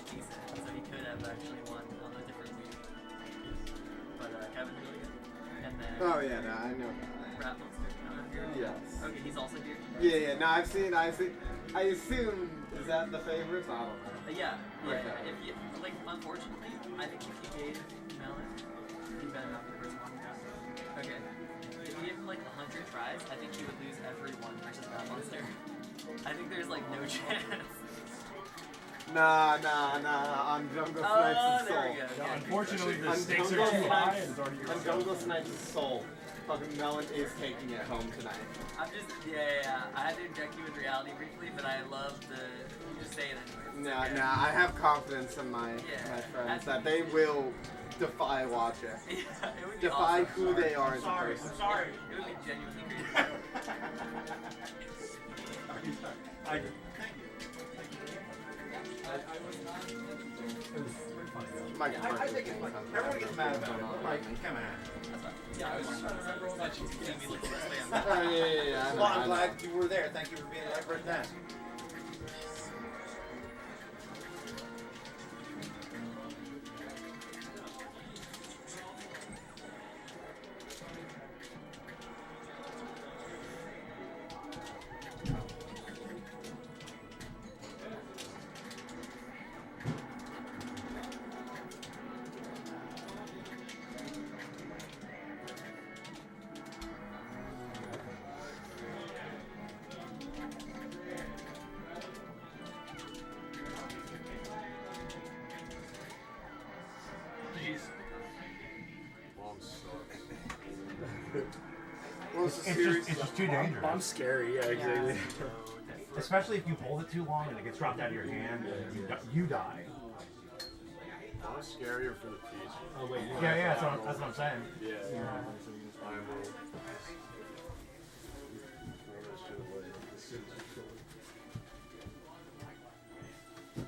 decent, so he could have actually won on a different week. But Kevin's really good. And then Oh yeah, no, I know. Rap Monster. Yes. Okay, he's also here. Yeah. No, I've seen. I assume is that the favorites? I don't know. Yeah. Okay. If you like, unfortunately, I think if you gave Melen, he better not be the first one. Okay. If you gave him like 100 tries, I think he would lose every one versus Rap Monster. I think there's like no chance. Nah. On Jungle Snipes' Oh, there soul. we go. No, Yeah, unfortunately, the On stakes are Jungle too high. Snipes- And it's already On Jungle Snipes' soul, fucking Melen is taking it home tonight. I'm just, yeah. I had to inject you with reality briefly, but I love the, you just say it anyway. Nah. I have confidence in my friends that they will defy logic. Yeah, it would be Defy awesome. who they are as a person. I'm sorry. It would be genuinely crazy. I think it's like, everyone gets mad about it. Like, come on. Yeah, I was just trying to remember all that. She's gonna be like this way on that. Oh, yeah. I know, Well, I I'm know. glad you were there. Thank you for being there for that. Well, it's a It's series. just too dangerous. Bomb's scary, yeah, exactly. Especially if you hold it too long and it gets dropped out of your hand and you die. Bomb's scarier for the piece. Oh wait, yeah, that's what I'm saying. Yeah.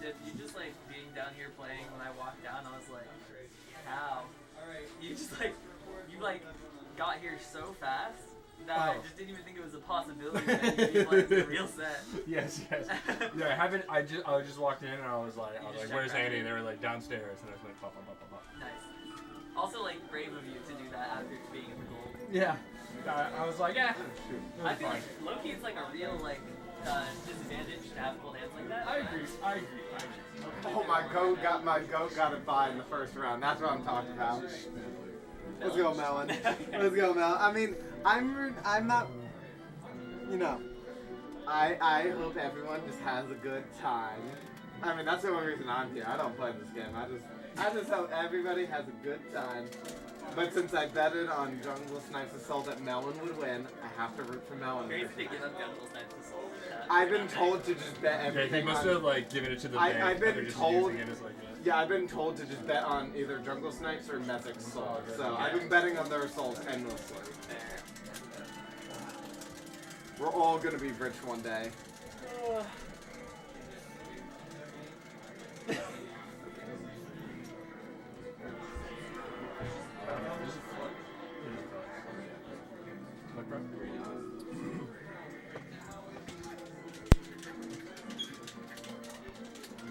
Did you just like being down here playing when I walked down? I was like, how? You just like, you like got here so fast that I just didn't even think it was a possibility that you'd be like the real set. Yes. Yeah, I haven't. I just walked in and I was like, "Where's Andy?" And they were like downstairs, and I was like, "Pop." Nice. Also, like brave of you to do that after being in the goal. Yeah. I was like, yeah. I feel like low-key it's like a real like disadvantage to have cold hands like that. I agree. Oh, my goat got a bye in the first round. That's what I'm talking about. Let's go, Melen. Let's go, Melen. I mean, I'm not, you know, I hope everyone just has a good time. I mean, that's the only reason I'm here. I don't play this game. I just hope everybody has a good time. But since I betted on Jungle Snipes' Assault that Melen would win, I have to root for Melen. Crazy to give up Jungle Snipes Assault. I've been told to just bet Yeah, everything. he must on, have like given it to the I've bank. been They're just told- using it as like Yeah, I've been told to just bet on either Jungle Snipes or Mezic's Soul. So I've been betting on their assaults endlessly. We're all gonna be rich one day.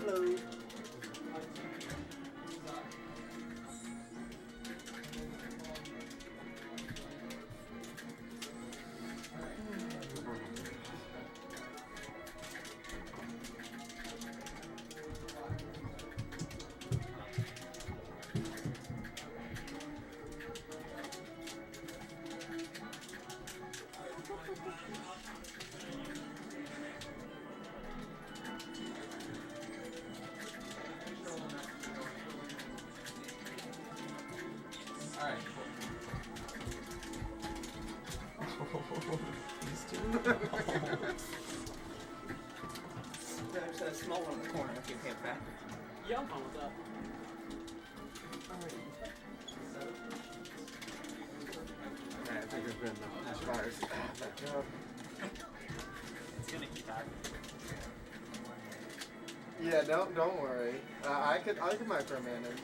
Hello. Alright, There's a small one in the corner if you can't back. yeah, I'm fine with that. Okay, I think there's been enough fires. It's gonna keep happening. Yeah, don't worry. I could micromanage.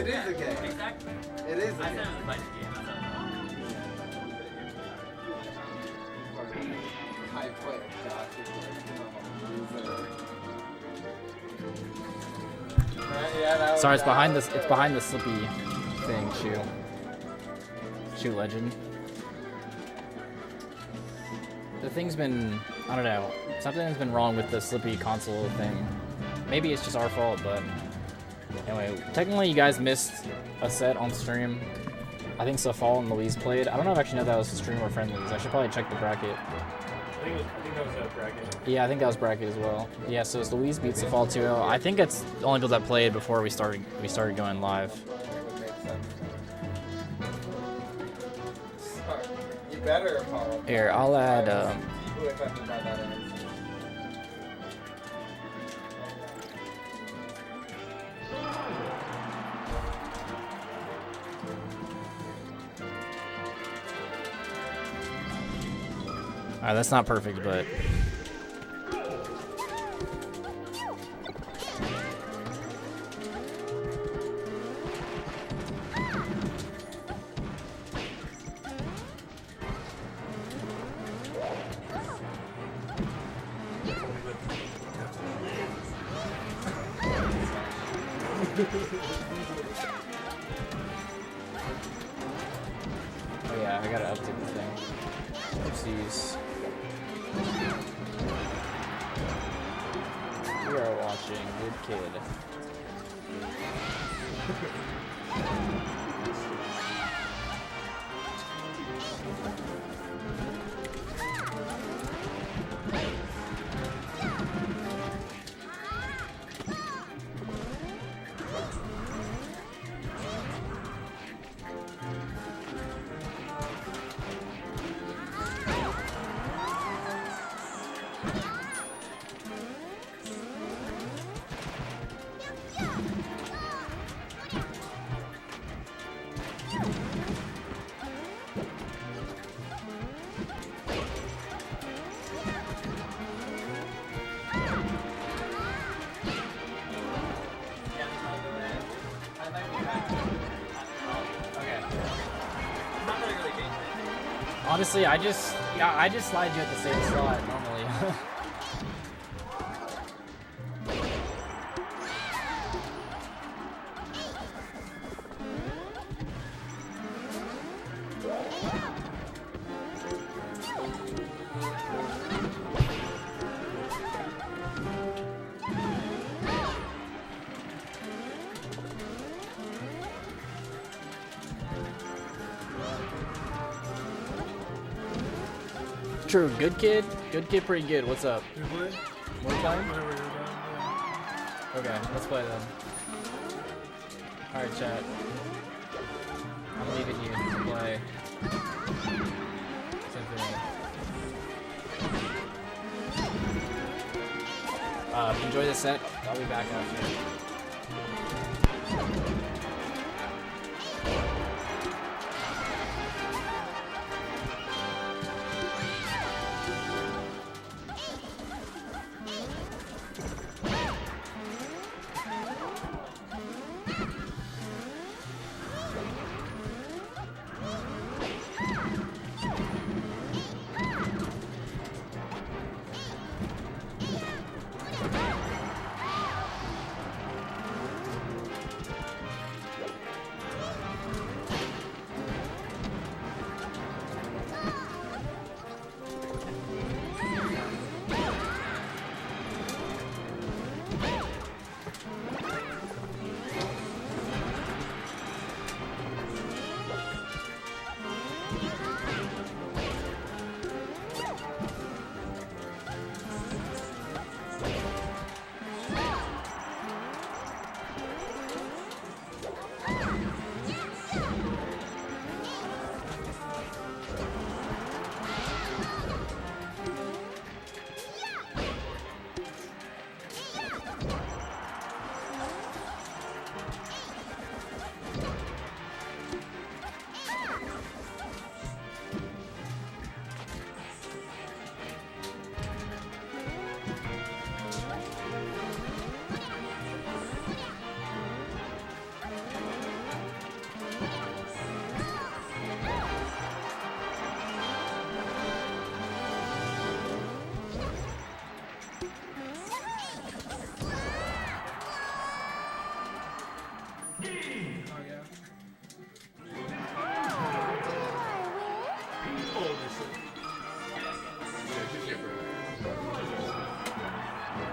it is a game. Exactly. It is a I said it game. was a fighting game. That's High player, Josh. Yeah, that was Sorry, it's bad. behind this. It's behind the slippy thing. Shoe legend. The thing's been, I don't know, something's been wrong with the slippy console thing. Maybe it's just our fault, but anyway, technically you guys missed a set on stream. I think Safal and Louise played. I don't know if I actually know that was stream or friendlies. I should probably check the bracket. I think that was a bracket. Yeah, I think that was bracket as well. Yeah, so it's Louise beats Safal 2-0. I think it's the only people that played before we started going live. You better apologize. Here, I'll add. Who affected by that is. Alright, that's not perfect, but. Oh yeah, I gotta update the thing. Oopsies. We are watching Good Kid. Honestly, I just slide you at the same slot normally. True, good kid, pretty good. What's up? More time? Okay, let's play then. Alright, chat. I'm leaving you to play. Symphony. Enjoy the set. I'll be back after.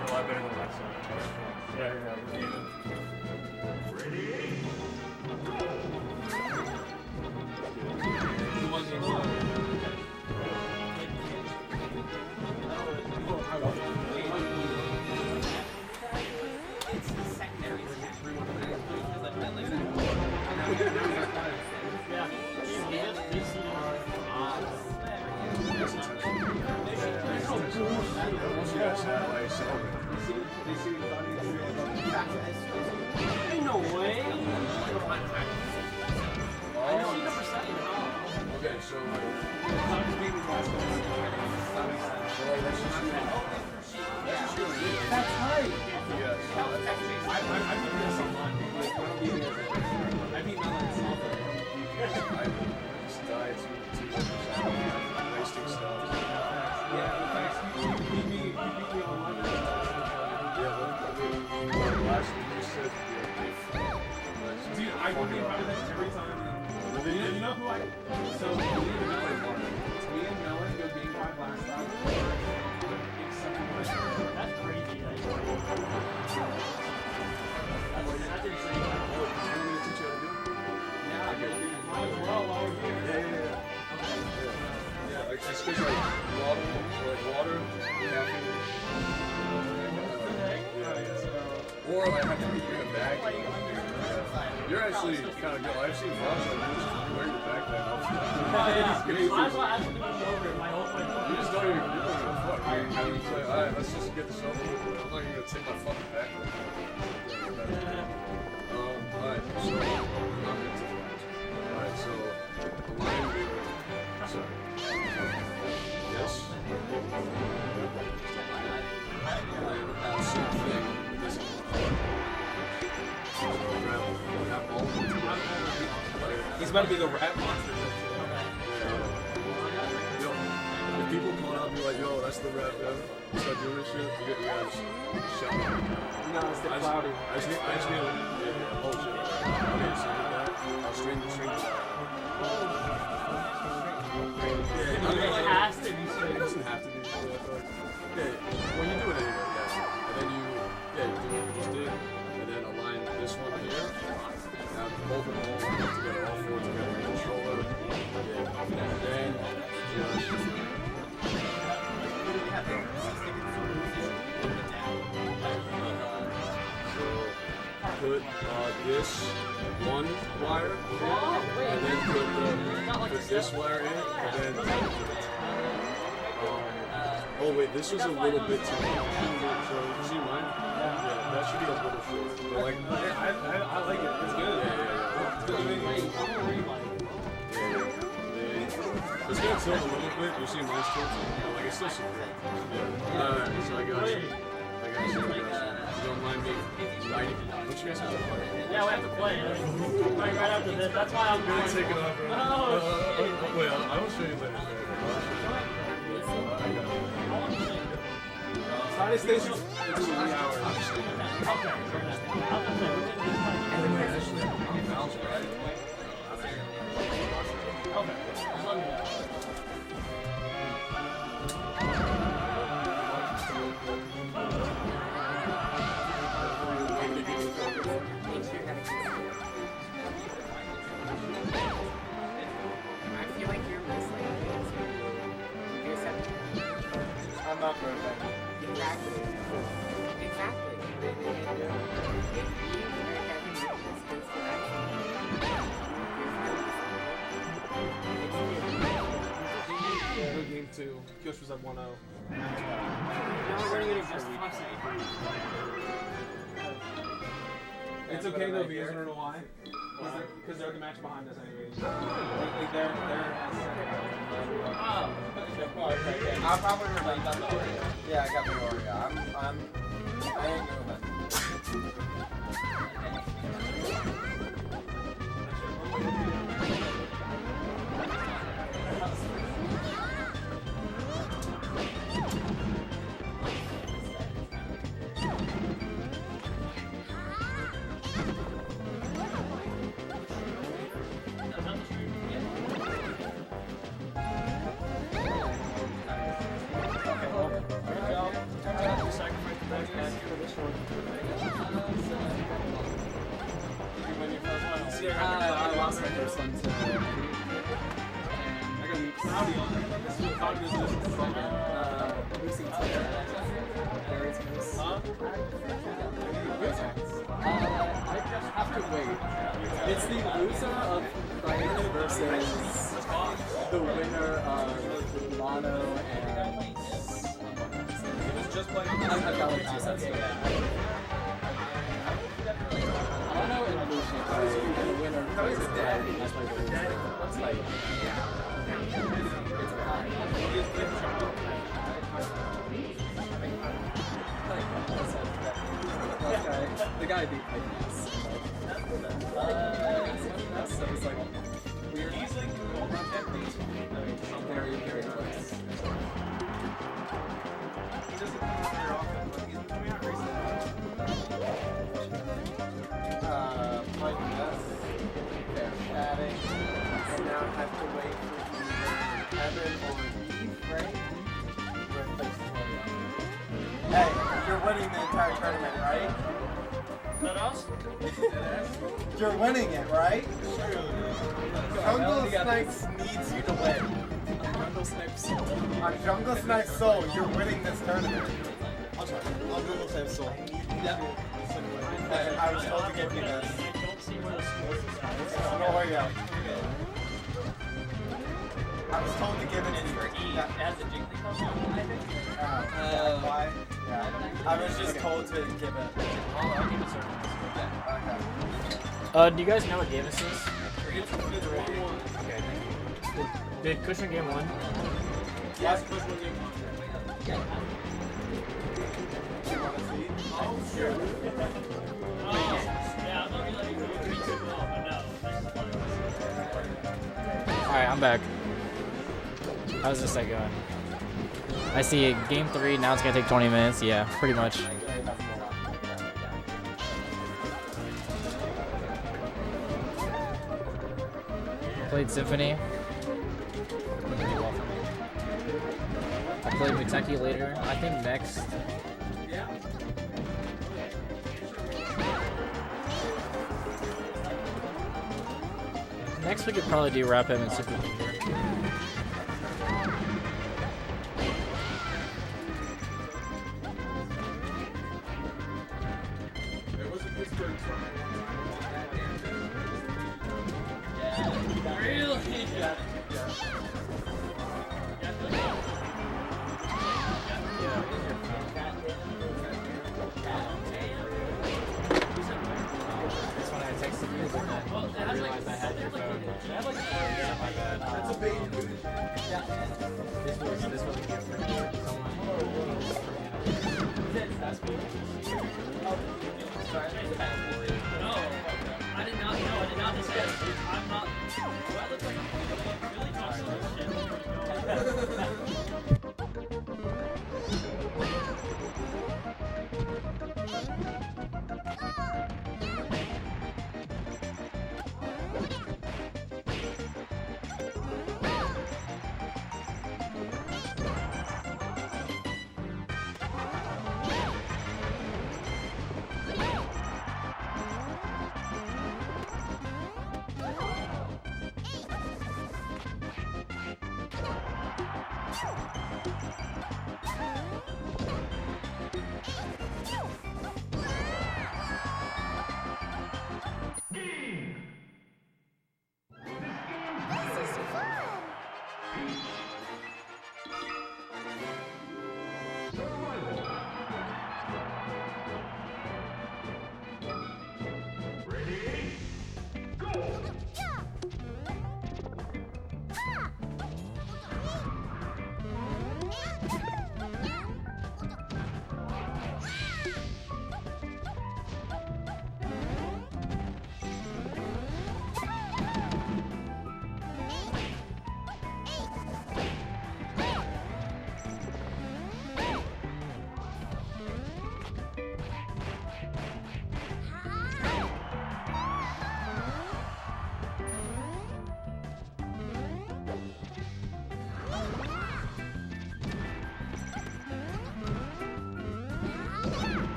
A lot better than last time. Yeah, we're even. No way. Okay, so That's right. yes. I beat this online. I beat Melen software. I just died to wasting stuff. Yeah, in fact, you beat me online. Yeah, but last week you said Dude, I would be part of this every time. You know who I... So, me and Melen go game 5 last time. That's crazy. That's insane. Might as well while we're here. Yeah, like especially water, caffeine. Or I have to bring a bag. You're actually kind of good. I've seen vlogs like you just wearing the backpack. That's why I have to move over my whole point. You just don't even give a fuck. You're like, alright, let's just get this over with. I'm not even gonna take my fucking backpack. Alright, so alright, so align with sorry. Yes. Same thing. This He's about to be the rap monster. Yo, if people come out and be like, yo, that's the rap, man. Start doing this shit, you gotta just shout out. No, it's the cloudy. I just need yeah, oh shit. Okay, so with that, I'll string this. It has to be It straight. doesn't have to be. Yeah, when you do it anyway, yeah. And then you do what we just did, and then align this one here. Now both of them all line up together, all four together. Controller. Yeah. And then so put this one wire, and then put this wire in, and then. Oh wait, this was a little bit too long. So you see mine? Yeah, that should be a little short. But like, I like it. It's good. It's gonna tilt a little bit. You see mine's tilting? Like it's still secure. Yeah. Alright, so I got you. You don't mind me lighting? Don't you guys have to play? Yeah, we have to play. Right after this. That's why I'm Gonna take it off, bro. Oh, Wait, I will show you later. I got it. Friday station. It's 3 hours. I'm not perfect. Exactly. Game 2. Kush was at 1-0. It's okay though, because you don't know why? Because they're the match behind us anyway. Like they're I'll probably remember you got the Oreo. Yeah, I got the Oreo. I ain't moving. my first one to I got Cloudy on it. This is what Cloudy does this from Lucy Very smooth. Huh? I just have to wait. It's the loser of Khryke versus the winner of Mono and... He was just playing on I've got like 2 sets to go. Mono and Lucy and the winner versus Khryke. That's my favorite. It's like... It's high. The guy beat my ass. So it's like weird. Very, very close. He doesn't come out very often, but he's coming out recently. Playing this, chatting, and now I have to wait for Evan or Eve, right? Hey, you're winning the entire tournament, right? Not us? You're winning it, right? Jungle Snipes needs you to win. Jungle Snipes. On Jungle Snipes Soul, you're winning this tournament. I'm sorry. I'll Google Snipes Soul. Yeah. I was told to give you this. I don't see where the smoke is at. No, where you go. I was told to give it to For you. E, it has a jiggly puzzle, I think. Why? Yeah. I was just told to give it. I'll give it certain. Do you guys know what game this is? It's 1-1. Okay, thank you. Did Kush win game 1? Yes, first one game. You want to see? Oh, sure. Oh, yeah, I'm not really like 3-2 well, but no. Alright, I'm back. How's this set going? I see game 3, now it's gonna take 20 minutes. Yeah, pretty much. Played Symphony. I played Muteki later. I think next. Next we could probably do RapM and SuperGinger. It was a Pittsburgh tournament. Really? Yeah. That's when I texted you, and then I realized I had your phone. Yeah, my bad. That's a baby. This was a gift for someone. That's cool. No. I did not know. I did not discuss it. I'm not. Do I look like really talking about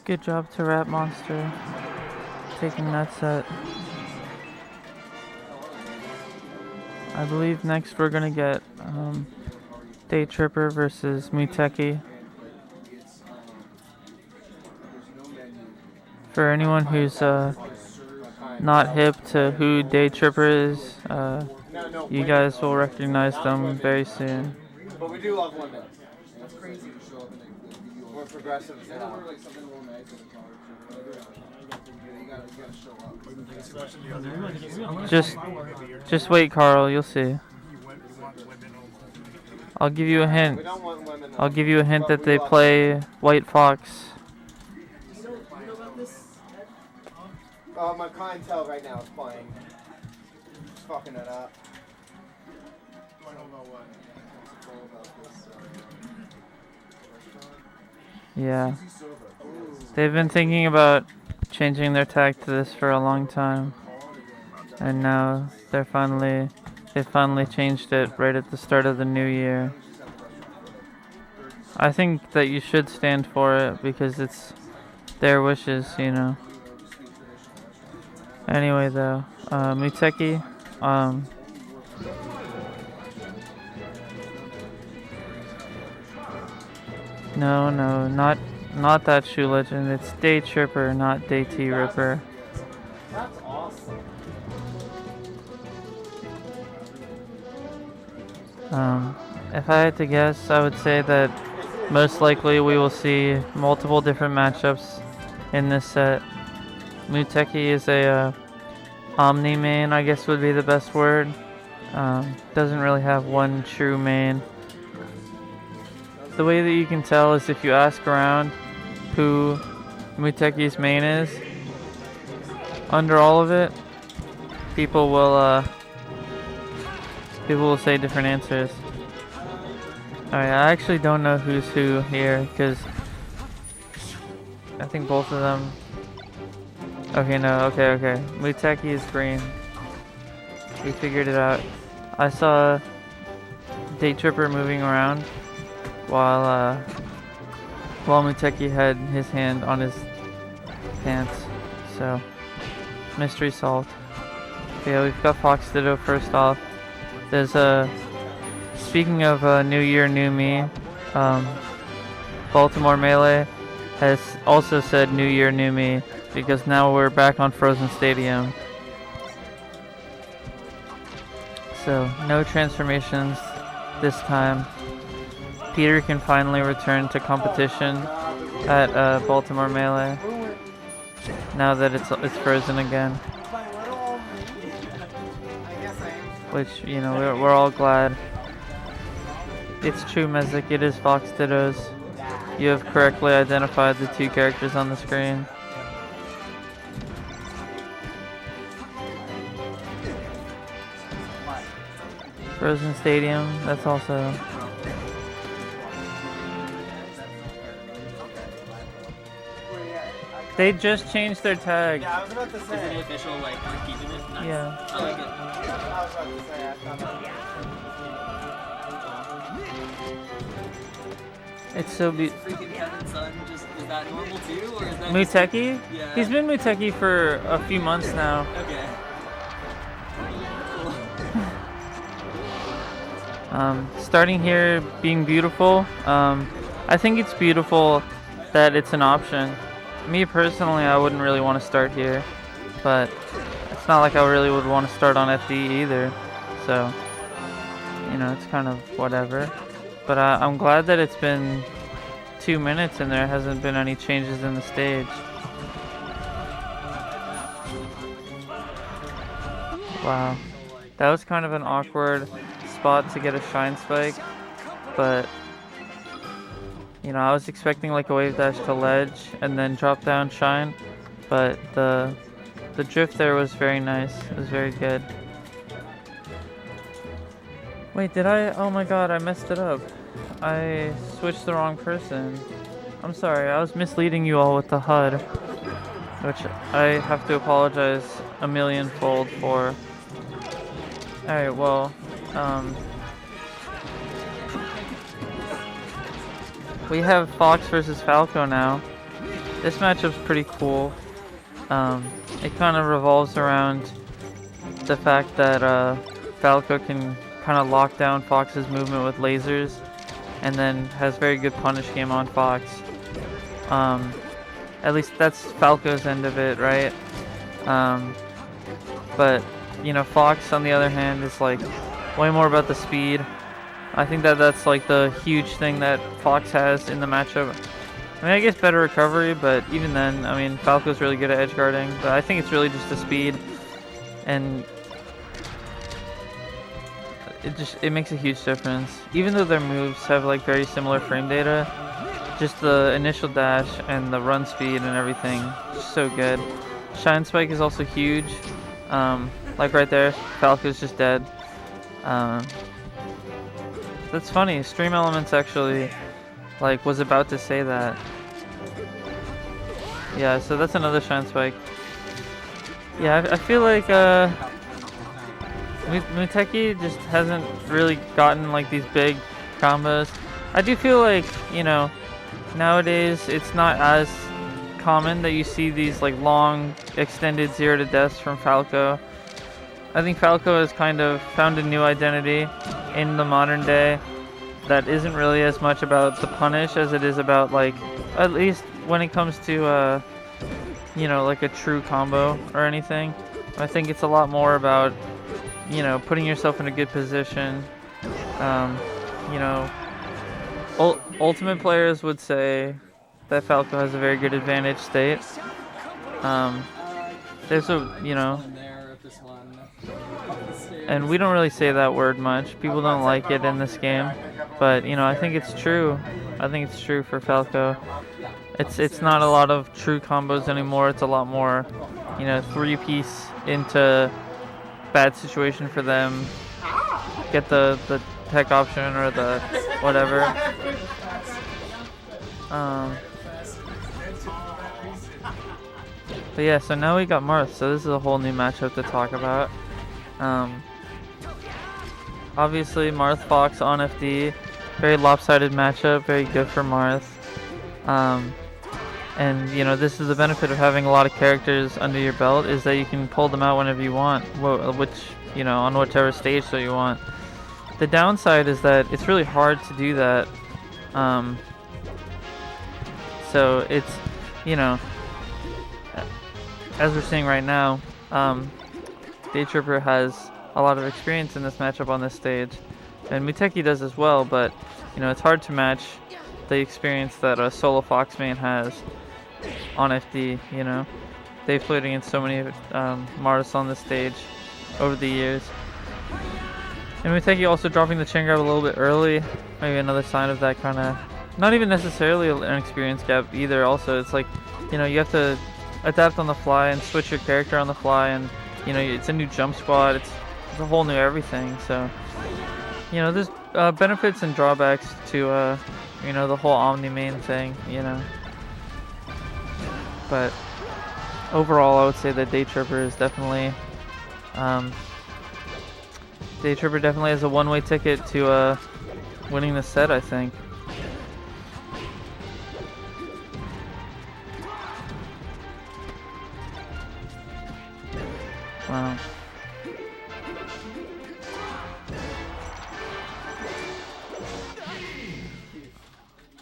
Good job to Rap Monster taking that set. I believe next we're gonna get Daytripper versus Muteki. For anyone who's not hip to who Daytripper is, you guys will recognize them very soon. But we do love one day. That's crazy to show up in the video. We're progressive as hell. Just wait, Carl. You'll see. I'll give you a hint. I'll give you a hint that they play White Fox. My clientele right now is playing. Just fucking it up. Yeah. They've been thinking about changing their tag to this for a long time. And now they finally changed it right at the start of the new year. I think that you should stand for it because it's their wishes, you know. Anyway though, Muteki, no, not that shoe legend. It's Daytripper, not Daytripper. That's awesome. If I had to guess, I would say that most likely we will see multiple different matchups in this set. Muteki is a omni main, I guess would be the best word. Doesn't really have one true main. The way that you can tell is if you ask around who Muteki's main is. Under all of it, people will say different answers. Alright, I actually don't know who's who here because I think both of them. Okay, no, okay. Muteki is green. We figured it out. I saw Daytripper moving around while Muteki had his hand on his pants. So, mystery solved. Yeah, we've got Fox Ditto first off. There's speaking of New Year, New Me, Baltimore Melee has also said New Year, New Me because now we're back on Frozen Stadium. So, no transformations this time. Peter can finally return to competition at Baltimore Melee now that it's frozen again. Which, you know, we're all glad. It's true, Mezik, it is Fox Dittos. You have correctly identified the two characters on the screen. Frozen Stadium, that's also... They just changed their tag. Yeah, I was about to say. Is it official, like, we're keeping it? Nice. Yeah. I like it. I was about to say, I thought It's so Freaking Kevin's son, just, is that normal too, or is that Muteki? Yeah. He's been Muteki for a few months now. Okay. Starting here being beautiful, I think it's beautiful that it's an option. Me personally, I wouldn't really want to start here, but it's not like I really would want to start on FD either, so, you know, it's kind of whatever. But I'm glad that it's been 2 minutes and there hasn't been any changes in the stage. Wow, that was kind of an awkward spot to get a shine spike, but you know, I was expecting like a wave dash to ledge and then drop down shine, but the drift there was very nice. It was very good. Wait, did I? Oh my god, I messed it up. I switched the wrong person. I'm sorry, I was misleading you all with the HUD, which I have to apologize a millionfold for. Alright, well, we have Fox versus Falco now. This matchup's pretty cool. It kind of revolves around the fact that Falco can kind of lock down Fox's movement with lasers and then has very good punish game on Fox. At least that's Falco's end of it, right? But, you know, Fox on the other hand is like way more about the speed. I think that that's like the huge thing that Fox has in the matchup. I mean, I guess better recovery, but even then, I mean, Falco's really good at edge guarding. But I think it's really just the speed, and it makes a huge difference. Even though their moves have like very similar frame data, just the initial dash and the run speed and everything, just so good. Shine Spike is also huge. Like right there, Falco's just dead. That's funny. Stream Elements actually like was about to say that. Yeah, so that's another Shine Spike. Yeah, I feel like Muteki just hasn't really gotten like these big combos. I do feel like, you know, nowadays it's not as common that you see these like long extended 0 to deaths from Falco. I think Falco has kind of found a new identity in the modern day that isn't really as much about the punish as it is about, like, at least when it comes to you know, like a true combo or anything. I think it's a lot more about, you know, putting yourself in a good position. You know, ultimate players would say that Falco has a very good advantage state. There's a, you know, and we don't really say that word much. People don't like it in this game, but you know, I think it's true. I think it's true for Falco. It's not a lot of true combos anymore. It's a lot more, you know, 3-piece into bad situation for them. Get the tech option or the whatever. But yeah, so now we got Marth, so this is a whole new matchup to talk about. Obviously, Marth Fox on FD, very lopsided matchup, very good for Marth. And you know, this is the benefit of having a lot of characters under your belt, is that you can pull them out whenever you want, which, you know, on whichever stage so you want. The downside is that it's really hard to do that. So it's, you know, as we're seeing right now, Daytripper has a lot of experience in this matchup on this stage, and Muteki does as well, but you know, it's hard to match the experience that a solo Fox main has on FD. You know, they've played against so many Marths on this stage over the years. And Muteki also dropping the chain grab a little bit early, maybe another sign of that kind of, not even necessarily an experience gap either. Also, it's like, you know, you have to adapt on the fly and switch your character on the fly, and you know, it's a new jump squad, it's a whole new everything. So you know, there's benefits and drawbacks to you know, the whole Omni main thing, you know. But overall, I would say that Daytripper is definitely Daytripper definitely has a one-way ticket to winning the set, I think. Wow.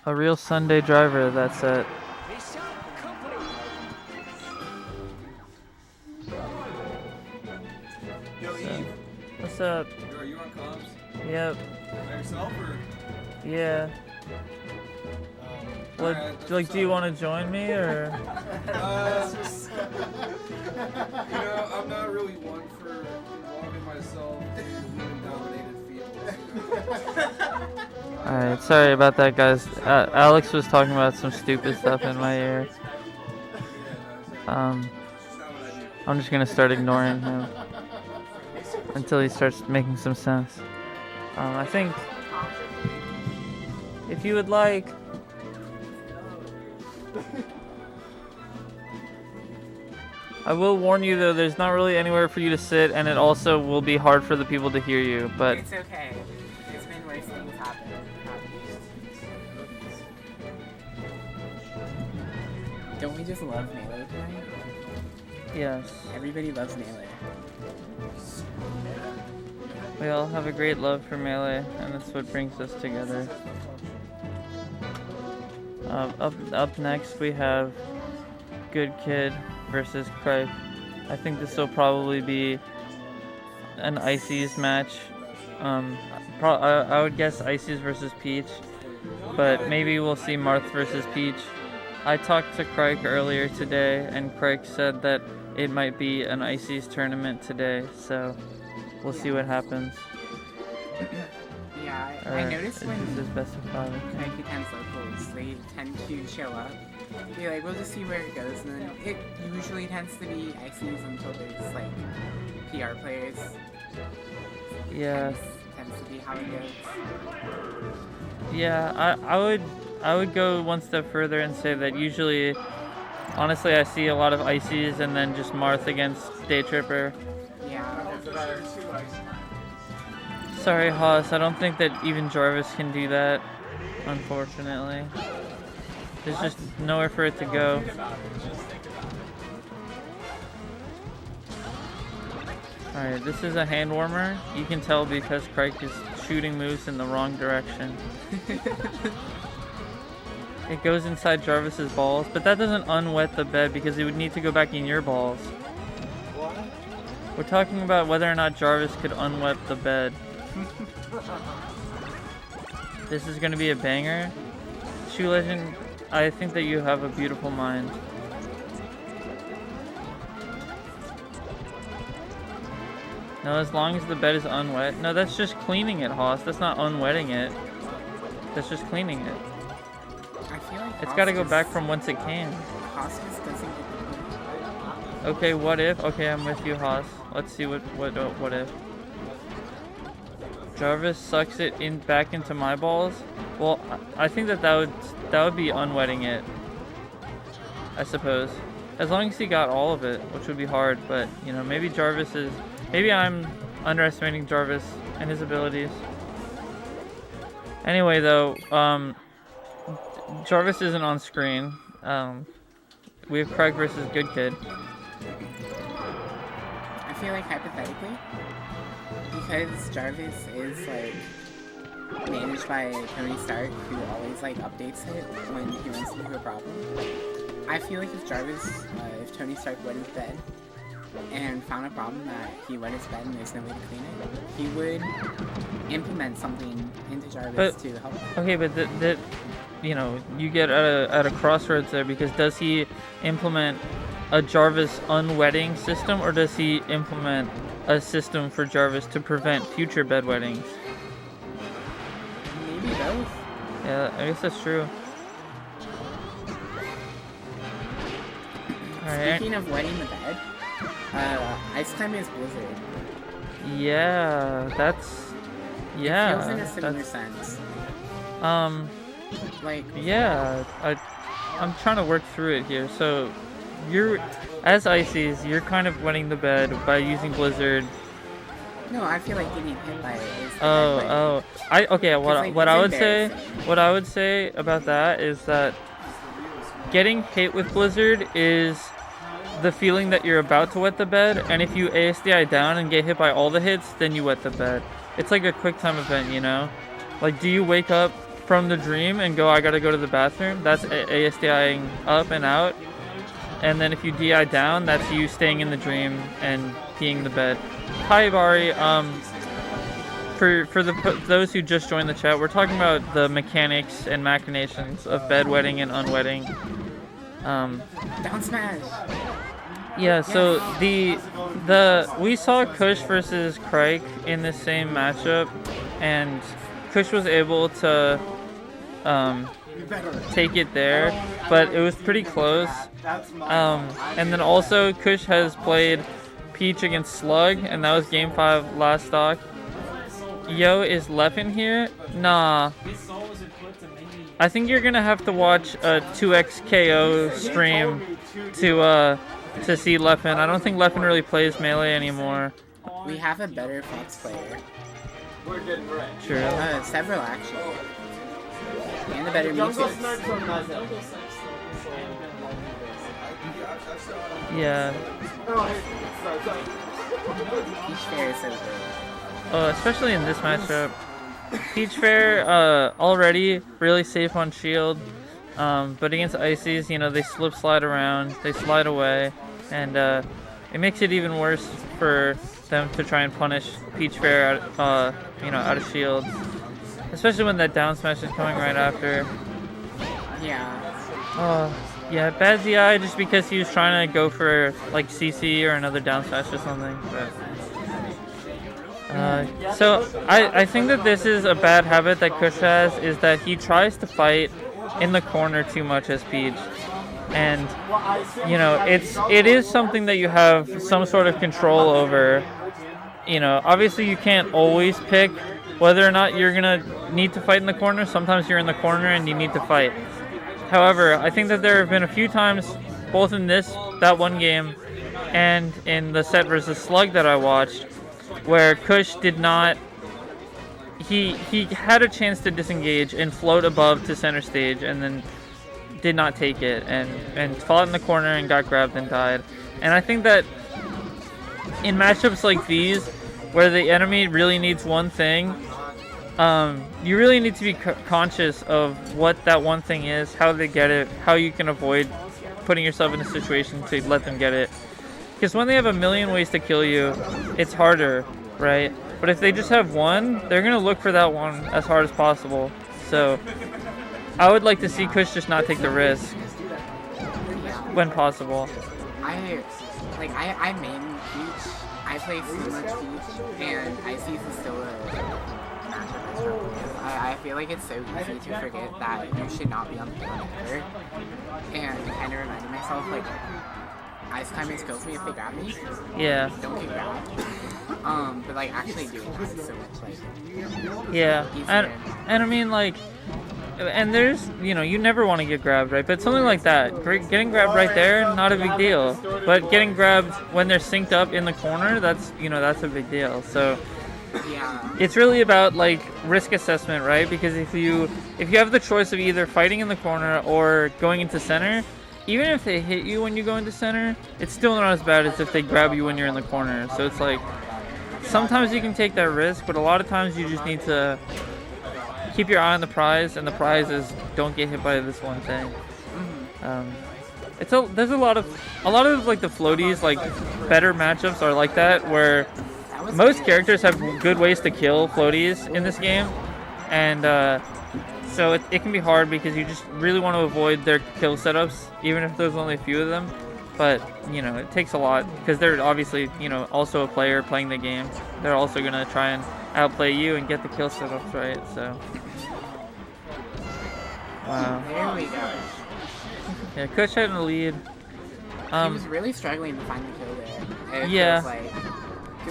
A real Sunday driver, that's it. Yo, Eve. What's up? Are you on comms? Yep. By yourself or? Yeah. What? Alright, Like, do you want to join me or? You know, I'm not really one for involving myself in women-dominated fields. Alright, sorry about that, guys. Alex was talking about some stupid stuff in my ear. I'm just gonna start ignoring him until he starts making some sense. I think if you would like, I will warn you though, there's not really anywhere for you to sit, and it also will be hard for the people to hear you, but it's okay. It's been worse things happen. Don't we just love Melee tonight? yes, Everybody loves Melee. we all have a great love for Melee, and that's what brings us together. Up next we have Good Kid versus Khryke. I think this will probably be an Ices match. I would guess Ices versus Peach, but maybe we'll see Marth versus Peach. I talked to Khryke earlier today, and Khryke said that it might be an Ices tournament today, so we'll see what happens. Yeah, Or I noticed when this is best of 5. Khryke attends locals, they tend to show up. Be like, we'll just see where it goes, and then it usually tends to be Ices until there's like PR players. Yeah. Tends to be how it goes. Yeah, I would go one step further and say that usually, honestly, I see a lot of Ices and then just Marth against Daytripper. Yeah. Sorry, Haas, I don't think that even Jarvis can do that, unfortunately. There's just nowhere for it to go. Alright, this is a hand warmer. You can tell because Khryke is shooting moves in the wrong direction. It goes inside Jarvis's balls, but that doesn't unwet the bed because it would need to go back in your balls. What? We're talking about whether or not Jarvis could unwet the bed. This is going to be a banger. Shoe Legend, I think that you have a beautiful mind. No, as long as the bed is unwet. No, that's just cleaning it, Haas. That's not unwetting it. That's just cleaning it. I feel like It's got to go back from whence it came. Haas just doesn't get the Okay, what if? Okay, I'm with you, Haas. Let's see what if. Jarvis sucks it back into my balls. Well, I think that would be unwetting it. I suppose, as long as he got all of it, which would be hard. But you know, maybe I'm underestimating Jarvis and his abilities. Anyway, though, Jarvis isn't on screen. We have Khryke versus Good Kid. I feel like hypothetically, because Jarvis is like managed by Tony Stark, who always like updates it when he runs into a problem. I feel like if if Tony Stark wet his bed and found a problem that he wet his bed and there's no way to clean it, he would implement something into Jarvis to help him. Okay, but that you know, you get at a crossroads there, because does he implement a Jarvis unwetting system, or does he implement a system for Jarvis to prevent future bedwettings? Maybe both. Yeah, I guess that's true. Speaking of wetting the bed, Ice Climb is Blizzard. Yeah, that's... Yeah. It feels in a similar sense. Like... Yeah, I'm trying to work through it here. So, as Ices, you're kind of wetting the bed by using Blizzard. No, I feel like getting hit by it is what I would say about that is that getting hit with Blizzard is the feeling that you're about to wet the bed, and if you ASDI down and get hit by all the hits, then you wet the bed. It's like a quick time event, you know? Like, do you wake up from the dream and go, I gotta go to the bathroom? That's ASDIing up and out. And then if you DI down, that's you staying in the dream and peeing the bed. Hi, Bari. For those who just joined the chat, we're talking about the mechanics and machinations of bedwetting and unwetting. Down smash. Yeah, so we saw Kush versus Khryke in the same matchup, and Kush was able to take it there, but it was pretty close. And then also Kush has played Peach against Slug, and that was game 5 last stock. Yo, is Leffen here? Nah. I think you're gonna have to watch a 2x KO stream to see Leffen. I don't think Leffen really plays Melee anymore. We have a better Fox player. We're getting wrecked. True. Several actually. And a better music. Yeah. Peach Fair is so good. Especially in this matchup. Peach Fair already really safe on shield, but against Ices, you know, they slide around, they slide away, and it makes it even worse for them to try and punish Peach Fair out of shield, especially when that down smash is coming right after. Yeah. Yeah, bad ZI just because he was trying to go for like CC or another down smash or something. But, so I think that this is a bad habit that Kush has, is that he tries to fight in the corner too much as Peach. And you know, it is something that you have some sort of control over. You know, obviously you can't always pick whether or not you're gonna need to fight in the corner. Sometimes you're in the corner and you need to fight. However, I think that there have been a few times, both in that one game, and in the set versus Slug that I watched, where Kush did not. He had a chance to disengage and float above to center stage, and then did not take it, and fought in the corner and got grabbed and died. And I think that in matchups like these, where the enemy really needs one thing, you really need to be conscious of what that one thing is, how they get it, how you can avoid putting yourself in a situation to let them get it. Because when they have a million ways to kill you, it's harder, right? But if they just have one, they're going to look for that one as hard as possible. So I would like to see Kush just not take the risk when possible. I main Peach. I play so much Peach, and I see this is still a matchup as well. I feel like it's so easy to forget that you should not be on the field ever. And kind of reminding myself, like, Ice Climbers kills me if they grab me. Yeah. Don't get grabbed. But like actually doing that is so much like yeah. easier. And I mean, like, and there's, you know, you never want to get grabbed, right? But something like that, getting grabbed right there, not a big deal. But getting grabbed when they're synced up in the corner, that's, you know, that's a big deal. So yeah, it's really about like risk assessment, right? Because if you have the choice of either fighting in the corner or going into center, even if they hit you when you go into center, it's still not as bad as if they grab you when you're in the corner. So it's like, sometimes you can take that risk, but a lot of times you just need to keep your eye on the prize, and the prize is don't get hit by this one thing. There's a lot of like the floaties, like better matchups are like that, where most characters have good ways to kill floaties in this game, and so it can be hard because you just really want to avoid their kill setups, even if there's only a few of them. But, you know, it takes a lot because they're obviously, you know, also a player playing the game. They're also going to try and outplay you and get the kill setups right, so. Wow. There we go. Yeah, Kush had in the lead. He was really struggling to find the kill there. Yeah.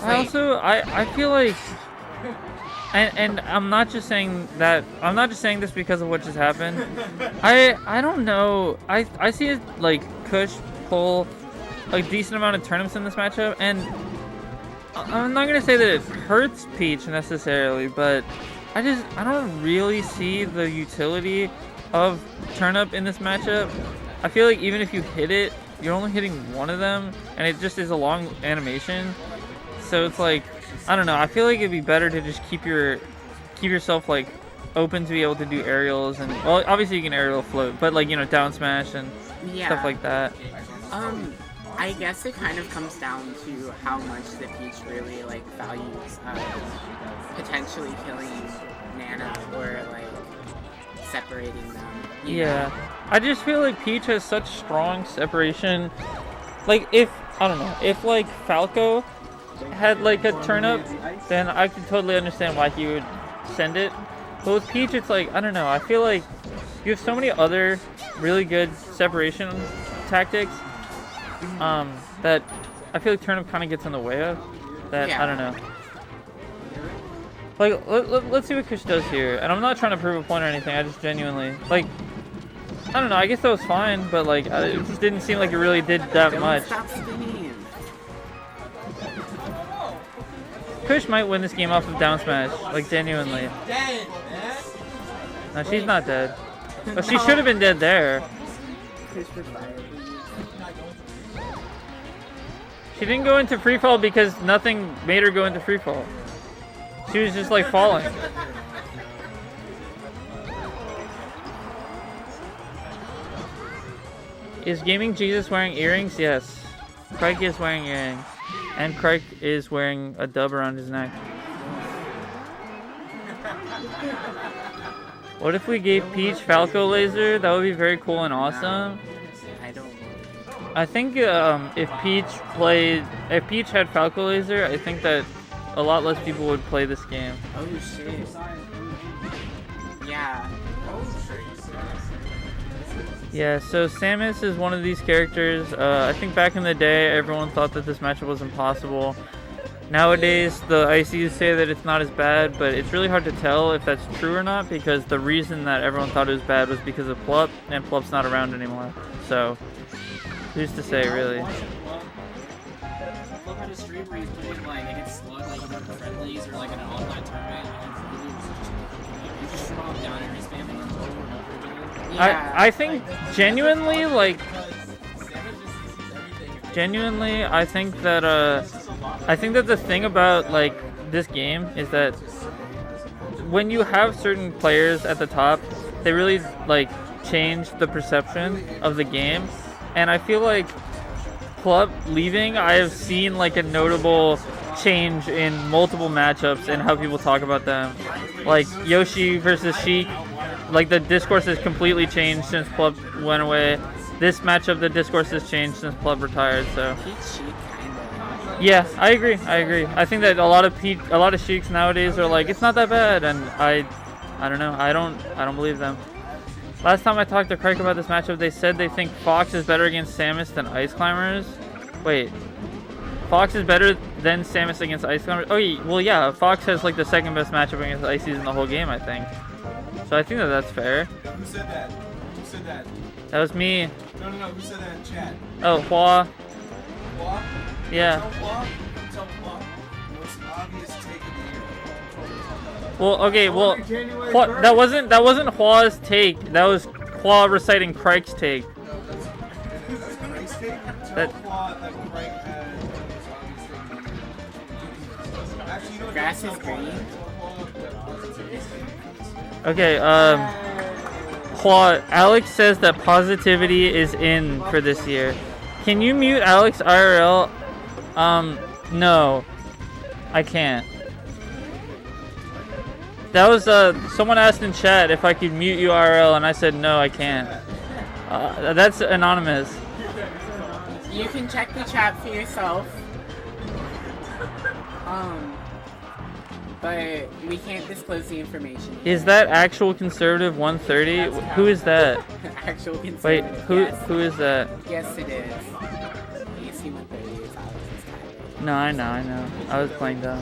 I feel like, and I'm not just saying this because of what just happened. I don't know. I see it like Kush pull a decent amount of turnips in this matchup, and I'm not gonna say that it hurts Peach necessarily, but I don't really see the utility of turnip in this matchup. I feel like even if you hit it, you're only hitting one of them, and it just is a long animation. So it's like, I don't know. I feel like it'd be better to just keep yourself like open to be able to do aerials, and well, obviously you can aerial float, but like, you know, down smash and stuff like that. I guess it kind of comes down to how much the Peach really like values potentially killing Nana or like separating them. Yeah, I just feel like Peach has such strong separation. Like if like Falco had like a turnip, then I could totally understand why he would send it. But with Peach, it's like, I don't know. I feel like you have so many other really good separation tactics that I feel like turnip kind of gets in the way of. That I don't know. Like, let's see what Kush does here. And I'm not trying to prove a point or anything. I just genuinely like. I don't know. I guess that was fine, but like, it just didn't seem like it really did that much. Kush might win this game off of down smash, like genuinely. No, she's not dead. But she should have been dead there. She didn't go into free fall because nothing made her go into free fall. She was just like falling. Is Gaming Jesus wearing earrings? Yes. Khryke is wearing earrings. And Khryke is wearing a dub around his neck. What if we gave Peach Falco laser? That would be very cool and awesome. I think if Peach had Falco Laser, I think that a lot less people would play this game. Oh shit. Yeah. Yeah, so Samus is one of these characters. I think back in the day, everyone thought that this matchup was impossible. Nowadays, the ICs say that it's not as bad, but it's really hard to tell if that's true or not, because the reason that everyone thought it was bad was because of Plup, and Plup's not around anymore. So, who's to say, really? Plup had a stream where he's playing like against Slug, like in friendlies or like in an online tournament, and he just dropped down and he's spamming him over and over again. Yeah. I think genuinely, like, I think that the thing about like this game is that when you have certain players at the top, they really like change the perception of the game. And I feel like Plup leaving, I have seen like a notable change in multiple matchups and how people talk about them. Like Yoshi versus Sheik, like the discourse has completely changed since Plup went away. This matchup, the discourse has changed since Plup retired. So. Yeah, I agree. I think that a lot of Sheiks nowadays are like, it's not that bad, and I don't know. I don't believe them. Last time I talked to Khryke about this matchup, they said they think Fox is better against Samus than Ice Climbers. Wait, Fox is better than Samus against Ice Climbers? Oh, well, yeah. Fox has like the second best matchup against Ices in the whole game, I think. So I think that that's fair. Who said that? Who said that? That was me. No. Who said that in chat? Oh, Hua. Hua? Yeah. Tell Hua what's the obvious take of the year. Well, okay, well, that wasn't Hua's take. That was Hua reciting Khryke's take. No, that's Khryke's take. Tell That- Hua that Khryke had his obvious take of the year. Actually, you know what? Grass is green. Okay, Hua, Alex says that positivity is in for this year. Can you mute Alex IRL? No. I can't. That was, someone asked in chat if I could mute you IRL, and I said no, I can't. That's anonymous. You can check the chat for yourself. But we can't disclose the information. Is that actual conservative 130? Who is that? Actual conservative. Wait, Yes. who is that? Yes, it is. AC 130 is Alex's title. No, I know. I was playing dumb.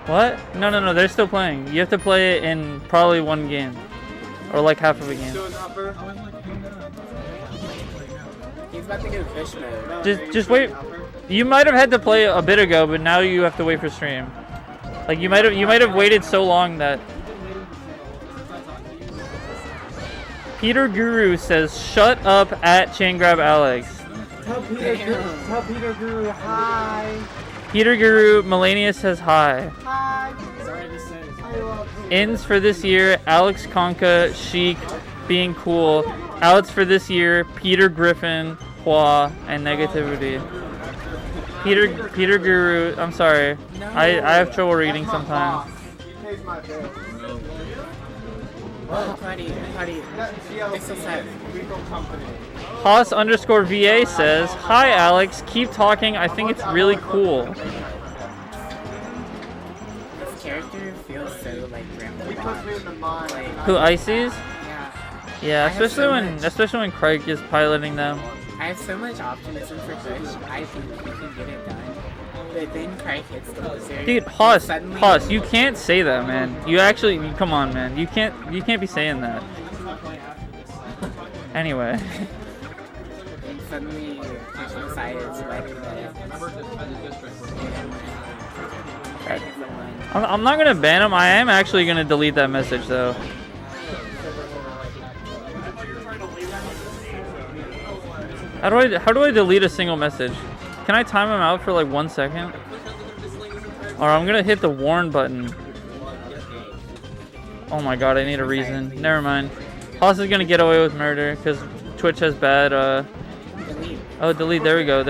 What? No, they're still playing. You have to play it in probably one game. Or like half of a game. He's about to go Kush mode. Just wait. You might have had to play a bit ago, but now you have to wait for stream. Like you might have waited so long that Peter Guru says, "Shut up at Chain Grab Alex." Tell Peter Guru hi. Peter Guru, Melania says hi. Hi. Sorry to say. Ins for this year, Alex Conca, Sheik, being cool. Outs for this year, Peter Griffin, Hua, and negativity. Peter Guru, I'm sorry. I have trouble reading sometimes. Buddy, this is it. Haas _ VA says, "Hi Alex, keep talking. I think it's really cool." This character feels so like grandpa. Who Ices? Yeah. Yeah, especially when Khryke is piloting them. I have so much optimism for Kush. I think we can get it done. But then Khryke hits the loser. Dude, Haas, you can't say that, man. You actually, come on, man. You can't be saying that. Anyway. And suddenly, Kush decides I'm not gonna ban him. I am actually gonna delete that message though. How do I delete a single message? Can I time him out for like 1 second? Or I'm gonna hit the warn button. Oh my god, I need a reason. Never mind. Haas is gonna get away with murder because Twitch has bad Oh, delete. There we go.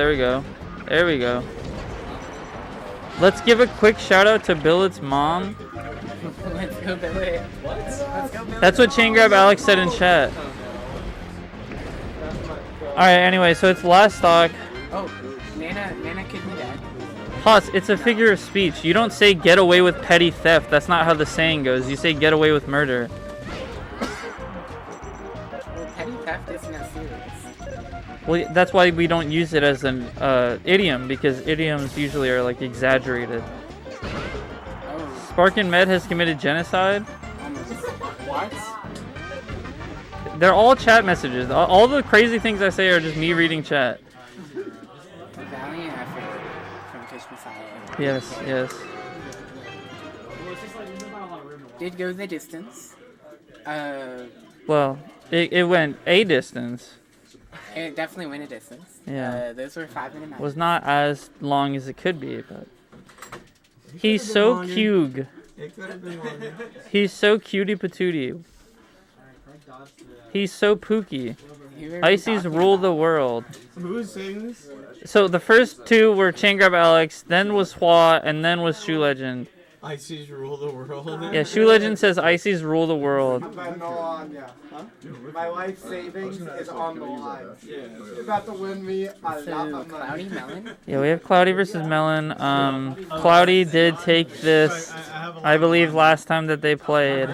Let's give a quick shout out to Billet's mom. Let's go Billet. What? Let's go Billet. That's what Chain Grab Alex said in chat. Alright, anyway, so it's last stock. Oh, Nana kidney dad. Plus, it's a figure of speech. You don't say get away with petty theft. That's not how the saying goes. You say get away with murder. Well, petty theft isn't as serious. Well, that's why we don't use it as an idiom, because idioms usually are like exaggerated. Oh. Spark and Med has committed genocide. What? They're all chat messages. All the crazy things I say are just me reading chat. Valiant effort from Kush Messiah. Yes, yes. Did go the distance. Well, it went a distance. It definitely went a distance. Yeah. Those were 5-minute matches. Was not as long as it could be, but he's so cute. It could have been longer. He's so cutie patootie. He's so pooky. Icy's rule the world. Who's saying this? So the first two were Chain Grab Alex, then was Hua, and then was Shoe Legend. Icy's rule the world. Yeah, Shoe Legend says Icy's rule the world. I'm betting all on, yeah. Huh? My life savings is on the line. Yeah. You're about to win me a lot of money. Cloudy Melen? Yeah, we have Cloudy versus Melen. Cloudy did take this, I believe, last time that they played.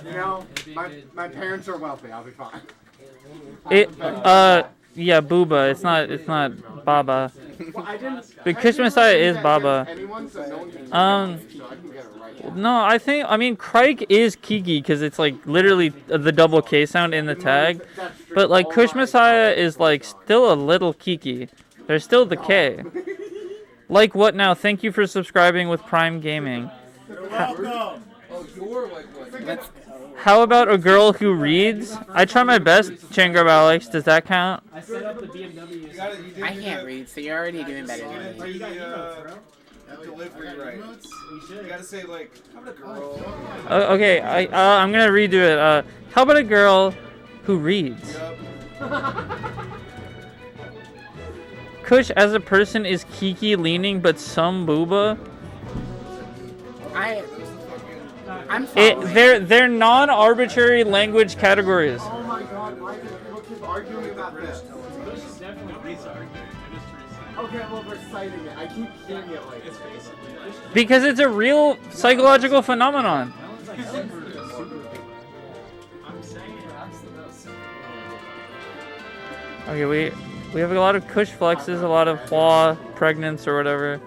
You know, my parents are wealthy. I'll be fine. Yeah, Booba. It's not Baba. But Kush Messiah is Baba. No, I mean, Khryke is Kiki because it's like literally the double K sound in the tag. But like Kush Messiah is like still a little Kiki. There's still the K. Like what now? Thank you for subscribing with Prime Gaming. How about a girl who reads? I try my best, Chain Grab Alex. Does that count? I set up the BMW. I can't read, so you're already doing better than me. Delivery right. You gotta say like, how about a girl? Okay, I'm gonna redo it. How about a girl who reads? Kush as a person is Kiki leaning, but some Booba. I'm following. They're non-arbitrary language categories. Oh my god, why do people keep arguing about this? Kush is definitely arguing. Okay, well, reciting it. I keep hearing it like it's Because it's a real psychological phenomenon. Okay, we have a lot of Kush flexes, a lot of Hua pregnants or whatever.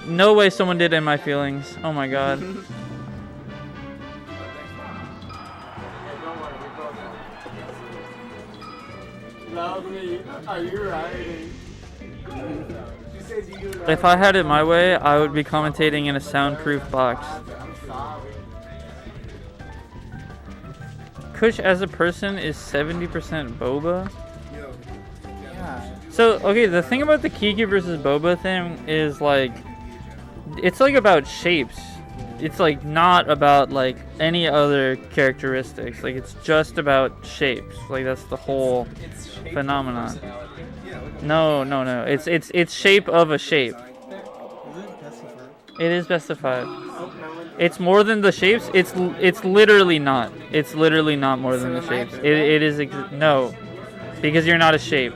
No way someone did In My Feelings. Oh my god. Love me. Are you writing? If I had it my way, I would be commentating in a soundproof box. Kush as a person is 70% boba. Yeah. So, okay, the thing about the Kiki versus boba thing is like, it's like about shapes. It's like not about like any other characteristics. Like it's just about shapes. Like that's the whole phenomenon. No. It's shape of a shape. It is specified. It's more than the shapes. It's literally not. It's literally not more than the shapes. It is no, because you're not a shape.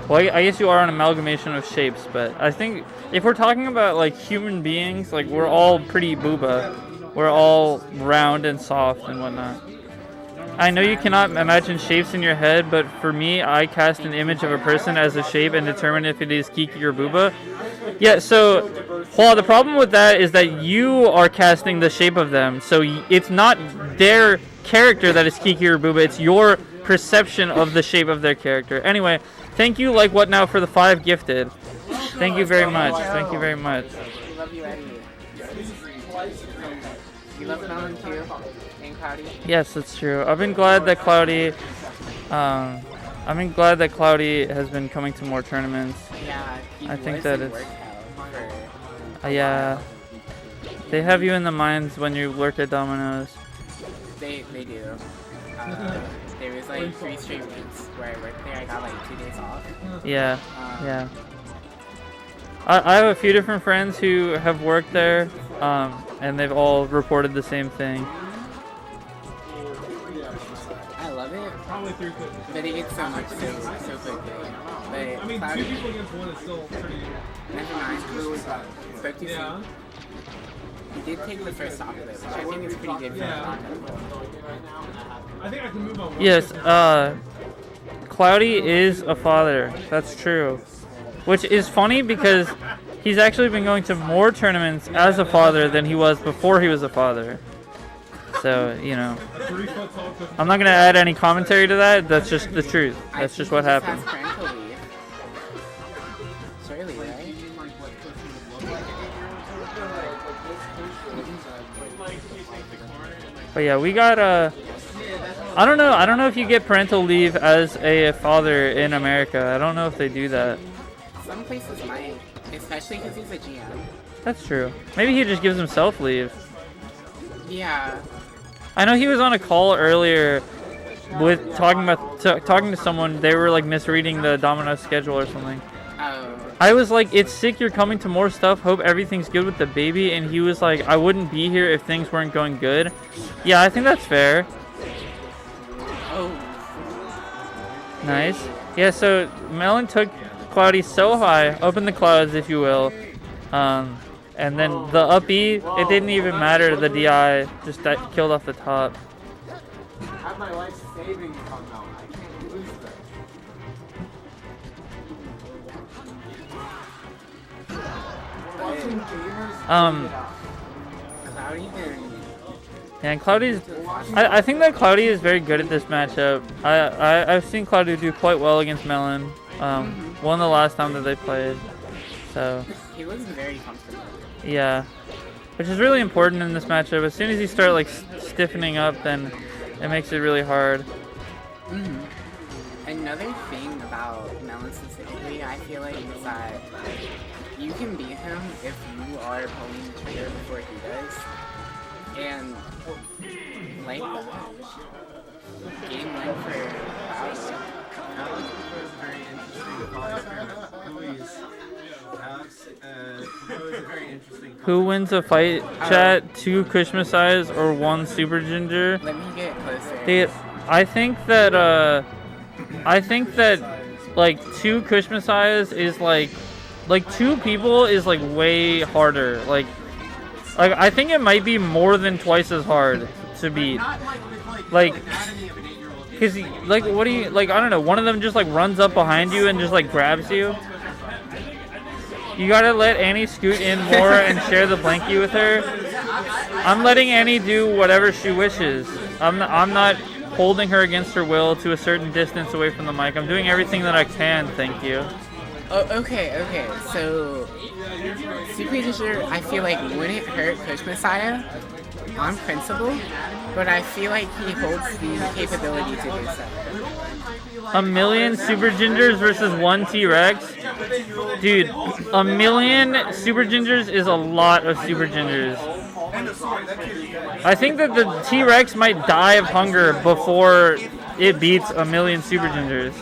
Well, I guess you are an amalgamation of shapes, but I think if we're talking about like human beings, like we're all pretty booba. We're all round and soft and whatnot. I know you cannot imagine shapes in your head, but for me, I cast an image of a person as a shape and determine if it is Kiki or Booba. Yeah, so, Hua, the problem with that is that you are casting the shape of them, so it's not their character that is Kiki or Booba, it's your perception of the shape of their character. Anyway, thank you, Like What Now, for the 5 gifted. Thank you very much. Thank you very much. We love you, Eddie. You love Melen too? And Cloudy? Yes, that's true. I've been glad that Cloudy has been coming to more tournaments. Yeah, I think that it's yeah. They have you in the minds when you work at Domino's. They do. There was like 3 straight weeks where I worked there. I got like 2 days off. Yeah, yeah. I have a few different friends who have worked there. and they've all reported the same thing. I love it. Probably 3 quick. But it gets so much so quickly. But I mean, Cloudy, 2 people against 1 is still pretty. never mind. Spoke too Yeah. soon. He did take the first off of it, which I think is pretty good for Yeah. I think I can move on. Yes, Cloudy is a father. That's true. Which is funny because he's actually been going to more tournaments as a father than he was before he was a father. So, you know, I'm not going to add any commentary to that. That's just the truth. That's just what happened. Has parental leave. Surely, right? But yeah, we got I don't know if you get parental leave as a father in America. I don't know if they do that. Some places might, especially because he's a GM. That's true. Maybe he just gives himself leave. Yeah. I know he was on a call earlier with talking to someone. They were like misreading the Domino schedule or something. Oh. I was like, it's sick you're coming to more stuff. Hope everything's good with the baby. And he was like, I wouldn't be here if things weren't going good. Yeah, I think that's fair. Oh. Nice. Yeah, so Melen took Cloudy so high, up in the clouds, if you will. And then the up E, it didn't even matter. The DI just killed off the top. I have my life savings on now. I can't lose this. Watching gamers. Cloudy and Yeah, and Cloudy's. I think that Cloudy is very good at this matchup. I've seen Cloudy do quite well against Melen. Won the last time that they played. So. he was very comfortable. Yeah, which is really important in this matchup. As soon as you start like stiffening up, then it makes it really hard. Another thing about Melen specifically, I feel like, is that you can beat him if you are pulling the trigger before he does. And like game win for Who wins a fight, chat? 2 Kush Messiahs or 1 SuperGinger? Let me get closer. I think that like 2 Kush Messiahs is like 2 people is like way harder. Like I think it might be more than twice as hard to beat. Like, cause like what do you like? I don't know. One of them just like runs up behind you and just like grabs you. You gotta let Annie scoot in more and share the blankie with her. I'm letting Annie do whatever she wishes. I'm not holding her against her will to a certain distance away from the mic. I'm doing everything that I can, thank you. Oh, okay. So, SuperGinger, I feel like wouldn't hurt Kush Messiah on principle, but I feel like he holds the capability to do so. 1,000,000 SuperGingers versus 1 T-Rex? Dude, 1,000,000 SuperGingers is a lot of SuperGingers. I think that the T-Rex might die of hunger before it beats 1,000,000 SuperGingers.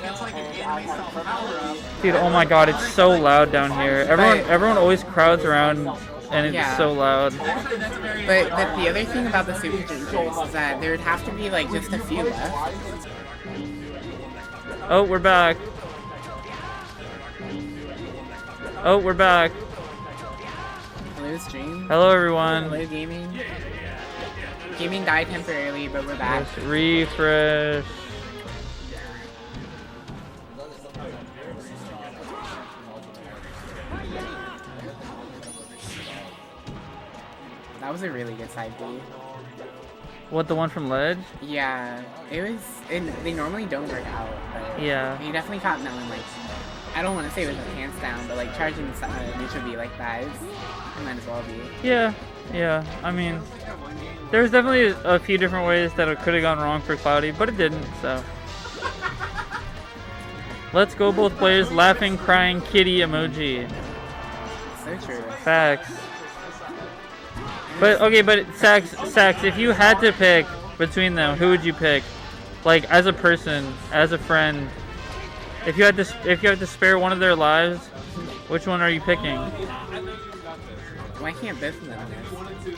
Dude, oh my god, it's so loud down here. Everyone always crowds around and it's so loud. But the other thing about the SuperGingers is that there would have to be like just a few left. Oh, we're back. Oh, we're back. Hello, stream. Hello, everyone. Hello, gaming. Gaming died temporarily, but we're back. Let's refresh. That was a really good side B. What, the one from Ledge? Yeah, it was. They normally don't work out, but yeah, he definitely caught Melen like. I don't want to say with his hands down, but like charging neutral B like that is, it might as well be. Yeah. I mean, there's definitely a few different ways that it could have gone wrong for Cloudy, but it didn't. So let's go, both players. Laughing, crying, kitty emoji. So true. Facts. But okay, but Sax, if you had to pick between them, who would you pick? Like as a person, as a friend, if you had to spare one of their lives, which one are you picking? Why can't both of them miss?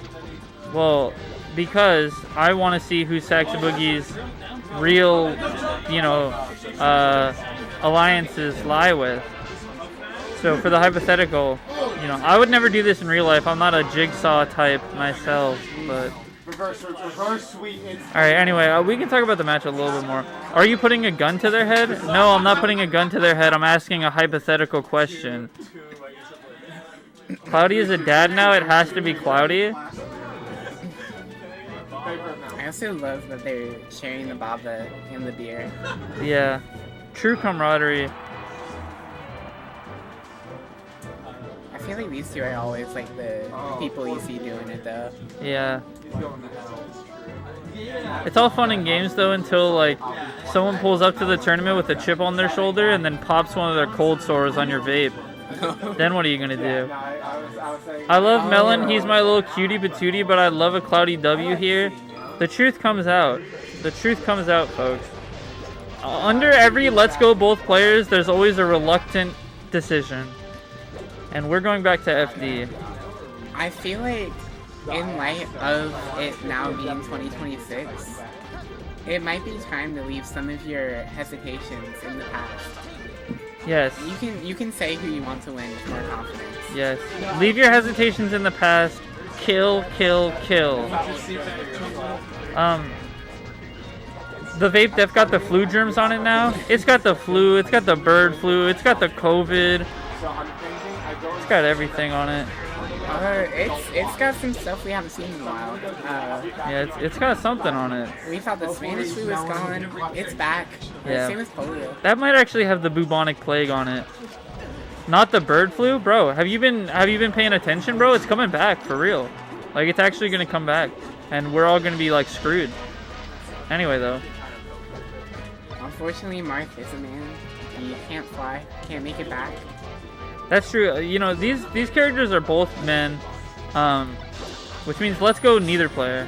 Well, because I want to see who Saxa Boogie's real, you know, alliances lie with. So for the hypothetical, you know, I would never do this in real life. I'm not a Jigsaw type myself, but... Reverse sweep. Alright, anyway, we can talk about the match a little bit more. Are you putting a gun to their head? No, I'm not putting a gun to their head. I'm asking a hypothetical question. Cloudy is a dad now. It has to be Cloudy. I also love that they're sharing the baba and the beer. Yeah. True camaraderie. I feel like these two are always like the people you see doing it though. Yeah. It's all fun and games though until like someone pulls up to the tournament with a chip on their shoulder and then pops one of their cold sores on your vape. Then what are you gonna do? I love Melen, he's my little cutie patootie, but I love a Cloudy W here. The truth comes out. The truth comes out, folks. Under every let's go both players, there's always a reluctant decision. And we're going back to FD. I feel like in light of it now being 2026, it might be time to leave some of your hesitations in the past. Yes. You can say who you want to win with more confidence. Yes. Leave your hesitations in the past. Kill, kill, kill. The vape def got the flu germs on it now. It's got the flu, it's got the bird flu, it's got the COVID. It's got everything on it. It's got some stuff we haven't seen in a while. Yeah, it's got something on it. We thought the Spanish flu was gone. It's back. Yeah. Same as polio. That might actually have the bubonic plague on it. Not the bird flu, bro. Have you been paying attention, bro? It's coming back for real. Like it's actually gonna come back, and we're all gonna be like screwed. Anyway, though. Unfortunately, Marth is a man. He can't fly. Can't make it back. That's true. You know, these characters are both men, which means let's go neither player.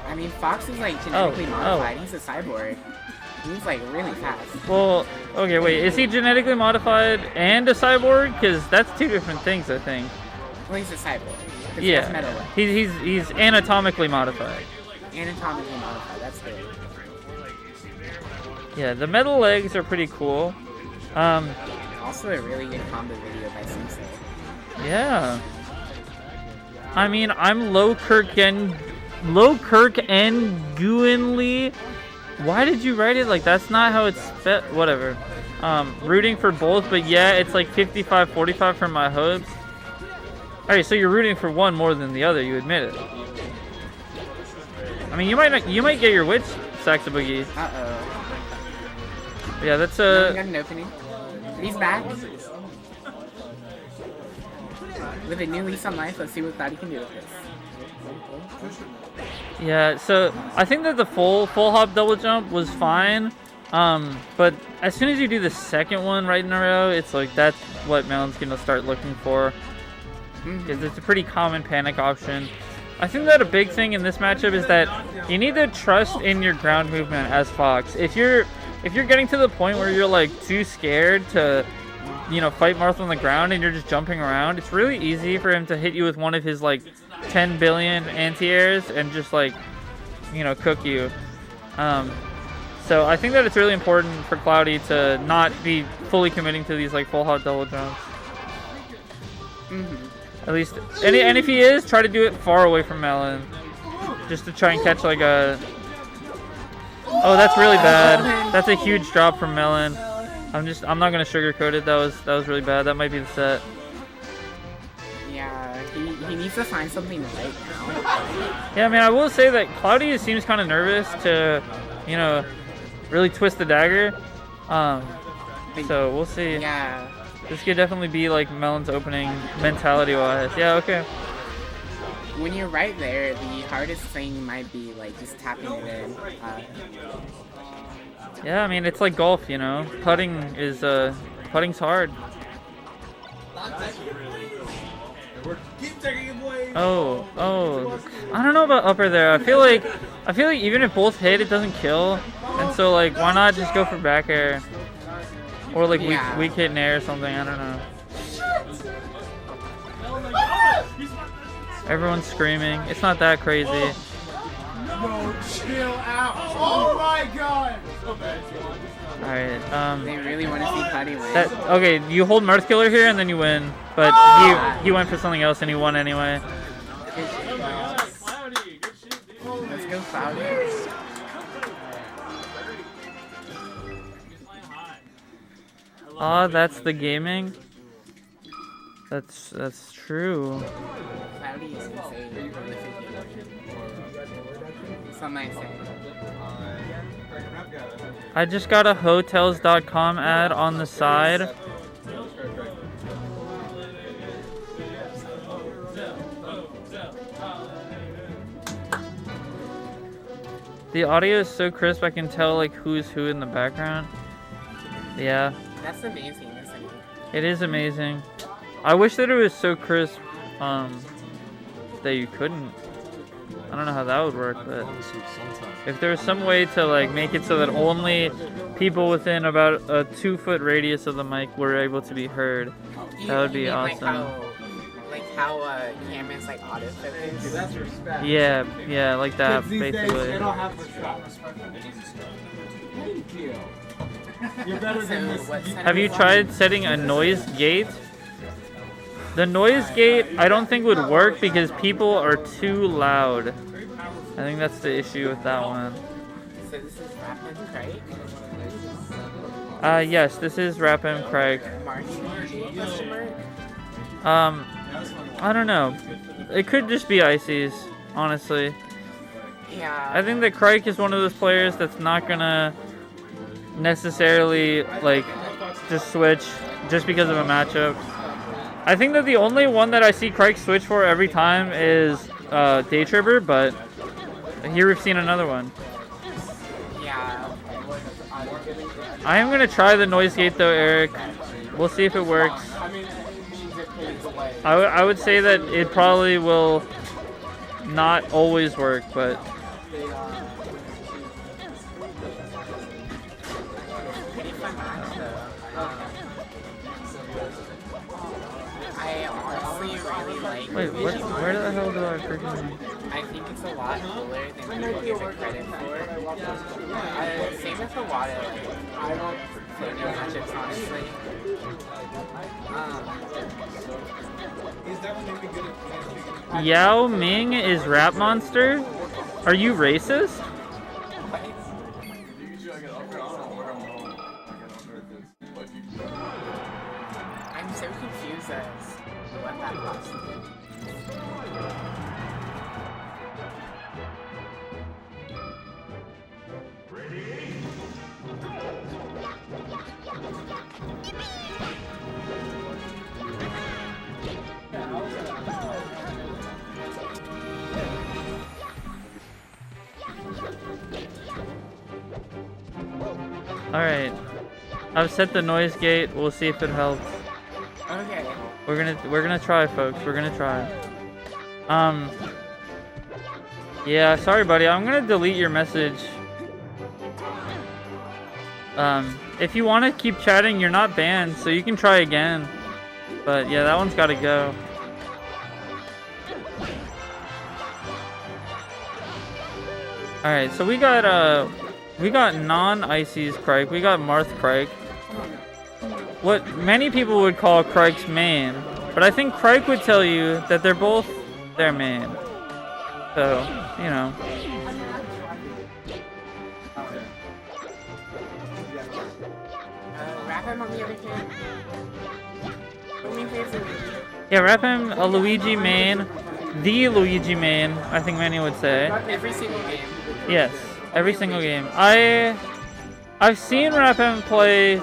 I mean, Fox is like genetically modified. He's a cyborg. He's like really fast. Well, okay, wait. Is he genetically modified and a cyborg? Because that's two different things, I think. Well, he's a cyborg. Yeah. He's anatomically modified. Anatomically modified. That's good. Yeah, the metal legs are pretty cool. Also a really good combo video by Sensei. Yeah. I mean, I'm low Kirk and Guinly. Why did you write it like that's not how it's whatever. Rooting for both, but yeah, it's like 55-45 for my hopes. Alright, so you're rooting for one more than the other, you admit it. I mean, you might get your witch, Saxa Boogie. Uh-oh. Yeah, that's No, got an opening. He's back. With a new lease on life, let's see what Thoughty can do with this. Yeah, so I think that the full hop double jump was fine. But as soon as you do the second one right in a row, it's like that's what Melen's gonna start looking for. Because it's a pretty common panic option. I think that a big thing in this matchup is that you need to trust in your ground movement as Fox. If you're getting to the point where you're like too scared to, you know, fight Marth on the ground and you're just jumping around, it's really easy for him to hit you with one of his like 10 billion anti-airs and just like, you know, cook you. So I think that it's really important for Cloudy to not be fully committing to these like full hop double jumps. At least, and if he is, try to do it far away from Melen, just to try and catch like a. Oh, that's really bad. That's a huge drop from Melen. I'm not gonna sugarcoat it. That was really bad. That might be the set. Yeah, he needs to find something right now. Yeah, I mean, I will say that Cloudy seems kind of nervous to, you know, really twist the dagger. So we'll see. Yeah. This could definitely be like Melen's opening mentality-wise. Yeah, okay. When you're right there, the hardest thing might be like just tapping it in. Yeah, I mean it's like golf, you know. Putting's hard. Oh, I don't know about upper there. I feel like even if both hit, it doesn't kill, and so like why not just go for back air? Or like weak hit in air or something, I don't know. Everyone's screaming. It's not that crazy. No, chill out. Oh my god. Alright, They really want to see Cuddy win. okay, you hold Mirth Killer here and then you win. But he went for something else and he won anyway. Let's go, Cloudy. Ah, that's the gaming. That's true. Cloudy is insane. Prolific gamer. Some might say. I just got a Hotels.com ad on the side. The audio is so crisp I can tell like who's who in the background. Yeah. That's amazing, isn't it? It is amazing. I wish that it was so crisp that you couldn't. I don't know how that would work, but if there was some way to like make it so that only people within about a 2-foot radius of the mic were able to be heard, that would be awesome. Like how cameras like autofocus. That's respect. Yeah, like that basically. They don't have respect. Thank you. You're better than this. Have you tried setting a noise gate? The noise gate I don't think would work because people are too loud. I think that's the issue with that one. So this is RapM Khryke? Yes, this is RapM Khryke. I don't know. It could just be Ices, honestly. Yeah. I think that Khryke is one of those players that's not gonna necessarily like just switch just because of a matchup. I think that the only one that I see Khryke switch for every time is Daytripper, but here we've seen another one. Yeah. I am gonna try the noise gate though, Eric. We'll see if it works. I would say that it probably will not always work, but I honestly really like. wait, where the hell do I freaking? I think it's a lot cooler than people give it credit for. Same with the water. I don't floating matchups, honestly. Yao Ming is Rap Monster? Are you racist? I'm so confused as to what that was. Alright. I've set the noise gate. We'll see if it helps. Okay. We're gonna try, folks. We're gonna try. Yeah, sorry buddy. I'm gonna delete your message. If you wanna keep chatting, you're not banned, so you can try again. But yeah, that one's gotta go. Alright, so we got non-Ices Khryke. We got Marth Khryke. What many people would call Khryke's main. But I think Khryke would tell you that they're both their main. So, you know. RapM on the other hand. Yeah, RapM, a Luigi main. The Luigi main, I think many would say. Every single game. Yes, every single game. I've seen RapM play,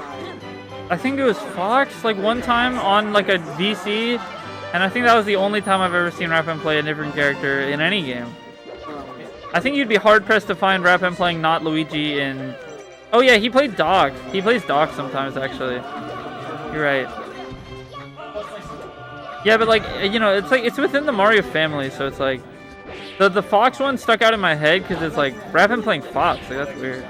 I think it was Fox, like one time on like a VC, and I think that was the only time I've ever seen RapM play a different character in any game. I think you'd be hard pressed to find RapM playing not Luigi in. Oh yeah, he played Doc. He plays Doc sometimes actually. You're right. Yeah, but like, you know, it's like it's within the Mario family, so it's like the Fox one stuck out in my head because it's like RapM playing Fox. Like that's weird.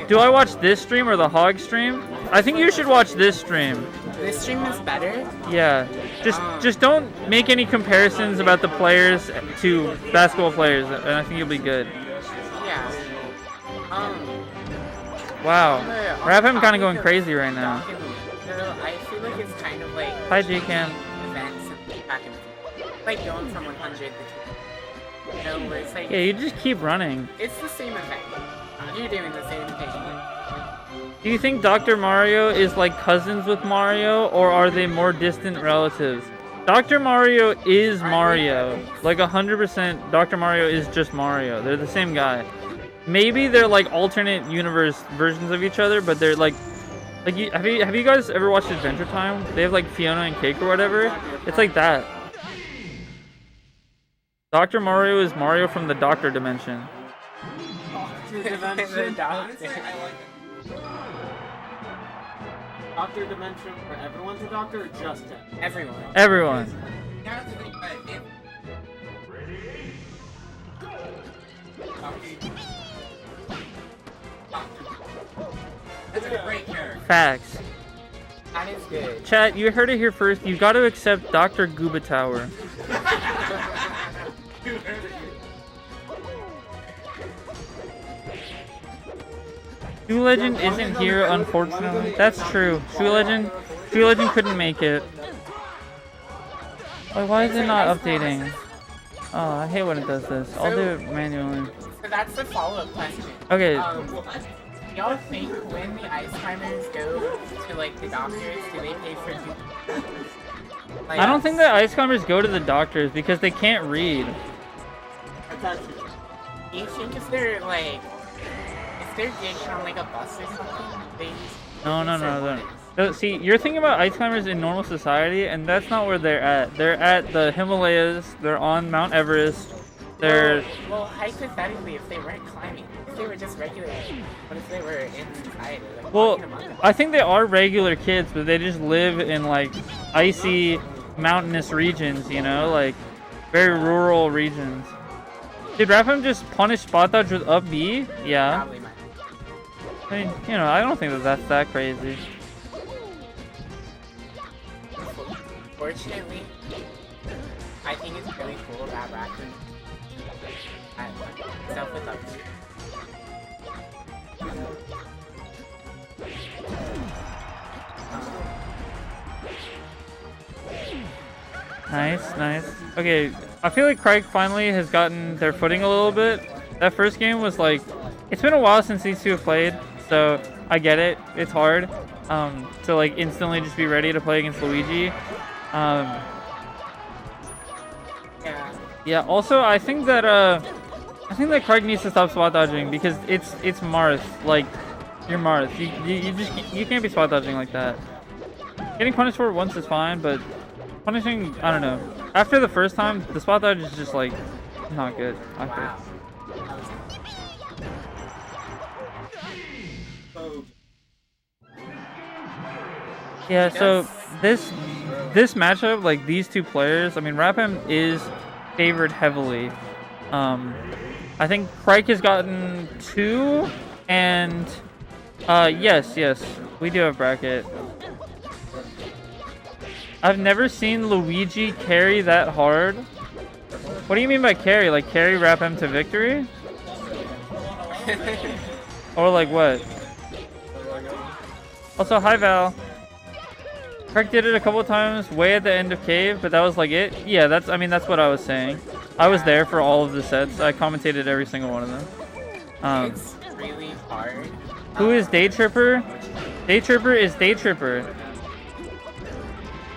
Do I watch this stream or the Hog stream? I think you should watch this stream. This stream is better. Yeah. Just don't make any comparisons about the players to basketball players, and I think you'll be good. Yeah. Wow. RapM kind of going crazy right now. I feel like it's kind of like Hi, J-Cam. events back and forth. Like going from 100 to 2. You know, where it's like Yeah, you just keep running. it's the same event. You're doing the same thing. Do you think Dr. Mario is like cousins with Mario, or are they more distant relatives? Dr. Mario is Mario. Like 100% Dr. Mario is just Mario. They're the same guy. Maybe they're like alternate universe versions of each other, but they're like have you guys ever watched Adventure Time? They have like Fiona and Cake or whatever. It's like that. Dr. Mario is Mario from the Doctor dimension. Doctor dimension for everyone's a doctor or just him? Everyone. Everyone. That's a great character. Facts. That is good. Chat, you heard it here first. You got to accept Dr. Gooba Tower. Shoe Legend isn't here, unfortunately. That's true. Shoe Legend couldn't make it. Like, why is it not updating? Oh, I hate when it does this. I'll do it manually. So that's the follow-up question. Okay. Y'all think when the ice climbers go to like the doctors, do they pay for like, I don't think that ice climbers go to the doctors because they can't read. Do you think if they're like, if they're getting on like a bus or something, they just No. See, you're thinking about ice climbers in normal society, and that's not where they're at. They're at the Himalayas. They're on Mount Everest. They're well, hypothetically, if they weren't climbing, if they were just regular, what if they were inside? Like, well, I think they are regular kids, but they just live in like icy, mountainous regions. You know, like very rural regions. Did RapM just punish spot dodge with up B? Yeah. Probably might. I mean, you know, I don't think that that's that crazy. Fortunately, I think it's really cool that RapM stuff with up B. Nice. Okay, I feel like Khryke finally has gotten their footing a little bit. That first game was like, it's been a while since these two have played, so I get it. It's hard to like instantly just be ready to play against Luigi. Yeah. Also, I think that Khryke needs to stop spot dodging because it's Marth. Like, you're Marth. You can't be spot dodging like that. Getting punished for it once is fine, but punishing, I don't know. After the first time, the spot dodge is just like not good. Not good. Yeah, so this matchup, like these two players, I mean, RapM is favored heavily. I think Khryke has gotten 2, and yes, we do have bracket. I've never seen Luigi carry that hard. What do you mean by carry? Like carry RapM to victory? Or like what? Also, hi Val. Khryke did it a couple of times way at the end of Cave, but that was like it. Yeah, that's what I was saying. I was there for all of the sets. I commentated every single one of them. It's really hard. Who is Daytripper? Daytripper is Daytripper.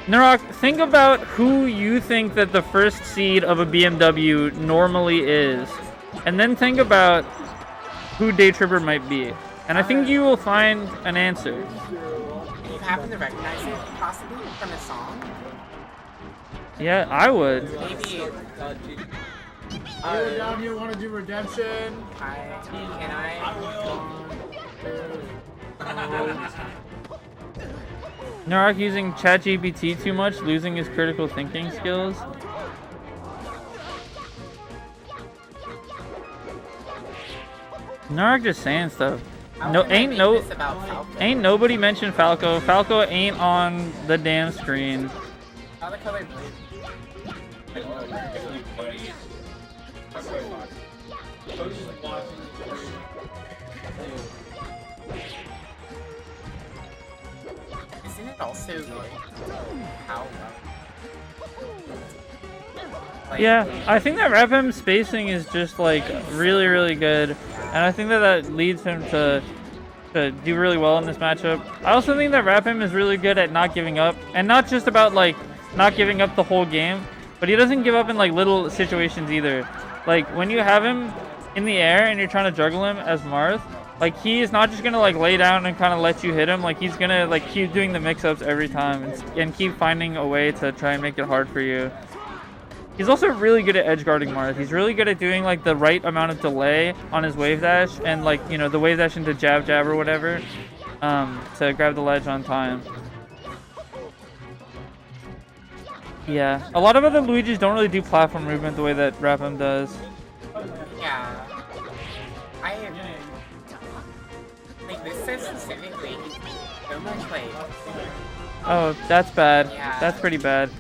Narok, think about who you think that the first seed of a BMW normally is. And then think about who Daytripper might be. And I think you will find an answer. Do you happen to recognize it, possibly, from a song? Yeah, I would. Maybe... down here want to do redemption? Can I? Narok using ChatGPT too much, losing his critical thinking skills. Narok just saying stuff. No, ain't nobody mentioned Falco. Falco ain't on the damn screen. How the color blue? Isn't it also like how Yeah, I think that RapM spacing is just like really, really good, and I think that that leads him to do really well in this matchup. I also think that RapM is really good at not giving up, and not just about like not giving up the whole game, but he doesn't give up in like little situations either. Like when you have him in the air and you're trying to juggle him as Marth, like he is not just gonna like lay down and kind of let you hit him. Like he's gonna like keep doing the mix-ups every time and keep finding a way to try and make it hard for you. He's also really good at edge guarding Marth. He's really good at doing like the right amount of delay on his wave dash and like, you know, the wave dash into jab or whatever to grab the ledge on time. Yeah, a lot of other Luigis don't really do platform movement the way that RapM does. Yeah. Like this says specifically so much like. Oh, that's bad. Yeah. That's pretty bad.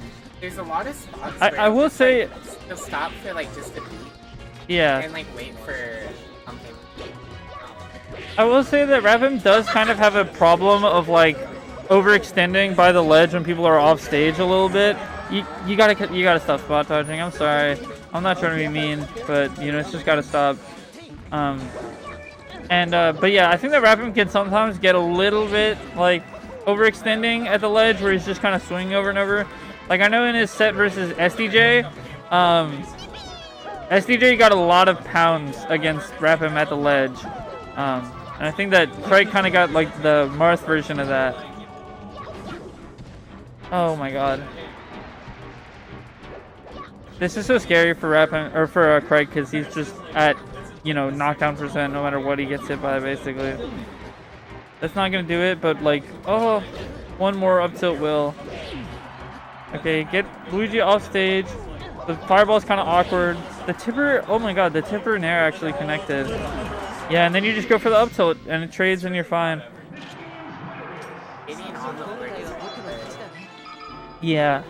There's a lot of spots. I will say. He'll stop for like just a beat. Yeah. And like wait for something. I will say that RapM does kind of have a problem of like overextending by the ledge when people are off stage a little bit. You gotta stop spot dodging. I'm sorry. I'm not trying to be mean, but you know it's just gotta stop. But yeah, I think that RapM can sometimes get a little bit like overextending at the ledge where he's just kind of swinging over and over. Like I know in his set versus SDJ, SDJ got a lot of pounds against RapM at the ledge. And I think that Khryke kind of got like the Marth version of that. Oh my god. This is so scary for RapM or for Khryke because he's just at, you know, knockdown percent no matter what he gets hit by basically. That's not gonna do it, but like, oh, one more up tilt will. Okay, get Luigi off stage. The fireball's kind of awkward. The tipper, oh my god, the tipper and air actually connected. Yeah, and then you just go for the up tilt and it trades and you're fine. Yeah,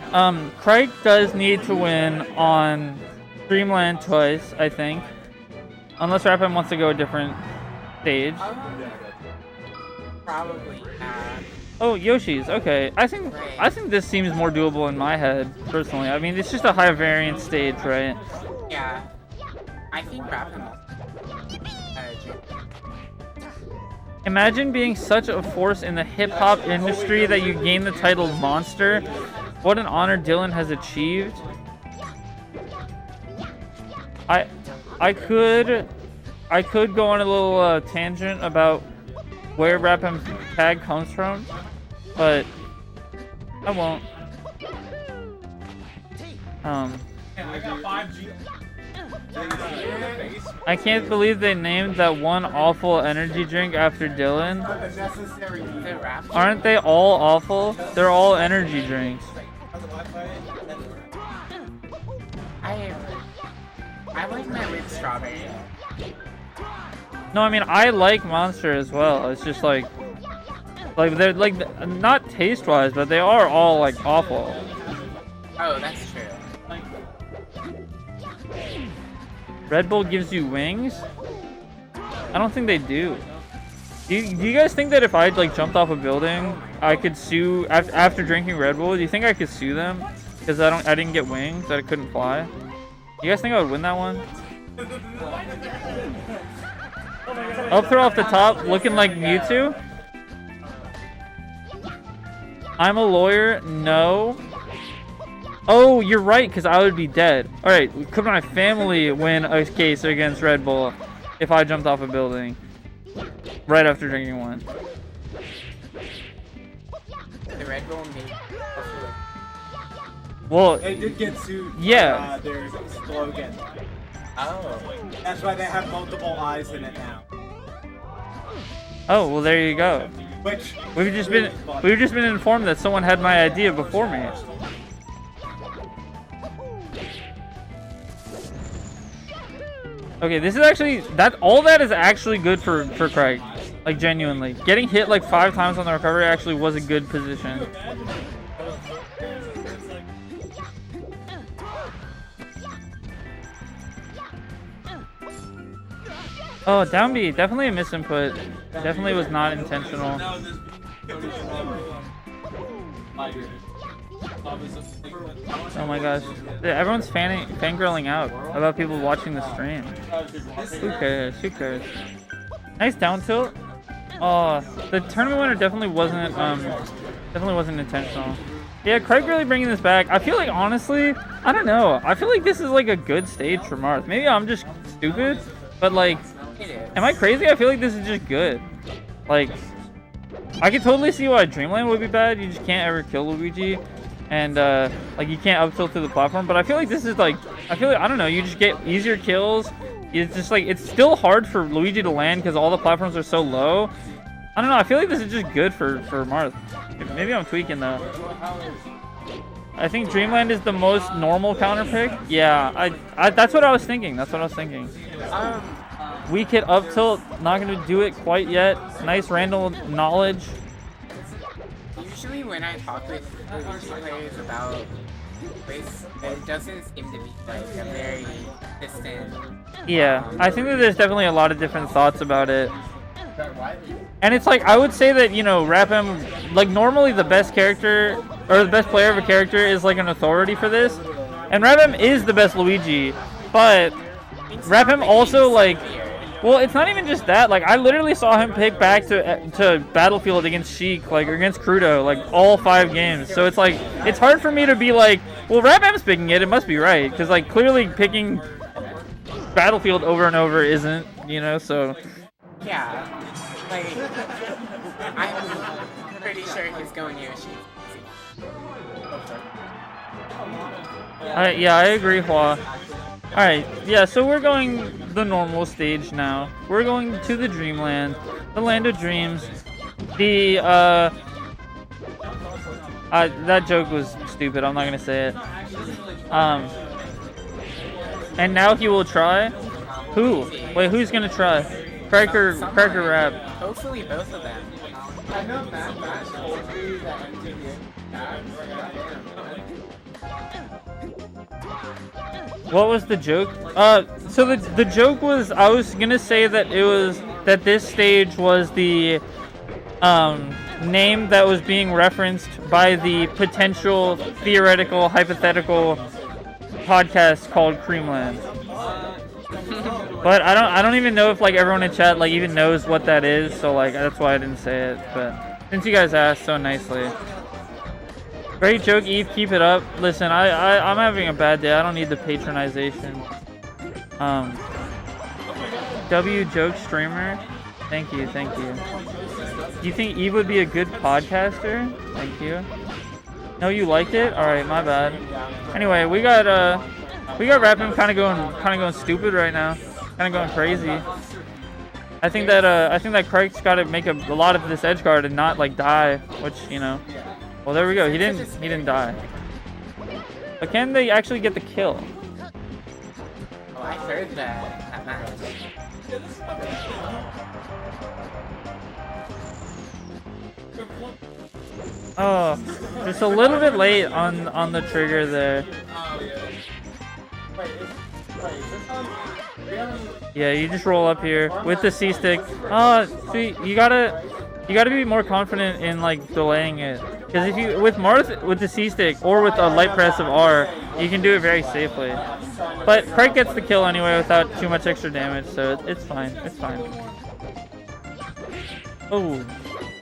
Khryke does need to win on Dreamland twice, I think. Unless RapM wants to go a different stage. Probably. Oh, Yoshi's. Okay, I think this seems more doable in my head personally. I mean, it's just a high variance stage, right? Yeah. I think RapM. Imagine being such a force in the hip-hop industry that you gain the title Monster. What an honor Dylan has achieved. I could go on a little tangent about where RapM's tag comes from, but I won't. I can't believe they named that one awful energy drink after Dylan. Aren't they all awful? They're all energy drinks. I like my with strawberry. No, I mean I like Monster as well. It's just like they're like not taste-wise, but they are all like awful. Oh, that's true. Red Bull gives you wings? I don't think they do. Do you guys think that if I like jumped off a building, I could sue after drinking Red Bull? Do you think I could sue them because I didn't get wings, that I couldn't fly? You guys think I would win that one? Up throw off the top, looking like Mewtwo. I'm a lawyer. No. Oh, you're right, because I would be dead. Alright, could my family win a case against Red Bull if I jumped off a building right after drinking one? The Red Bull made. Well, they did get sued. Yeah. Their slogan. Oh. That's why they have multiple eyes in it now. Oh, well, there you go. Which we've just been informed that someone had my idea before me. Okay, this is actually all that is actually good for Khryke. Like genuinely, getting hit like 5 times on the recovery actually was a good position. Oh, down B, definitely a misinput. Definitely was not intentional. Oh my gosh. Everyone's fangirling out about people watching the stream. Who cares? Who cares? Nice down tilt. Oh, the tournament winner definitely wasn't intentional. Yeah, Khryke really bringing this back. I feel like, honestly, I don't know. I feel like this is like a good stage for Marth. Maybe I'm just stupid, but like, am I crazy? I feel like this is just good. Like, I could totally see why Dreamland would be bad. You just can't ever kill Luigi, and like you can't up tilt to the platform. But I feel like this is like, I don't know. You just get easier kills. It's just like, it's still hard for Luigi to land because all the platforms are so low. I don't know. I feel like this is just good for Marth. Maybe I'm tweaking though. I think Dreamland is the most normal counter pick. Yeah, I that's what I was thinking. That's what I was thinking. Weak hit up tilt, not gonna do it quite yet. Nice random knowledge. Usually when I talk with Luigi players about this, it doesn't seem to be like a very distant. Yeah, I think that there's definitely a lot of different thoughts about it. And it's like, I would say that, you know, RapM, like normally the best character, or the best player of a character is like an authority for this. And RapM is the best Luigi, but RapM also like, well, it's not even just that. Like, I literally saw him pick back to Battlefield against Sheik, like, or against Crudo, like, all 5 games. So it's like, it's hard for me to be like, well, RapM's picking it, it must be right. Because, like, clearly picking Battlefield over and over isn't, you know, so. Yeah, like, I'm pretty sure he's going Yoshi. Yeah, I agree, Hua. Alright, yeah, so we're going the normal stage now. We're going to the Dreamland, the land of dreams. The, that joke was stupid, I'm not gonna say it. And now he will try? Who? Wait, who's gonna try? Khryke or Rap? Hopefully both of them. I know Matt told me that What was the joke? So the joke was, I was gonna say that it was that this stage was the name that was being referenced by the potential theoretical hypothetical podcast called Creamland. But I don't even know if like everyone in chat like even knows what that is, so like that's why I didn't say it. But since you guys asked so nicely. Great joke, Eve. Keep it up. Listen, I'm having a bad day. I don't need the patronization. W joke streamer. Thank you, thank you. Do you think Eve would be a good podcaster? Thank you. No, you liked it? All right, my bad. Anyway, we got RapM kind of going stupid right now. Kind of going crazy. I think that Khryke's got to make a lot of this edge guard and not like die, which, you know. Well, there we go. He didn't die. But can they actually get the kill? Oh, I heard that match. Oh, just a little bit late on the trigger there. Yeah, you just roll up here with the C stick. Oh, see, you gotta be more confident in like delaying it. Because if you with Marth with the C stick or with a light press of R, you can do it very safely. But Khryke gets the kill anyway without too much extra damage, so it's fine. It's fine. Oh,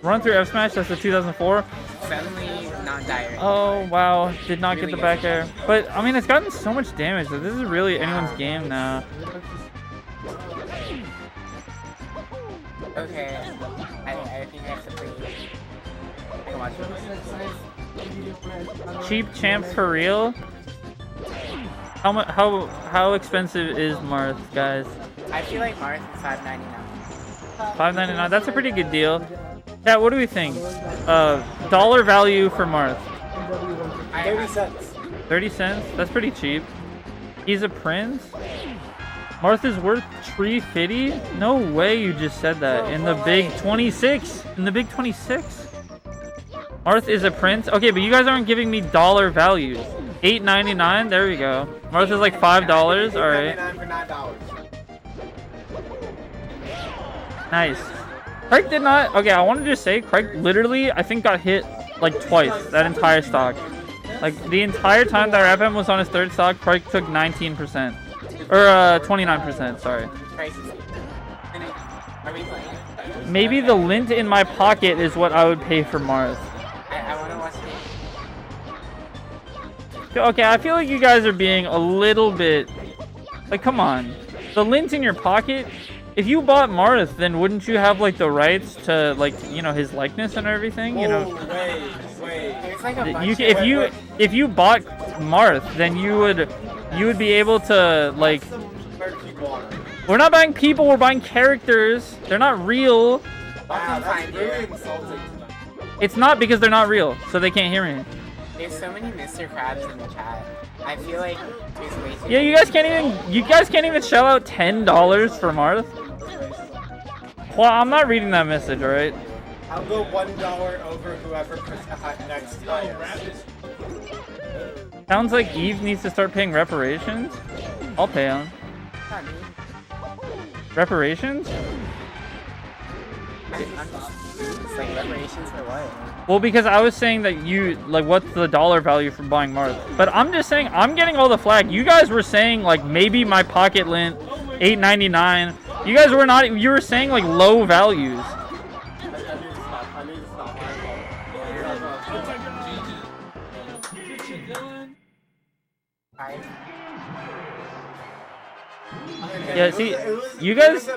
run through F smash. That's the 2004. Suddenly not dire. Oh wow, did not get the back air. But I mean, it's gotten so much damage that this is really anyone's game now. Okay, I think I have to play. Cheap champ for real? How expensive is Marth, guys? I feel like Marth is $5.99. $5.99. That's a pretty good deal. Yeah, what do we think? Dollar value for Marth. 30 cents. 30 cents? That's pretty cheap. He's a prince. Martha's worth 350? No way you just said that. In the big 26. In the big 26. Martha is a prince. Okay, but you guys aren't giving me dollar values. $8.99. There we go. Martha's like $5. All right. Nice. Khryke did not. Okay, I wanted to say Khryke literally, I think, got hit like twice that entire stock. Like the entire time that RapM was on his third stock, Khryke took 19%. Or 29%, sorry. Maybe the lint in my pocket is what I would pay for Marth. I want to watch it. Okay, I feel like you guys are being a little bit... Like, come on. The lint in your pocket? If you bought Marth, then wouldn't you have, like, the rights to, like, you know, his likeness and everything? You know? Wait. There's like a bunch If you bought Marth, then you would be able to, like... We're not buying people, we're buying characters. They're not real. Wow, that's really insulting. It's not because they're not real, so they can't hear me. There's so many Mr. Krabs in the chat. I feel like there's way too Yeah, you guys can't even shell out $10 for Marth. Well, I'm not reading that message, alright? I'll go $1 over whoever puts the next highest. Sounds like Eve needs to start paying reparations. I'll pay him. Reparations? It's like reparations for what? Well, because I was saying that you, like, what's the dollar value for buying Marth? But I'm just saying, I'm getting all the flag. You guys were saying, like, maybe my pocket lint, $8.99. You guys were not, you were saying, like, low values. Yeah, see, you guys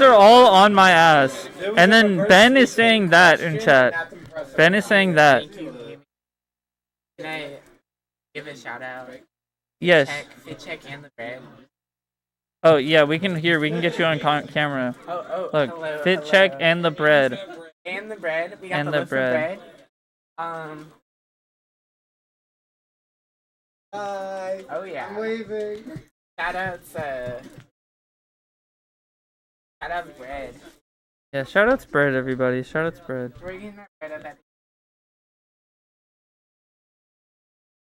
are all on my ass. And then Ben is saying that in chat. Ben is saying that. Can I give a shout out? Yes. Fit check and the bread. Oh, yeah, we can get you on camera. Look, hello, fit check and the bread. And the bread. We got And the the loaf of bread. Hi. Oh yeah. I'm waving. Shout outs bread. Yeah, shout outs bread, everybody. Shout outs bread. We're getting that bread up at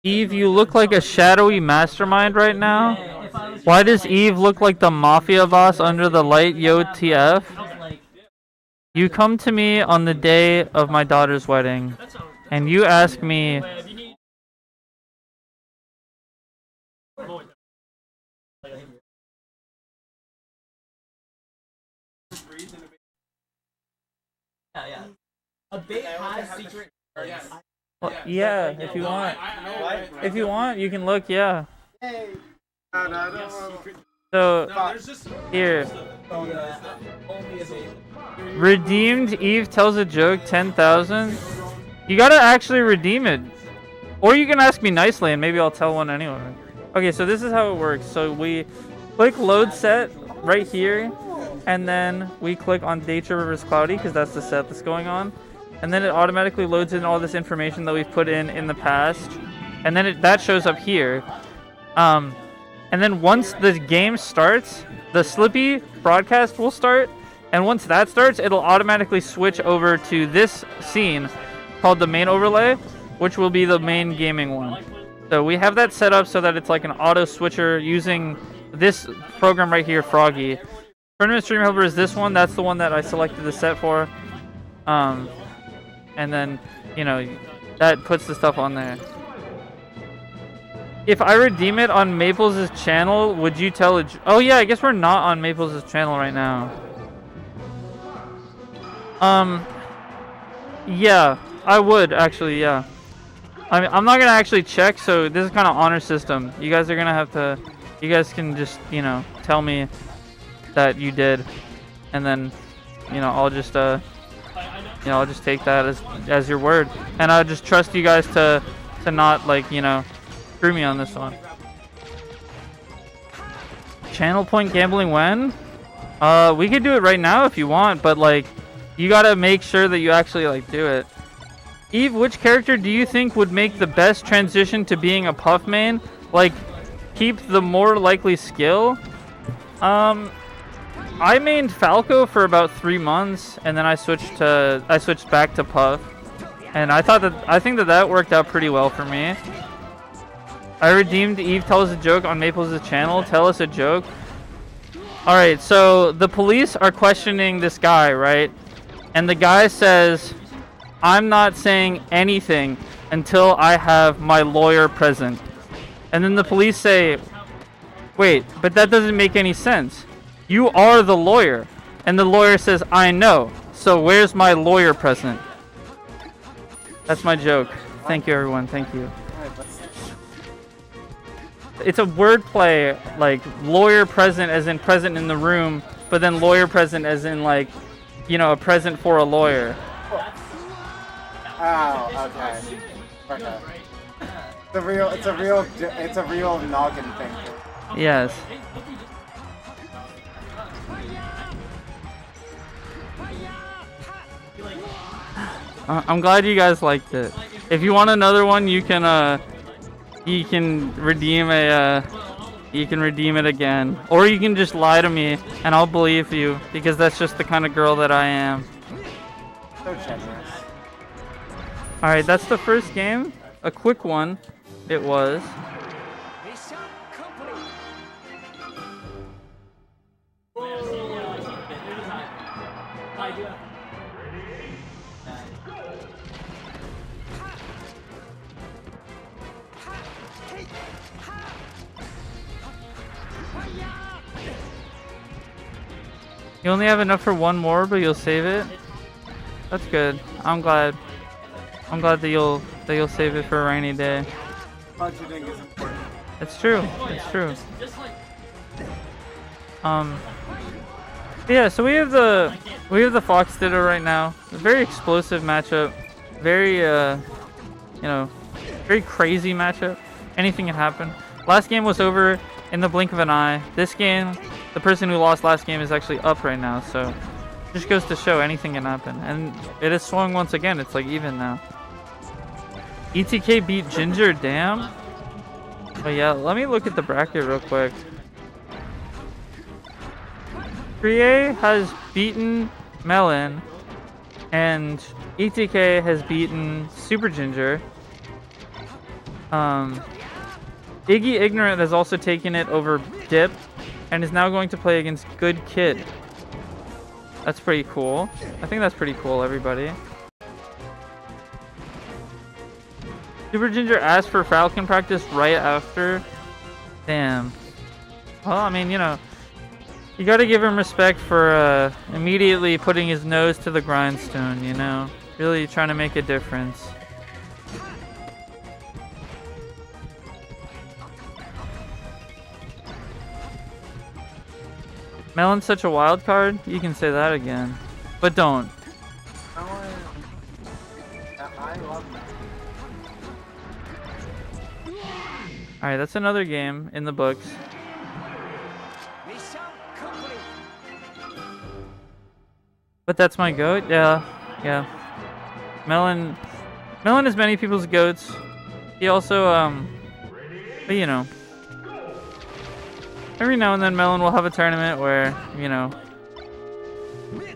Eve, you look like a shadowy mastermind right now. Why does Eve look like the mafia boss under the light? Yo, TF. You come to me on the day of my daughter's wedding, and you ask me... Yeah. A bait has secret. Well, yeah, if you want. If you want, you can look, yeah. So, here. Redeemed Eve tells a joke, 10,000. You gotta actually redeem it. Or you can ask me nicely and maybe I'll tell one anyway. Okay, so this is how it works. So we click load set right here. And then we click on Daytripper vs. Cloudy because that's the set that's going on. And then it automatically loads in all this information that we've put in the past. And then that shows up here. And then once the game starts, the Slippy broadcast will start. And once that starts, it'll automatically switch over to this scene called the main overlay, which will be the main gaming one. So we have that set up so that it's like an auto switcher using this program right here, Froggy. Tournament Stream Helper is this one. That's the one that I selected the set for. And then, you know, that puts the stuff on there. If I redeem it on Maples' channel, would you tell it? Oh yeah, I guess we're not on Maples' channel right now. Yeah, I would actually, yeah. I mean, I'm not gonna actually check, so this is kind of honor system. You guys are gonna have to, you guys can just, you know, tell me that you did, and then, you know, I'll just, I'll just take that as your word, and I'll just trust you guys to not, like, you know, screw me on this one. Channel point gambling when? We could do it right now if you want, but like, you gotta make sure that you actually like do it. Eve, which character do you think would make the best transition to being a puff main? Like, keep the more likely skill? I mained Falco for about 3 months, and then I switched back to Puff, and I think that worked out pretty well for me. I redeemed Eve tells a joke on Maples' channel. Tell us a joke. All right, so the police are questioning this guy, right? And the guy says, "I'm not saying anything until I have my lawyer present." And then the police say, "Wait, but that doesn't make any sense. You are the lawyer." And the lawyer says, "I know. So where's my lawyer present?" That's my joke. Thank you, everyone. Thank you. It's a wordplay, like lawyer present as in present in the room, but then lawyer present as in like, you know, a present for a lawyer. Oh, okay. Okay. It's a real noggin thing. Yes. I'm glad you guys liked it. If you want another one, you can redeem it again, or you can just lie to me and I'll believe you, because that's just the kind of girl that I am. So generous. All right, that's the first game. A quick one. It was. You only have enough for one more, but you'll save it. That's good. I'm glad that you'll save it for a rainy day. Budgeting is important. It's true. It's true. Yeah. So we have the Fox Ditto right now. A very explosive matchup. Very very crazy matchup. Anything can happen. Last game was over in the blink of an eye. This game, the person who lost last game is actually up right now, so just goes to show anything can happen. And it is swung once again. It's like even now. ETK beat Ginger, damn. But yeah, let me look at the bracket real quick. Khryke has beaten Melen, and ETK has beaten SuperGinger. Iggy Ignorant has also taken it over Dip, and is now going to play against Good Kid. That's pretty cool. I think that's pretty cool, everybody. SuperGinger asked for Falcon practice right after. Damn. Well, I mean, you know, you gotta give him respect for immediately putting his nose to the grindstone, you know? Really trying to make a difference. Melen's such a wild card. You can say that again, but don't. I love that. All right, that's another game in the books. But that's my goat. Yeah. Melen is many people's goats. He also but you know, every now and then Melen will have a tournament where, you know,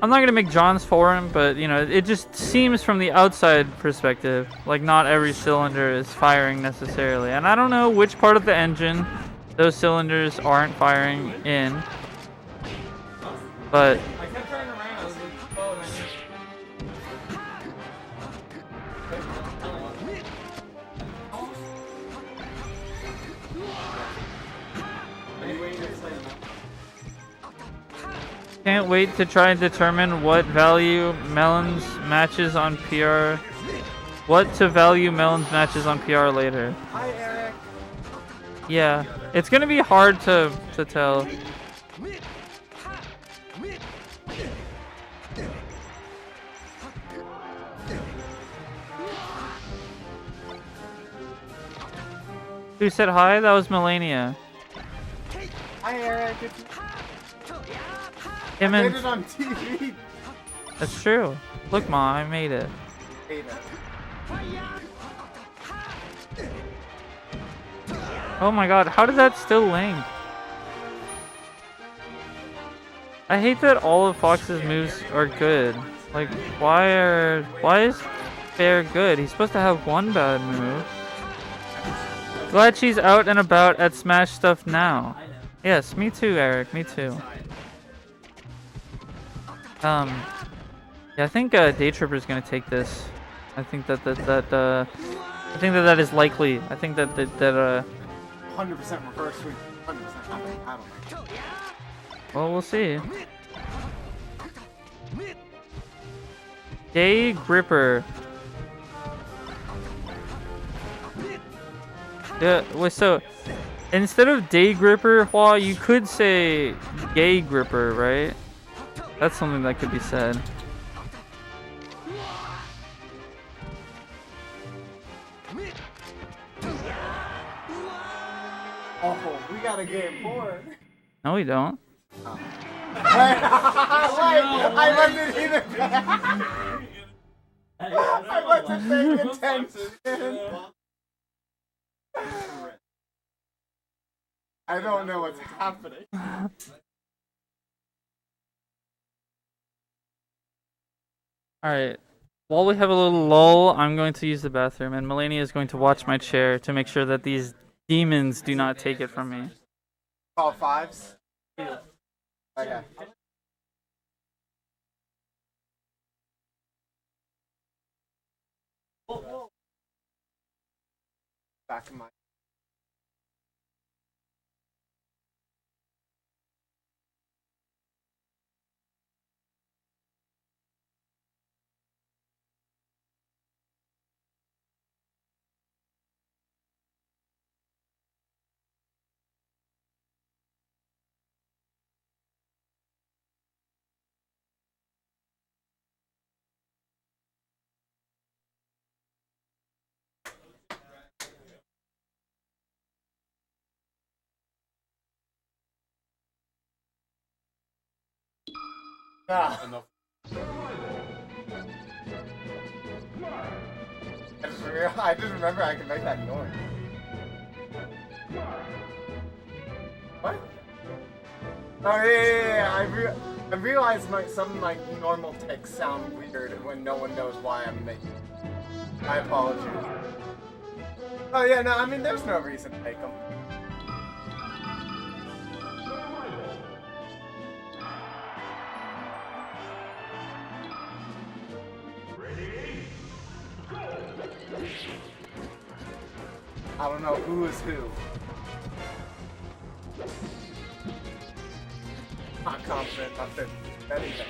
I'm not gonna make Johns for him, but you know, it just seems from the outside perspective like not every cylinder is firing necessarily, and I don't know which part of the engine those cylinders aren't firing in, but I kept turning around. I was like, oh, can't wait to try and determine what value Melen's matches on PR. What to value Melen's matches on PR later. Hi, Eric. Yeah, it's gonna be hard to tell. Who said hi? That was Melania. Hi, Eric. I made it on TV. That's true. Look, Ma, I made it. Oh my god, how did that still link? I hate that all of Fox's moves are good. Like, why is Bear good? He's supposed to have one bad move. Glad she's out and about at Smash Stuff now. Yes, me too, Eric. Me too. Yeah, I think Daytripper is gonna take this. I think that is likely. I think that 100% reverse sweep. 100% happening. I don't know. Well, we'll see. Daytripper. Yeah, wait, so instead of Day Gripper, Hua, you could say Gay Gripper, right? That's something that could be said. Oh, we got a game 4. No, we don't. Oh. I wasn't even I wasn't paying attention. I don't know what's happening. Alright. While we have a little lull, I'm going to use the bathroom, and Melania is going to watch my chair to make sure that these demons do not take it from me. Call 5s? Okay. Back in my... Enough. I just remember I can make that noise. What? Oh yeah. I realized some of my normal ticks sound weird when no one knows why I'm making them. I apologize. Oh yeah, no, I mean there's no reason to make them. I don't know who is who. Not confident enough to anything.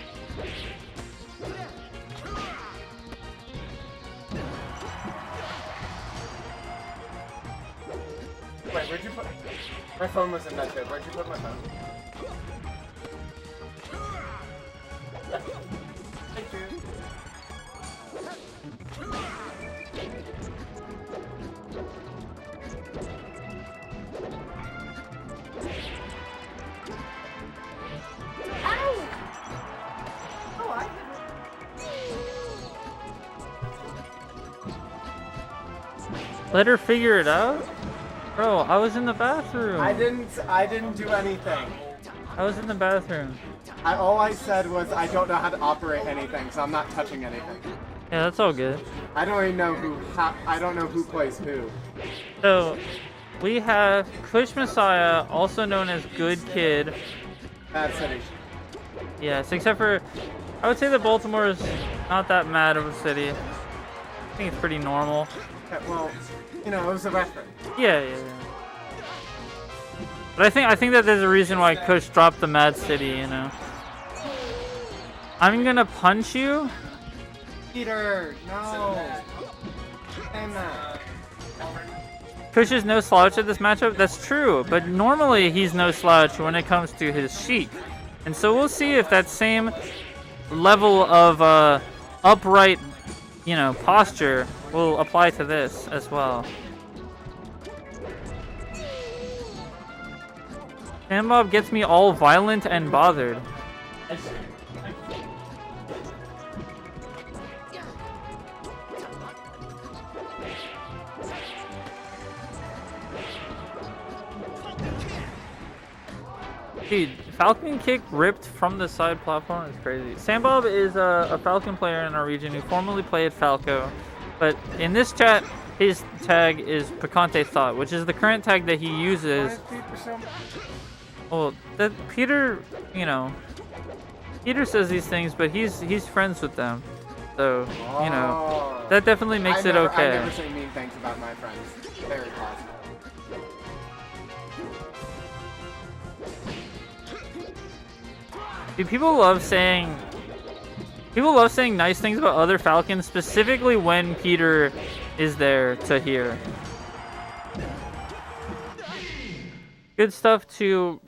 Wait, where'd you put... My phone was in that bit. Where'd you put my phone? Thank you. Let her figure it out? Bro, I was in the bathroom. I didn't do anything. I was in the bathroom. All I said was I don't know how to operate anything, so I'm not touching anything. Yeah, that's all good. I don't even know I don't know who plays who. So, we have Kush Messiah, also known as Good Kid. Bad city. Yes, except for, I would say that Baltimore is not that mad of a city. I think it's pretty normal. Okay, well, you know, it was a reference. Yeah. But I think that there's a reason why Kush dropped the Mad City, you know. I'm gonna punch you. Peter, no. And Kush is no slouch at this matchup. That's true, but normally he's no slouch when it comes to his Sheik. And so we'll see if that same level of upright, you know, posture will apply to this as well. Sambob gets me all violent and bothered. Dude, if Falcon kick ripped from the side platform is crazy. Sambob is a Falcon player in our region who formerly played Falco, but in this chat, his tag is Picante Thought, which is the current tag that he uses. Well, that Peter, you know, Peter says these things, but he's friends with them, so you know that definitely makes it okay. I never say mean things about my friends. Very positive. Dude, people love saying nice things about other Falcons, specifically when Peter is there to hear. Good stuff to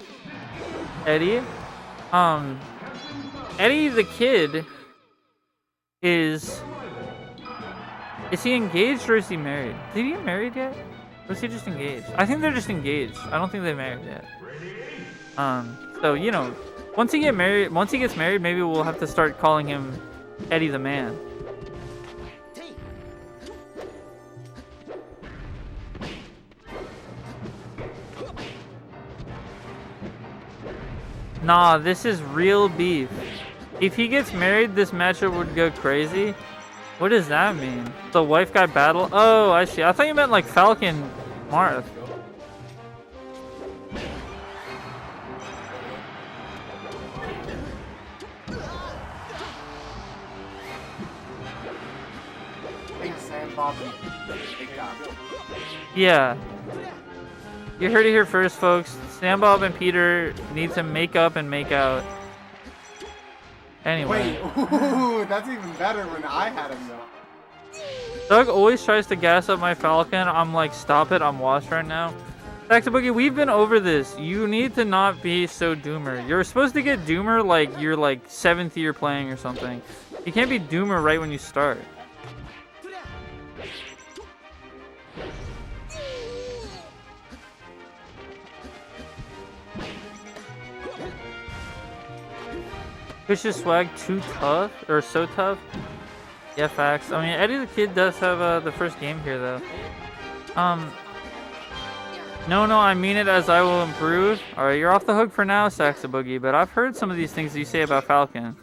Eddie. Eddie the kid is he engaged or is he married? Did he get married yet? Or is he just engaged? I think they're just engaged. I don't think they're married yet. So you know, once he gets married, maybe we'll have to start calling him Eddie the Man. Nah, this is real beef. If he gets married, this matchup would go crazy. What does that mean? The wife guy battle? Oh, I see. I thought you meant like Falcon Marth. Yeah. You heard it here first, folks. Sambob and Peter need to make up and make out. Anyway. Wait, ooh, that's even better when I had him though. Doug always tries to gas up my Falcon. I'm like, stop it, I'm washed right now. Back to Boogie, we've been over this. You need to not be so doomer. You're supposed to get doomer like you're like 7th year playing or something. You can't be doomer right when you start. Kush's swag too tough, or so tough? Yeah, facts. I mean, Eddie the Kid does have the first game here, though. No, I mean it as I will improve. Alright, you're off the hook for now, Saxa Boogie, but I've heard some of these things that you say about Falcon.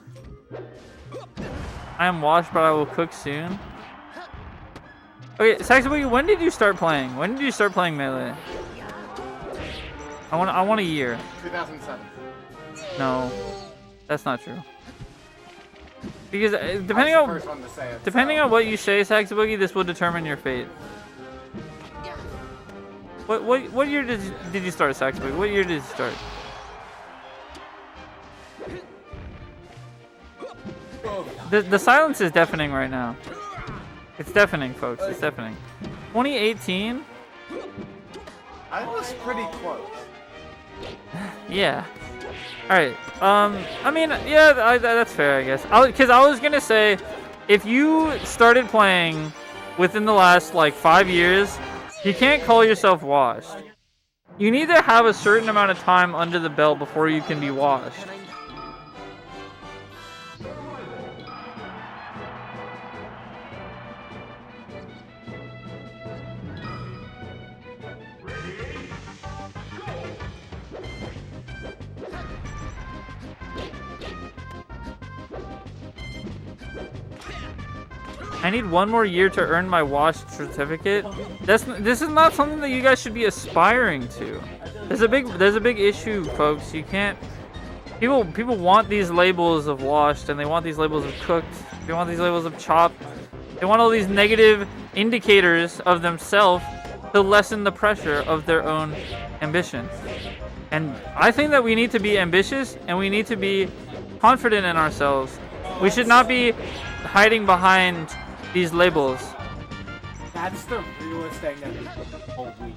I am washed, but I will cook soon. Okay, Saxa Boogie, when did you start playing? When did you start playing Melee? I want a year. 2007. No. That's not true. Because depending on what you say, Saxa Boogie, this will determine your fate. What year did you start, Saxa Boogie? What year did you start? The silence is deafening right now. It's deafening, folks. It's deafening. 2018. I was pretty close. Yeah. Alright, I mean, yeah, that's fair, I guess. Because I was gonna say, if you started playing within the last, like, 5 years, you can't call yourself washed. You need to have a certain amount of time under the belt before you can be washed. I need 1 more year to earn my washed certificate. This is not something that you guys should be aspiring to. There's a big issue, folks. You can't. People want these labels of washed, and they want these labels of cooked. They want these labels of chopped. They want all these negative indicators of themselves to lessen the pressure of their own ambition. And I think that we need to be ambitious, and we need to be confident in ourselves. We should not be hiding behind these labels. That's the realest thing that all week.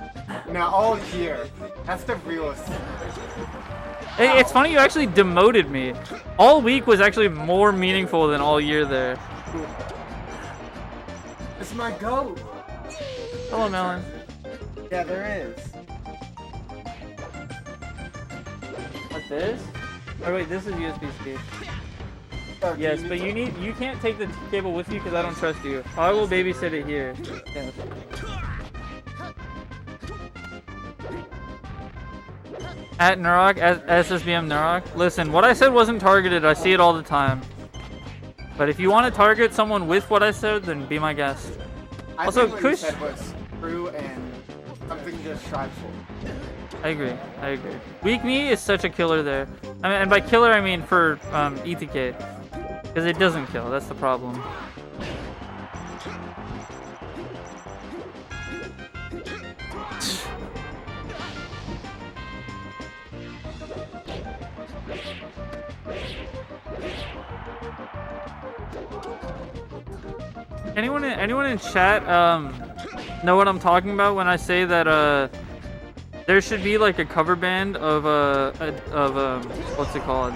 Now all year. That's the realest. It's funny you actually demoted me. All week was actually more meaningful than all year there. It's my goat. Hello, Melen. Yeah, there is. What's this? Oh wait, this is USB-C. Yes, but you can't take the cable with you because I don't trust you. I will babysit it here. Yes. At Nurok, at SSBM Nurok. Listen, what I said wasn't targeted. I see it all the time. But if you want to target someone with what I said, then be my guest. Also, think what Kush. you said was true and something to strive for. I agree. I agree. Weak Me is such a killer there. I mean, and by killer I mean for ETK, because it doesn't kill. That's the problem. Anyone in chat know what I'm talking about when I say that there should be like a cover band of what's it called?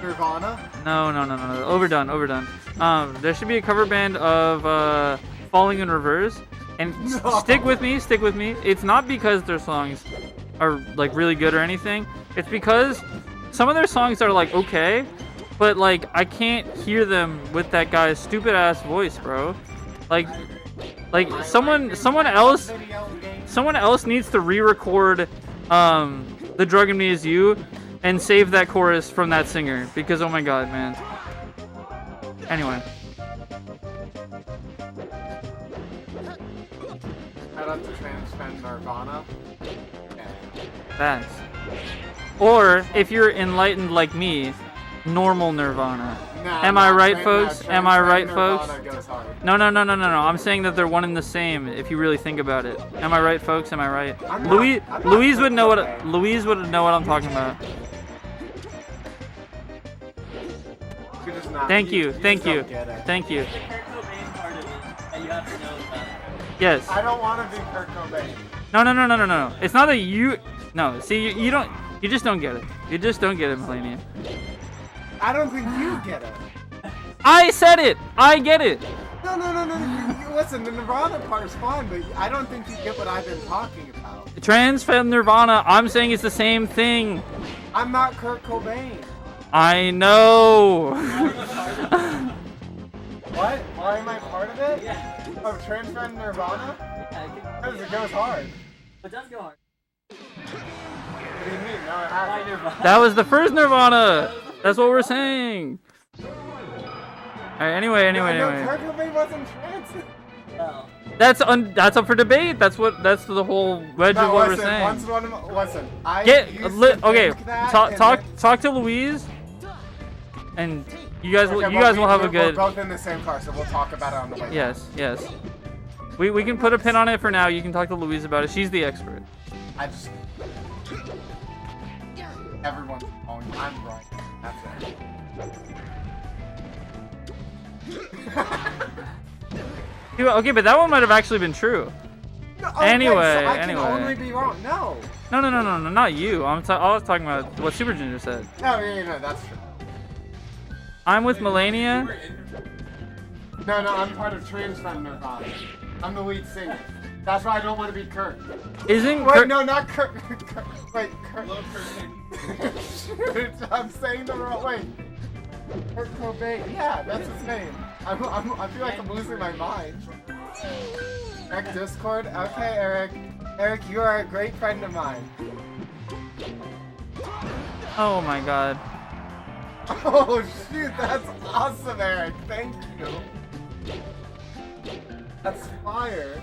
Nirvana? No. Overdone. There should be a cover band of Falling in Reverse. And stick with me. It's not because their songs are like really good or anything. It's because some of their songs are like okay, but like I can't hear them with that guy's stupid ass voice, bro. Like someone else needs to re-record The Drug in Me Is You and save that chorus from that singer, because oh my god, man. Anyway. Shout out to Transfend Nirvana. Thanks. Or if you're enlightened like me, normal Nirvana. Am I right, folks? Am I right, folks? No. I'm saying that they're one and the same if you really think about it. Am I right, folks? Am I right? Louise would know what I'm talking about. Thank you. Yes. I don't want to be Kurt Cobain. No. It's not that you. No, see, you don't. You just don't get it. You just don't get it, Melania. I don't think you get it. I said it. I get it. No. Listen, the Nirvana part is fine, but I don't think you get what I've been talking about. Transfem Nirvana. I'm saying it's the same thing. I'm not Kurt Cobain. I know. What? Why am I part of it? Yeah. Of Transfend Nirvana? Yeah, Because it goes hard. It does go hard. What do you mean? No, it hasn't. That was the first Nirvana. That's what we're saying. Alright, anyway. No, Kurt Cobain wasn't trans. Oh. That's up for debate. That's the whole wedge of what we're saying. Listen. Okay. Talk to Louise, and you guys will have a good. We're both in the same car, so we'll talk about it on the way. Yes. We can put a pin on it for now. You can talk to Louise about it. She's the expert. Everyone's wrong. I'm right. That's it. Okay, but that one might have actually been true. No, okay, anyway. So I can only be wrong. No, not you. I was talking about what SuperGinger said. No, that's true. I'm with Melania. No, I'm part of Transfem Nirvana. I'm the lead singer. That's why I don't want to be Kurt. Isn't Wait, Kurt? No, not Kurt. Wait, Kurt. Shoot, I'm saying the wrong. Wait. Kurt Cobain. Yeah, that's his name. I feel like I'm losing my mind. Eric Discord. Okay, Eric. Eric, you are a great friend of mine. Oh my god. Oh shoot, that's awesome, Eric. Thank you. That's fire.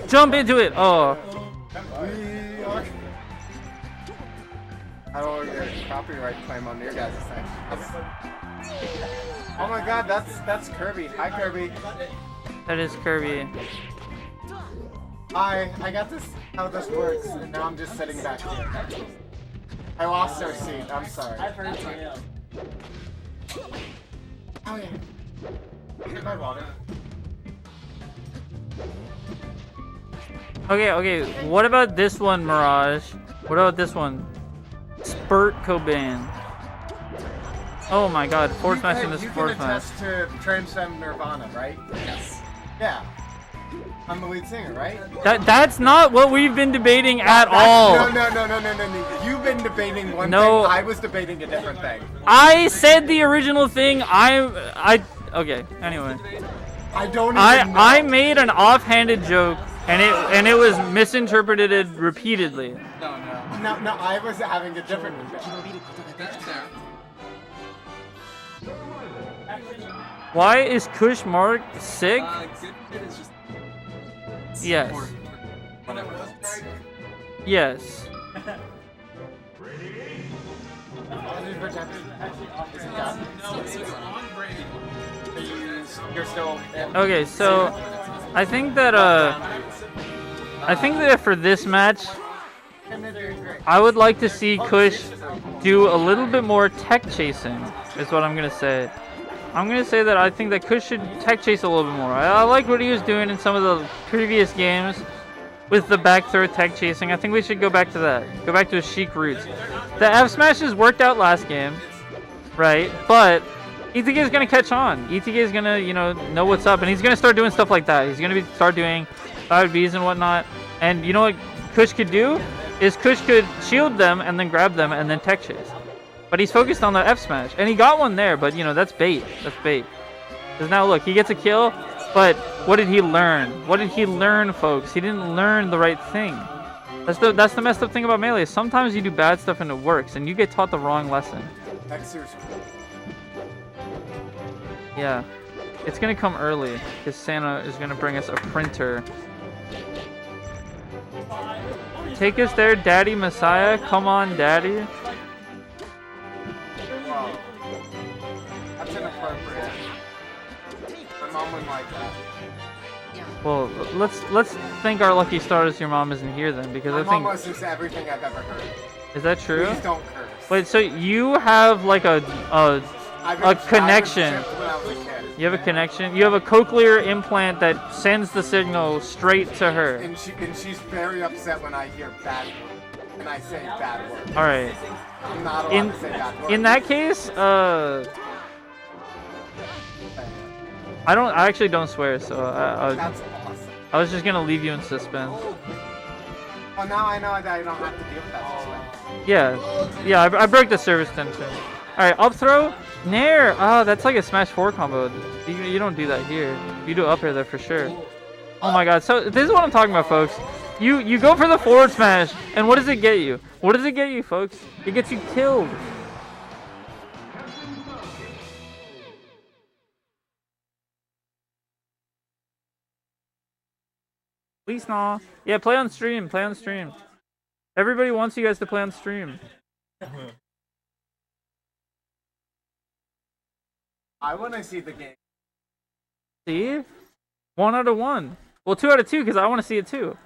Jump into it. Oh. I don't want to get a copyright claim on your guys' thing. Oh my god, that's Kirby. Hi, Kirby. That is Kirby. I got this, how this works, and now I'm just sitting back here. I lost our seat. I'm sorry. I've heard so, yeah. Oh yeah. Get my water. Okay. What about this one, Mirage? What about this one? Spurt Cobain. Oh my god, Force Smash in this Force Smash. You can attest to Transcend Nirvana, right? Yes. Yeah. I'm the lead singer, right? That's not what we've been debating at all. No. You've been debating one thing. I was debating a different thing. I said the original thing. Okay. Anyway, I don't even know. I made an offhanded joke, and it was misinterpreted repeatedly. No, I was having a different debate. That's fair. Why is Kush Mark sick? Good shit is just. Yes. Or whatever else. Yes. No, it's on Brady. You're still. Okay, so I think that for this match, I would like to see Kush do a little bit more tech chasing. Is what I'm gonna say. I'm gonna say that I think that Kush should tech chase a little bit more. I like what he was doing in some of the previous games with the back throw tech chasing. I think we should go back to that. Go back to his chic roots. The F smashes worked out last game, right? But ETK is gonna catch on. ETK is gonna, know what's up, and he's gonna start doing stuff like that. He's gonna start doing 5Bs and whatnot. And you know what Kush could do? Is Kush could shield them and then grab them and then tech chase. But he's focused on the F smash, and he got one there. But that's bait. That's bait. Because now look, he gets a kill. But what did he learn? What did he learn, folks? He didn't learn the right thing. That's the messed up thing about Melee. Sometimes you do bad stuff and it works, and you get taught the wrong lesson. Yeah, it's gonna come early because Santa is gonna bring us a printer. Take us there, Daddy Messiah. Come on, Daddy. Wow. That's inappropriate. My mom wouldn't like that. Well, let's thank our lucky stars your mom isn't here then, because My I mom think. listens to everything I've ever heard. Is that true? Please don't curse. Wait, so you have like a connection. When I was a kid. You have a connection. You have a cochlear implant that sends the signal straight to her. And she's very upset when I hear bad words. And I say bad words. All right. I'm not allowed to say bad words. In that case, I actually don't swear, so That's awesome. I was just gonna leave you in suspense. Oh, now I know that I don't have to deal with that. Yeah, I broke the service tension. All right, up throw, nair. Oh, that's like a smash 4 combo. You don't do that here. You do up air there for sure. Oh my god. So this is what I'm talking about, folks. You go for the forward smash, and what does it get you? What does it get you, folks? It gets you killed. Please, nah. Yeah, play on stream. Play on stream. Everybody wants you guys to play on stream. I want to see the game. See? 1 out of 1. Well, 2 out of 2 because I want to see it too.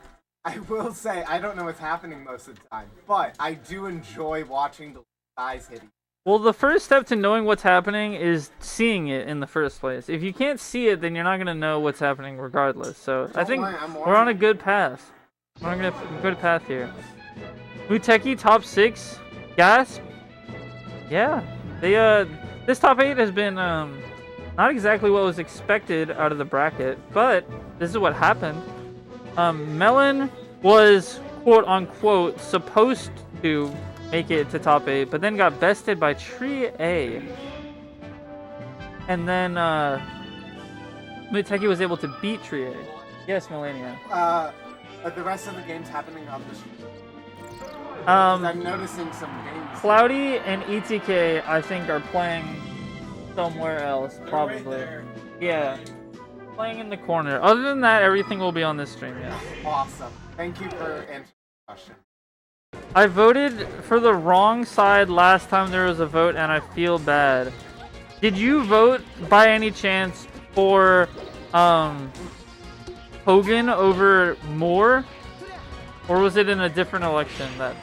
I will say, I don't know what's happening most of the time, but I do enjoy watching the guys hitting. Well, the first step to knowing what's happening is seeing it in the first place. If you can't see it, then you're not going to know what's happening regardless. So I think we're on a good path. We're on a good path here. Muteki top 6. Gasp. Yeah. This top 8 has been not exactly what was expected out of the bracket, but this is what happened. Melen was quote unquote supposed to make it to top 8, but then got bested by Tree A. And then Muteki was able to beat Tree A. Yes, Melania. The rest of the game's happening on the stream. 'Cause Um, I'm noticing some games. Cloudy and ETK, I think, are playing somewhere else, probably. Yeah, playing in the corner. Other than that, everything will be on this stream, yeah. Awesome. Thank you for answering the question. I voted for the wrong side last time there was a vote, and I feel bad. Did you vote, by any chance, for Hogan over Moore? Or was it in a different election that,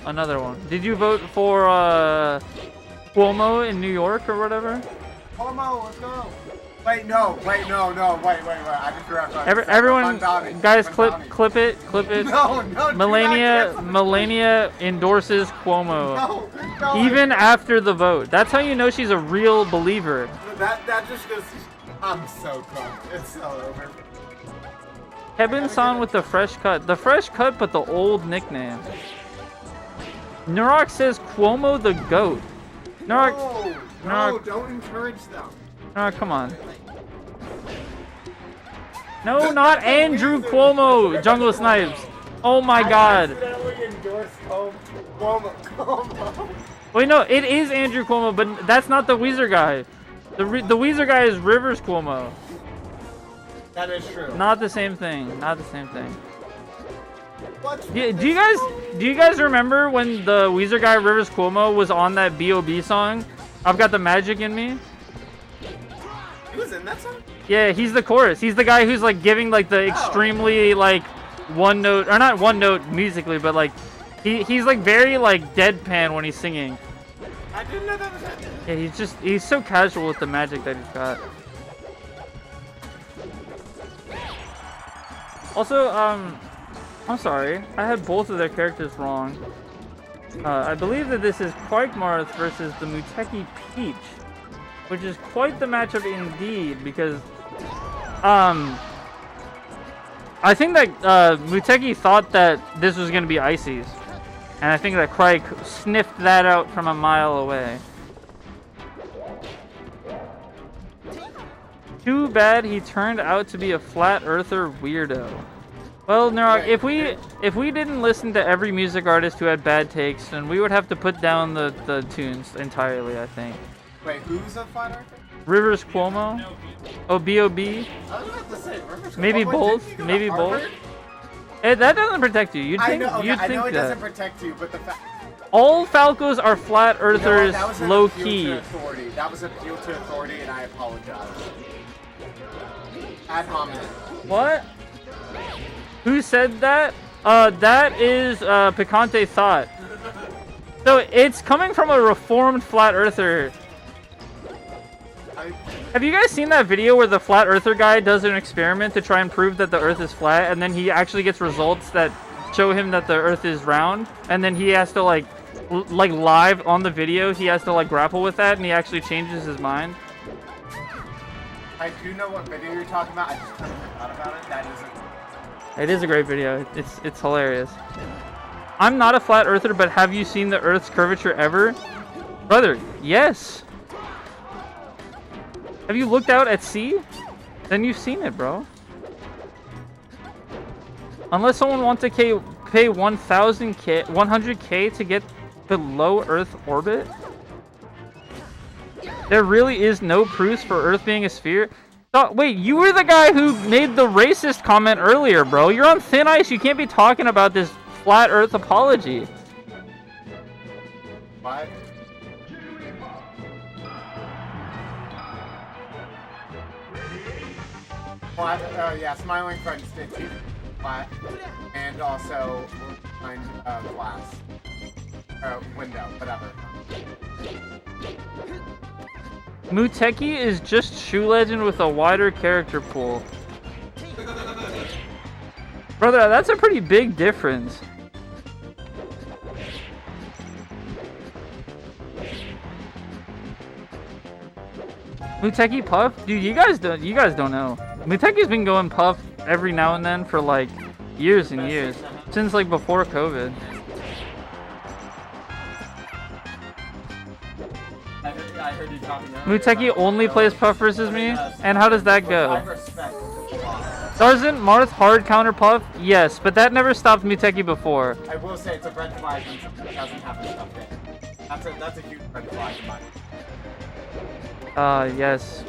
another one? Did you vote for Cuomo in New York or whatever? Cuomo, let's go. Wait, no. Wait. I just forgot. Everyone, Mandani. guys, clip it. No, Melania endorses Cuomo. No. Even after the vote. That's how you know she's a real believer. That just goes. I'm so drunk. It's so over. Kevin-san with the fresh cut. The fresh cut, but the old nickname. Nurok says Cuomo the GOAT. No, don't encourage them. Oh, come on. No, not Andrew Cuomo, Jungle Snipes. Oh my god. Wait, no, it is Andrew Cuomo, but that's not the Weezer guy. The Weezer guy is Rivers Cuomo. That is true. Not the same thing. Not the same thing. Yeah, do you guys remember when the Weezer guy Rivers Cuomo was on that B.O.B. song? I've got the magic in me. He was in that song? Yeah, he's the chorus. He's the guy who's like giving like the extremely like one note, or not one note musically, but like he's like very like deadpan when he's singing. I didn't know that was that. Yeah, he's so casual with the magic that he's got. Also, I'm sorry, I had both of their characters wrong. I believe that this is Khryke Marth versus the Muteki Peach, which is quite the matchup indeed, because I think that Muteki thought that this was going to be Icy's, and I think that Khryke sniffed that out from a mile away. Too bad he turned out to be a flat earther weirdo. Well, Narok, if we didn't listen to every music artist who had bad takes, then we would have to put down the tunes entirely, I think. Wait, who's a flat earther? Rivers Cuomo? Oh, B.O.B.? I was about to say, Rivers Maybe Cuomo, both? didn't he go Maybe to both? Harvard? That doesn't protect you. You'd think, I know, you'd I think know it that. doesn't protect you, but the fact... All Falcos are flat earthers, that was an low appeal key. to authority. That was appeal to authority, and I apologize. Ad hominem. What? Who said that? That is Picante Thought. So it's coming from a reformed flat earther. Have you guys seen that video where the flat earther guy does an experiment to try and prove that the earth is flat, and then he actually gets results that show him that the earth is round, and then he has to like live on the video, he has to like grapple with that, and he actually changes his mind? I do know what video you're talking about. I just kind of forgot about it. That isn't... It is a great video. It's hilarious. I'm not a flat earther, but have you seen the Earth's curvature ever? Brother, yes. Have you looked out at sea? Then you've seen it, bro. Unless someone wants to pay 100K to get to low Earth orbit? There really is no proof for Earth being a sphere? Oh, wait, you were the guy who made the racist comment earlier, bro. You're on thin ice. You can't be talking about this flat Earth apology. What? Flat, yeah, smiling friends did keep flat, and also behind glass. Window, whatever. Muteki is just Shoe Legend with a wider character pool. Brother, that's a pretty big difference. Muteki Puff? Dude, you guys don't know. Muteki's been going Puff every now and then for like years and years. Since like before COVID. I heard you talking about Muteki only plays Puff versus me? And how does that go? Doesn't Marth hard counter Puff? Yes, but that never stopped Muteki before. I will say it's a red flag when something doesn't have the stuff in. That's a huge red flag in my opinion. Yes.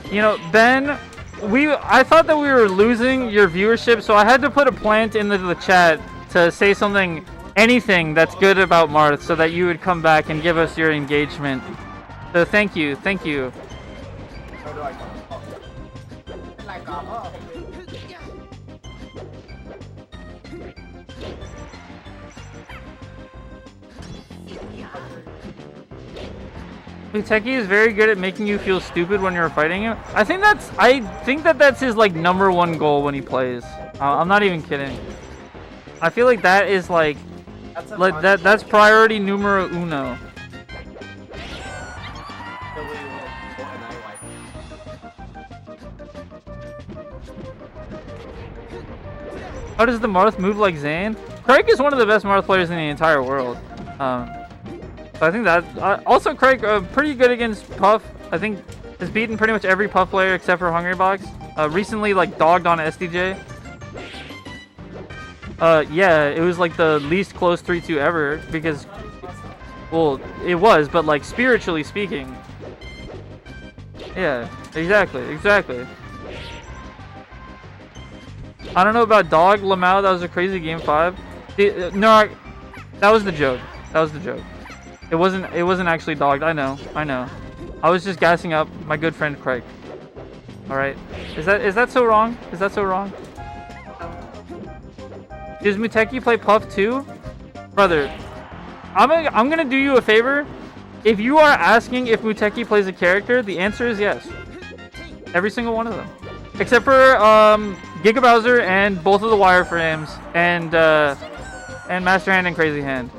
You know, Ben, I thought that we were losing your viewership, so I had to put a plant into the chat to say something, anything that's good about Marth, so that you would come back and give us your engagement. So thank you, thank you. How do I go? Muteki is very good at making you feel stupid when you're fighting him. I think that's his like #1 goal when he plays. I'm not even kidding. I feel like that is like that's priority numero uno. How does the Marth move like Zane? Khryke is one of the best Marth players in the entire world. So I think that also Khryke pretty good against Puff. I think has beaten pretty much every Puff player except for Hungrybox. Recently like dogged on SDJ. Yeah, it was like the least close 3-2 ever because, well, it was, but like spiritually speaking. Yeah, exactly. I don't know about Dog Lamau. That was a crazy game 5. No, that was the joke. It wasn't actually dogged. I know. I was just gassing up my good friend Khryke. All right. Is that so wrong? Does Muteki play Puff too? Brother, I'm gonna do you a favor. If you are asking if Muteki plays a character, the answer is yes. Every single one of them. Except for Giga Bowser and both of the wireframes and Master Hand and Crazy Hand.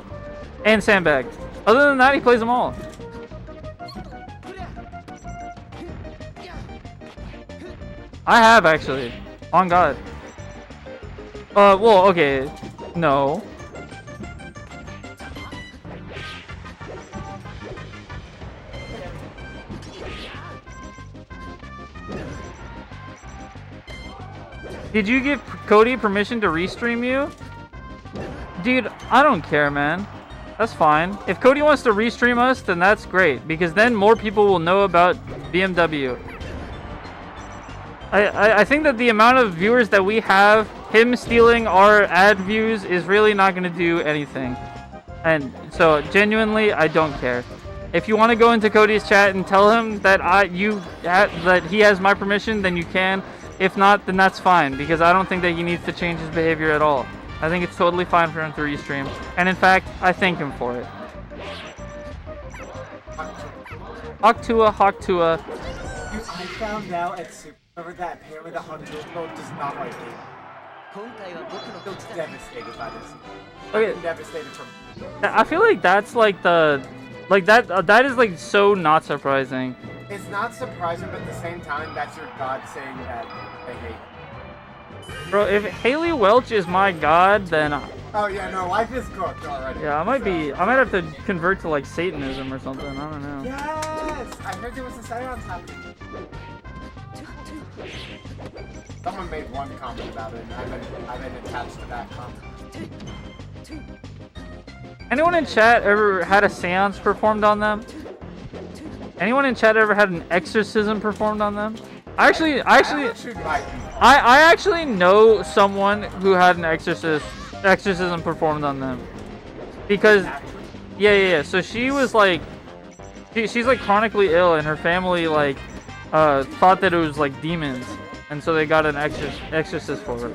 And Sandbag. Other than that, he plays them all. I have actually. On God. Well, okay. No. Did you give Cody permission to restream you? Dude, I don't care, man. That's fine. If Cody wants to restream us, then that's great. Because then more people will know about BMW. I think that the amount of viewers that we have, him stealing our ad views is really not going to do anything. And so, genuinely, I don't care. If you want to go into Cody's chat and tell him that that he has my permission, then you can. If not, then that's fine, because I don't think that he needs to change his behavior at all. I think it's totally fine for him to restream. And in fact, I thank him for it. Hawk Tua. I found out at SuperGinger that apparently the 100 mode does not like me. I'm so devastated by this. Okay. I'm devastated from. I feel like that's like that is like so not surprising. It's not surprising, but at the same time, that's your God saying that they hate. Bro, if Haley Welch is my god, then Oh yeah, no, life is cooked already. yeah, I might have to convert to like Satanism or something. I don't know. Yes, I heard there was a seance happening. Someone made one comment about it, and I've been attached to that comment. Anyone in chat ever had a seance performed on them? Anyone in chat ever had an exorcism performed on them? I actually know someone who had an exorcism performed on them. Because yeah. So she was like she's like chronically ill, and her family like thought that it was like demons, and so they got an exorcist for her.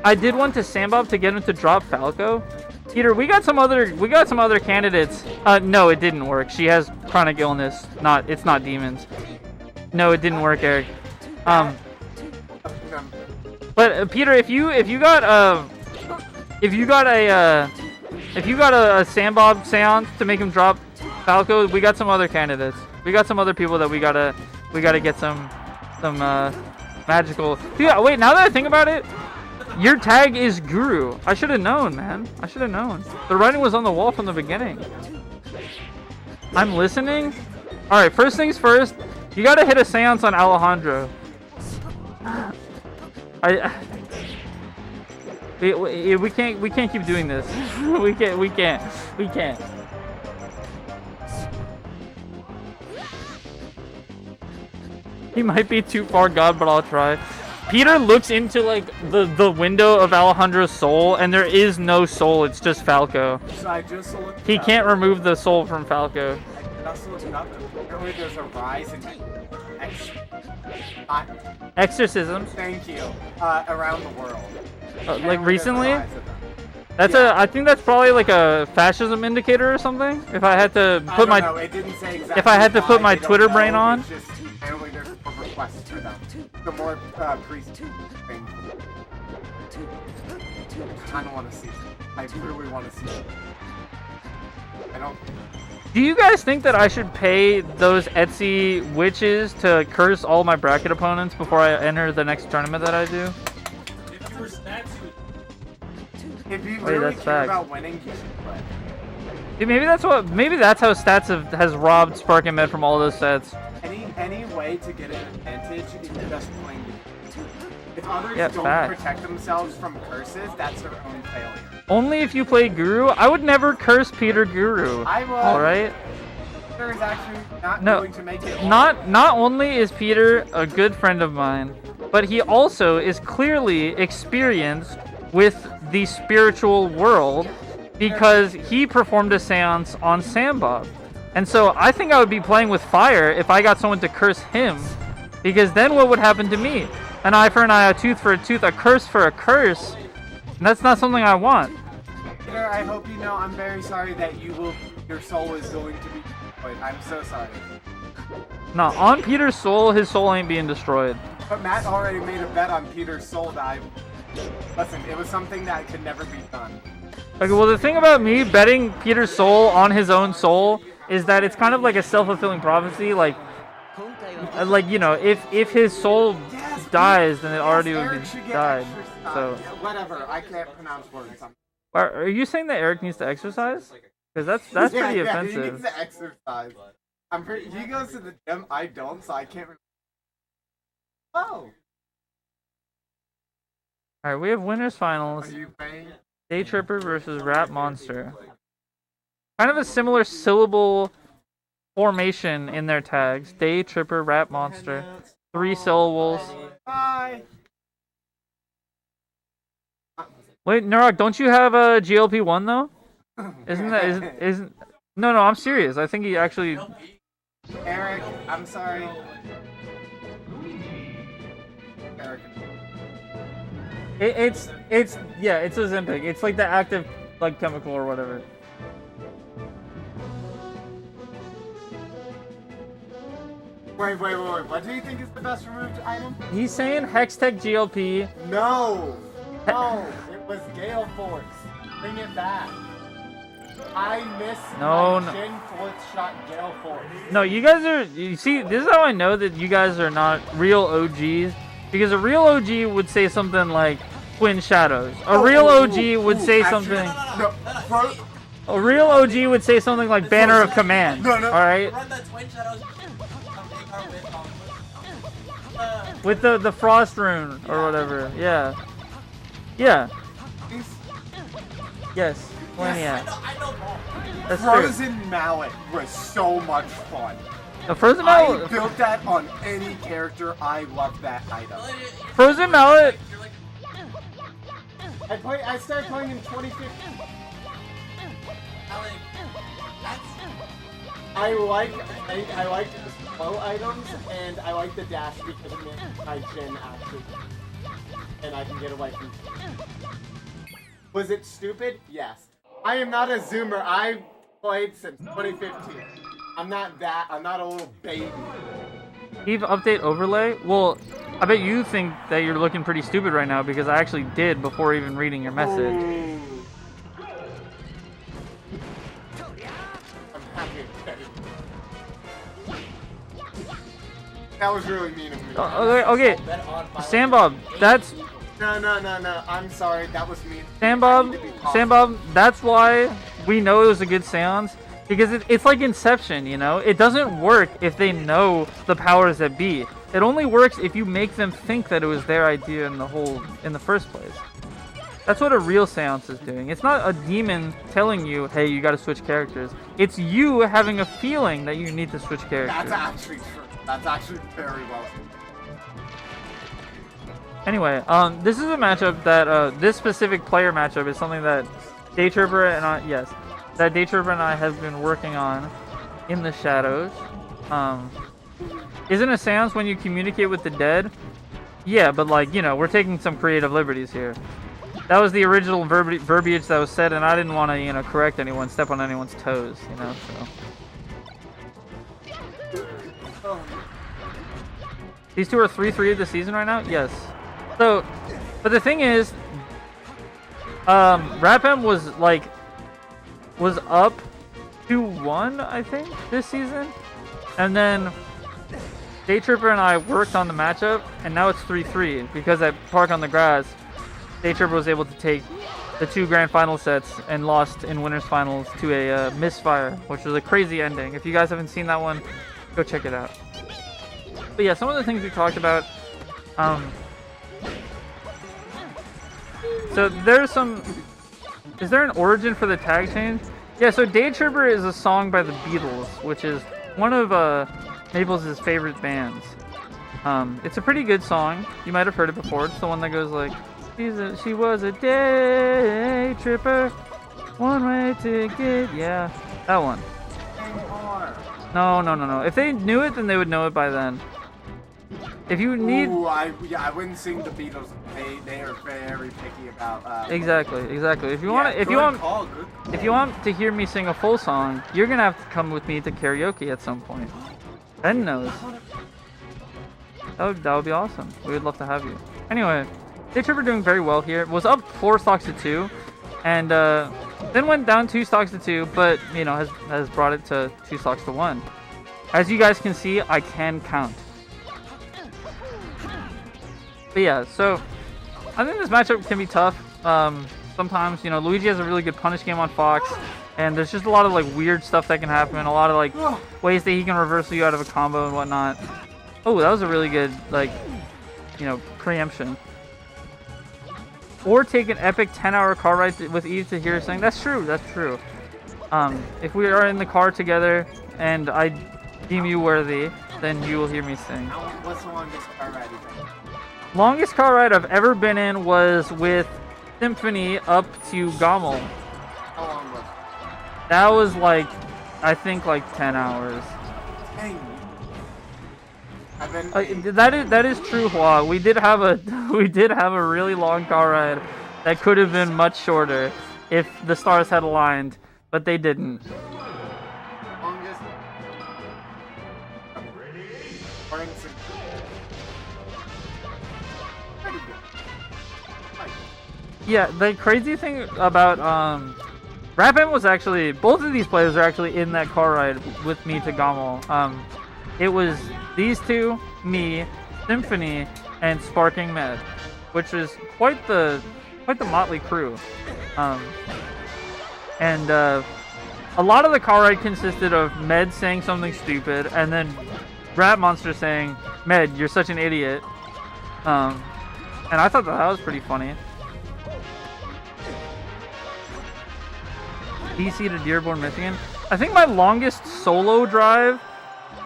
I did one to Sambob to get him to drop Falco. Peter, we got some other candidates. No, it didn't work. She has chronic illness. It's not demons. No, it didn't work, Eric. But Peter, if you got a Sambob seance to make him drop Falco, we got some other candidates. We got some other people that we gotta get some magical. Yeah, wait. Now that I think about it. Your tag is Guru. I should have known, man. I should have known. The writing was on the wall from the beginning. I'm listening. All right, first things first. You gotta hit a seance on Alejandro. We can't keep doing this. we can't. He might be too far gone, but I'll try. Peter looks into like the window of Alejandro's soul, and there is no soul. It's just Falco. So I just looked he can't remove the soul from Falco. I just looked up. Apparently there's a rise in exorcisms. Thank you. Around the world. Like recently? I think that's probably like a fascism indicator or something. If I had to put it didn't say exactly if I had to put my why, Twitter brain on. It's just, apparently there's a request for them. The more priest thing. I kind of want to see it. I really want to see it. I don't. Do you guys think that I should pay those Etsy witches to curse all my bracket opponents before I enter the next tournament that I do? If you were stats, if you really that's care facts. about winning, you should play. Dude, maybe that's how Stats has robbed Spark and Med from all those sets. Any way to get an advantage is just playing the two. If others don't protect themselves from curses, that's their own failure. Only if you play Guru. I would never curse Peter Guru. I will. All right. Peter is actually not going to make it. Not only is Peter a good friend of mine, but he also is clearly experienced with the spiritual world because he performed a seance on Sambob. And so I think I would be playing with fire if I got someone to curse him, because then what would happen to me? An eye for an eye, a tooth for a tooth, a curse for a curse. And that's not something I want. Peter, I hope you know I'm very sorry that your soul is going to be destroyed. I'm so sorry. No, on Peter's soul, his soul ain't being destroyed. But Matt already made a bet on Peter's soul that listen, it was something that could never be done. Okay, well the thing about me betting Peter's soul on his own soul is that it's kind of like a self-fulfilling prophecy, like you know, if his soul dies, then it already would be died. So whatever, I can't pronounce words. Are you saying that Eric needs to exercise? Because that's pretty offensive. He needs to exercise. He goes to the gym. I don't, so I can't. Oh. All right, we have winners finals. Are you playing? Daytripper versus Rap Monster. Kind of a similar syllable formation in their tags. Daytripper, Rap Monster. 3 syllables. Bye. Wait, Narok, don't you have a GLP-1 though? Isn't No, I'm serious. I think he actually. Eric, I'm sorry. Eric. It's Ozempic. It's like the active like chemical or whatever. Wait. What do you think is the best removed item? He's saying Hextech GLP. No, it was Gale Force. Bring it back. I miss my Shin fourth shot Gale Force. No, you guys are. You see, this is how I know that you guys are not real OGs. Because a real OG would say something like Twin Shadows. A real OG would say something. A real OG would say something like Banner of Command. All right. With the Frost Rune or whatever. Yeah. Yes. Laniac. That's Frozen Mallet was so much fun. Frozen Mallet. I built that on any character. I love that item. Frozen Mallet. I started playing in 2015. I like the slow items, and I like the dash because it makes my Jin actually, and I can get away from. Was it stupid? Yes. I am not a zoomer. I played since 2015. I'm not a little baby. Eve update overlay? Well, I bet you think that you're looking pretty stupid right now because I actually did before even reading your message. I'm happy. That was really mean of me. Okay. Sambob, that's... No. I'm sorry. That was mean. Sambob, that's why we know it was a good seance. Because it's like Inception, you know? It doesn't work if they know the powers that be. It only works if you make them think that it was their idea in the first place. That's what a real seance is doing. It's not a demon telling you, hey, you gotta switch characters. It's you having a feeling that you need to switch characters. That's actually true. That's actually very well. Anyway, this is a matchup that, this specific player matchup is something that Daytripper and I have been working on in the shadows. Isn't a seance when you communicate with the dead? Yeah, but like, you know, we're taking some creative liberties here. That was the original verbiage that was said, and I didn't want to, you know, correct anyone, step on anyone's toes, you know, so. These two are 3-3 of the season right now? Yes. So, but the thing is, RapM was up 2-1, I think, this season. And then Daytripper and I worked on the matchup, and now it's 3-3 because at Park on the Grass, Daytripper was able to take the 2 grand final sets and lost in winners finals to a misfire, which was a crazy ending. If you guys haven't seen that one, go check it out. But yeah, some of the things we talked about. So there's some. Is there an origin for the tag change? Yeah, so Daytripper is a song by the Beatles, which is one of Maples' favorite bands. It's a pretty good song. You might have heard it before. It's the one that goes like, she was a day tripper, one way to get, yeah, that one. No. If they knew it, then they would know it by then. If you need, I wouldn't sing the Beatles. They are very picky about. Exactly. If you want to hear me sing a full song, you're gonna have to come with me to karaoke at some point. Ben knows. That would be awesome. We would love to have you. Anyway, Daytripper doing very well here. Was up 4 stocks to 2, and then went down 2 stocks to 2, but you know has brought it to 2 stocks to 1. As you guys can see, I can count. But yeah, so I think this matchup can be tough. Sometimes, you know, Luigi has a really good punish game on Fox, and there's just a lot of like weird stuff that can happen, a lot of like ways that he can reversal you out of a combo and whatnot. Oh, that was a really good, like, you know, preemption. Or take an epic 10-hour car ride with Eve to hear her sing. That's true. If we are in the car together and I deem you worthy, then you will hear me sing. What's the longest car ride you've been? Longest car ride I've ever been in was with Symphony up to Gommel. How long was it? That was like, I think like 10 hours. Dang. That is true, Hua. We did have a really long car ride that could have been much shorter if the stars had aligned, but they didn't. Longest. Yeah, the crazy thing about RapM was actually, both of these players are actually in that car ride with me to Gommel. It was these two, me, Symphony, and Sparking Med, which is quite the motley crew. And a lot of the car ride consisted of Med saying something stupid, and then Rat Monster saying, "Med, you're such an idiot." And I thought that was pretty funny. DC to Dearborn, Michigan. I think my longest solo drive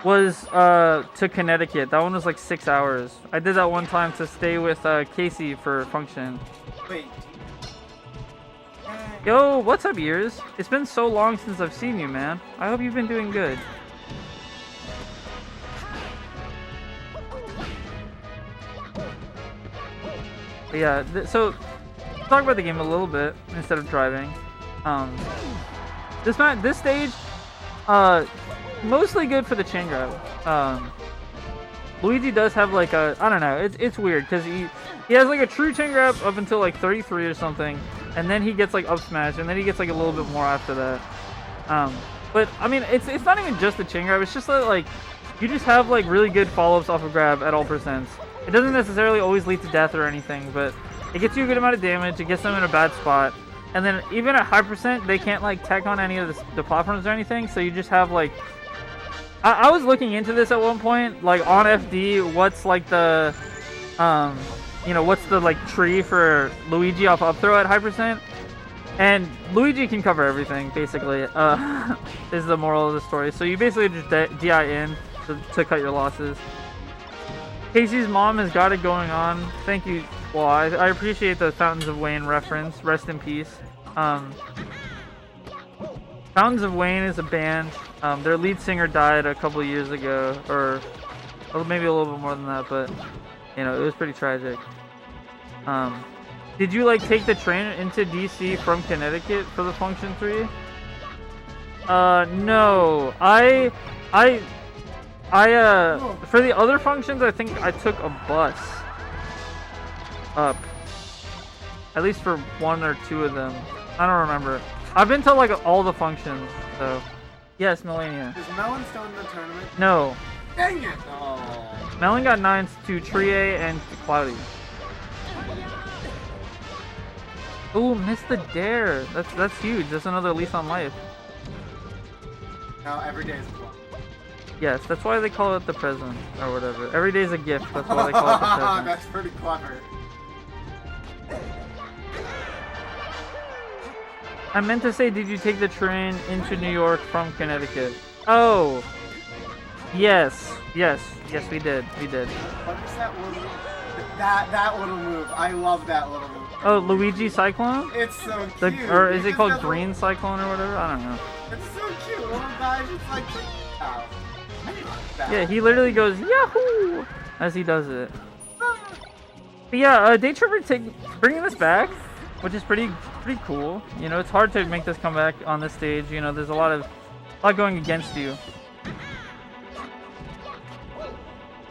was to Connecticut. That one was like 6 hours. I did that one time to stay with Casey for function. Wait. Yo, what's up, Ears? It's been so long since I've seen you, man. I hope you've been doing good. But yeah, so let's talk about the game a little bit instead of driving. This stage, mostly good for the chain grab. Luigi does have like a, I don't know, it's weird because he has like a true chain grab up until like 33 or something, and then he gets like up smash, and then he gets like a little bit more after that. But I mean, it's not even just the chain grab. It's just that like you just have like really good follow-ups off of grab at all percents. It doesn't necessarily always lead to death or anything, but it gets you a good amount of damage. It gets them in a bad spot. And then even at high percent, they can't like tech on any of the platforms or anything. So you just have like, I was looking into this at one point, like on FD, what's like the, you know, what's the like tree for Luigi off up throw at high percent? And Luigi can cover everything basically. Is the moral of the story. So you basically just DI in to cut your losses. Casey's mom has got it going on. Thank you. Well, I appreciate the Fountains of Wayne reference. Rest in peace. Fountains of Wayne is a band. Their lead singer died a couple of years ago, or maybe a little bit more than that, but you know, it was pretty tragic. Did you like take the train into DC from Connecticut for the Function 3? No. I for the other functions, I think I took a bus up. At least for 1 or 2 of them. I don't remember. I've been to like all the functions, so. Yes, Melania. Is Melen still in the tournament? No. Dang it! Oh. Melen got 9s to Trie and to Cloudy. Oh, missed the dare. That's huge. That's another lease on life. No, every day is a fun. Yes, that's why they call it the present or whatever. Every day's a gift. That's why they call it the present. That's pretty clever. I meant to say, did you take the train into New York from Connecticut? Oh, yes, we did. What is that little move? That little move. I love that little move. Oh, Luigi Cyclone? It's so cute. Or is it called Green Cyclone or whatever? I don't know. It's so cute. Little guy just like. Ow. Yeah, he literally goes Yahoo as he does it. But yeah, Daytripper bringing this back, which is pretty cool. You know, it's hard to make this comeback on this stage. You know, there's a lot going against you,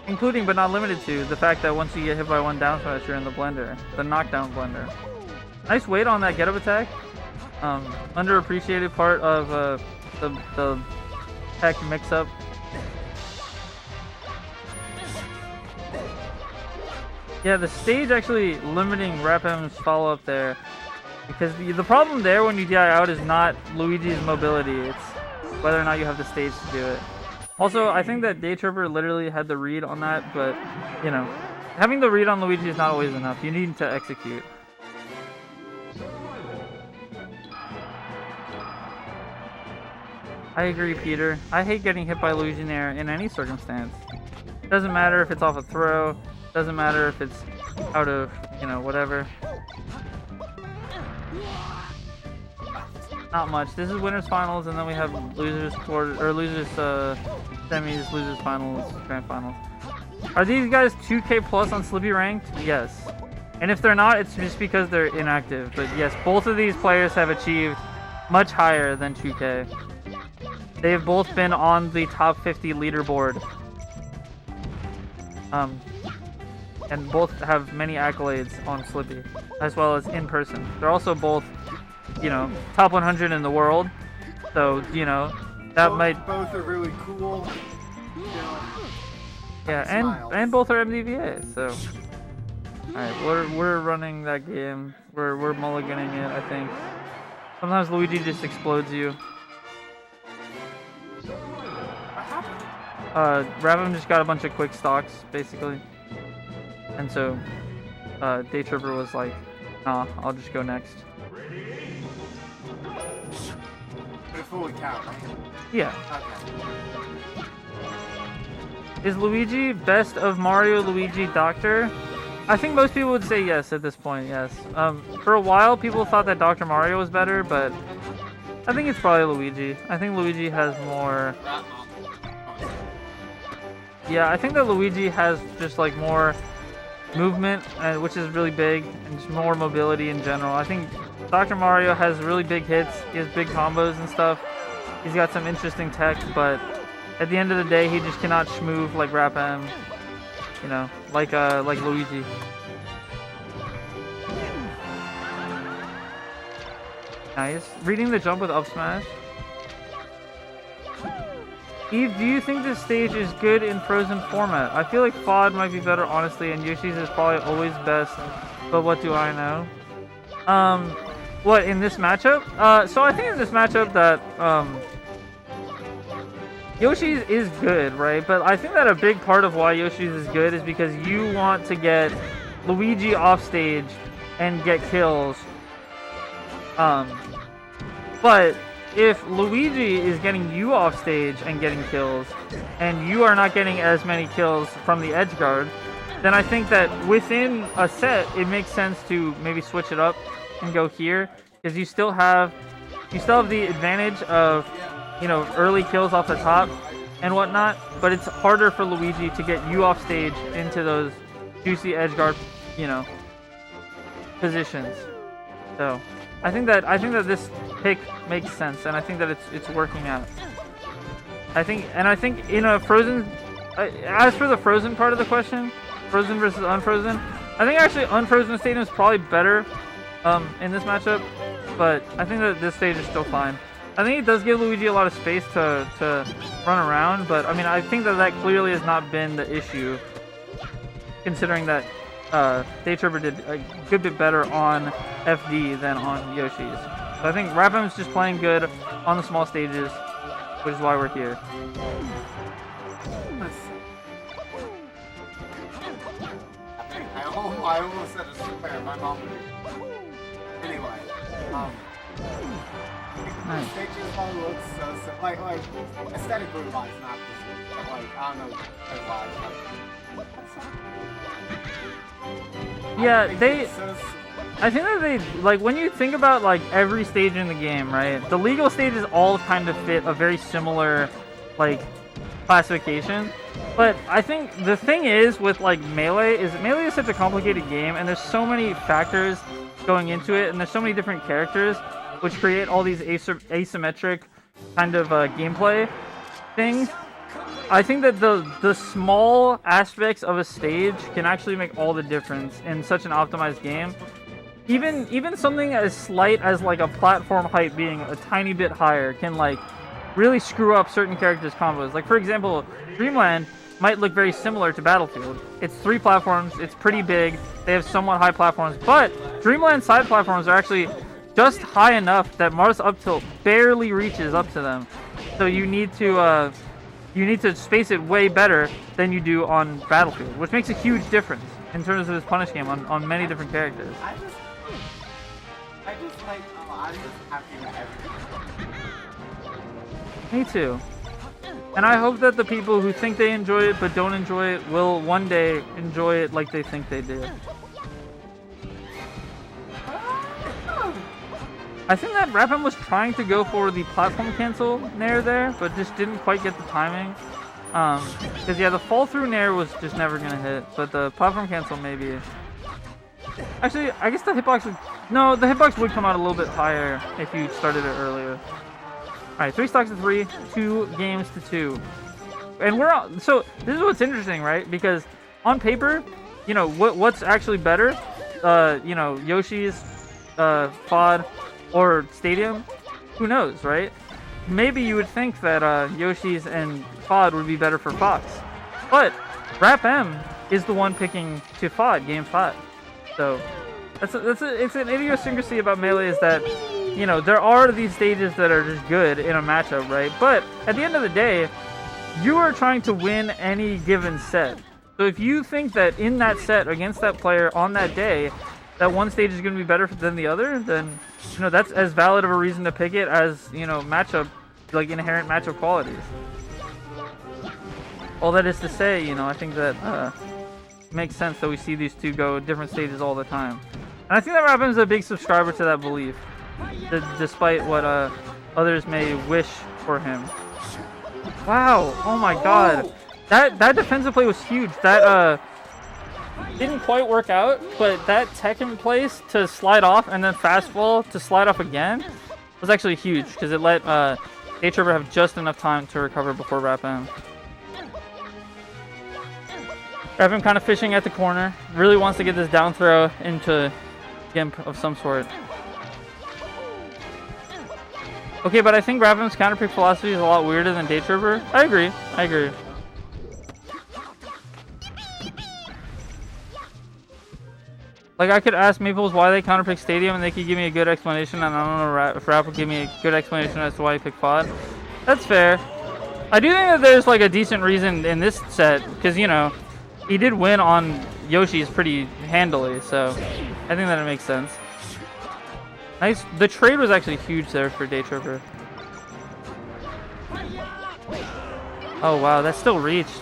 including but not limited to the fact that once you get hit by one down smash, you're in the blender, the knockdown blender. Nice weight on that get up attack. Underappreciated part of the tech mix up. Yeah, the stage actually limiting RapM's follow-up there. Because the problem there when you DI out is not Luigi's mobility, it's whether or not you have the stage to do it. Also, I think that Daytripper literally had the read on that, but, you know, having the read on Luigi is not always enough. You need to execute. I agree, Peter. I hate getting hit by Luigi in air in any circumstance. Doesn't matter if it's off a throw, doesn't matter if it's out of, you know, whatever. Not much. This is winners finals, and then we have losers losers semis, losers finals, grand finals. Are these guys 2K plus on Slippy ranked? Yes. And if they're not, it's just because they're inactive. But yes, both of these players have achieved much higher than 2K. They've both been on the top 50 leaderboard. And both have many accolades on Slippy, as well as in person. They're also both, you know, top 100 in the world. So, you know, that both are really cool. Yeah, and both are MDVA. So, all right, we're running that game. We're mulliganing it, I think. Sometimes Luigi just explodes you. RapM just got a bunch of quick stocks, basically. And so, Daytripper was like, nah, I'll just go next. But it fully count, right? Yeah. Okay. Is Luigi best of Mario, Luigi, Doctor? I think most people would say yes at this point, yes. For a while, people thought that Dr. Mario was better, but I think it's probably Luigi. I think Luigi has more... Yeah, I think that Luigi has just like more movement, which is really big, and just more mobility in general. I think Dr. Mario has really big hits, he has big combos and stuff. He's got some interesting tech, but at the end of the day, he just cannot schmoove like RapM, you know, like Luigi. Nice. Reading the jump with up smash. Eve, do you think this stage is good in Frozen format? I feel like FOD might be better, honestly, and Yoshi's is probably always best, but what do I know? What, in this matchup? So I think in this matchup that, Yoshi's is good, right? But I think that a big part of why Yoshi's is good is because you want to get Luigi off stage and get kills. But if Luigi is getting you off stage and getting kills, and you are not getting as many kills from the edge guard, then I think that within a set, it makes sense to maybe switch it up and go here, because you still have the advantage of, you know, early kills off the top and whatnot, but it's harder for Luigi to get you off stage into those juicy edge guard, you know, positions. So I think that this pick makes sense, and I think that it's working out. I think in a Frozen, as for the Frozen part of the question, Frozen versus Unfrozen, I think actually Unfrozen Stadium is probably better in this matchup, but I think that this stage is still fine. I think it does give Luigi a lot of space to run around, but I mean, I think that clearly has not been the issue, considering that Daytripper did a good bit better on FD than on Yoshi's. So I think RapM's just playing good on the small stages, which is why we're here. I almost said a super. My mom would. Anyway, Nice. the stages all look so like aesthetically wise, not the but like I don't know why. Yeah, I think that they, like, when you think about, like, every stage in the game, right, the legal stages all kind of fit a very similar, like, classification. But I think the thing is with, like, Melee is such a complicated game, and there's so many factors going into it, and there's so many different characters, which create all these asymmetric kind of gameplay things. I think that the small aspects of a stage can actually make all the difference in such an optimized game. Even something as slight as like a platform height being a tiny bit higher can like really screw up certain characters' combos. Like for example, Dreamland might look very similar to Battlefield. It's 3 platforms, it's pretty big, they have somewhat high platforms, but Dreamland side platforms are actually just high enough that Mars up tilt barely reaches up to them. So you need to space it way better than you do on Battlefield, which makes a huge difference in terms of this punish game on many different characters. I'm just like, I'm just happy with everything. Me too. And I hope that the people who think they enjoy it but don't enjoy it will one day enjoy it like they think they do. I think that RapM was trying to go for the platform cancel nair there, but just didn't quite get the timing. Because yeah, the fall through nair was just never gonna hit, but the platform cancel maybe. Actually, I guess the hitbox would... No, the hitbox would come out a little bit higher if you started it earlier. Alright, 3 stocks to 3, 2 games to 2. And we're on... So, this is what's interesting, right? Because on paper, you know, what's actually better? You know, Yoshi's, FOD, or Stadium? Who knows, right? Maybe you would think that Yoshi's and FOD would be better for Fox. But RapM is the one picking to FOD, game 5. So it's an idiosyncrasy about Melee is that, you know, there are these stages that are just good in a matchup, right? But at the end of the day, you are trying to win any given set. So if you think that in that set against that player on that day, that one stage is going to be better than the other, then, you know, that's as valid of a reason to pick it as, you know, matchup, like inherent matchup qualities. All that is to say, you know, I think that it makes sense that we see these two go different stages all the time. And I think that RapM is a big subscriber to that belief, despite what others may wish for him. Wow, oh my god. That defensive play was huge. That didn't quite work out, but that tech in place to slide off and then fastball to slide off again was actually huge because it let Daytripper have just enough time to recover before RapM. RapM kind of fishing at the corner, really wants to get this down throw into Gimp of some sort. Okay, but I think RapM's counterpick philosophy is a lot weirder than Daytripper. I agree. Like, I could ask Maples why they counterpick Stadium and they could give me a good explanation, and I don't know if Rap would give me a good explanation as to why he picked FOD. That's fair. I do think that there's, like, a decent reason in this set, because, you know, he did win on Yoshi's pretty handily, so I think that it makes sense. Nice. The trade was actually huge there for Daytripper. Oh, wow, that still reached.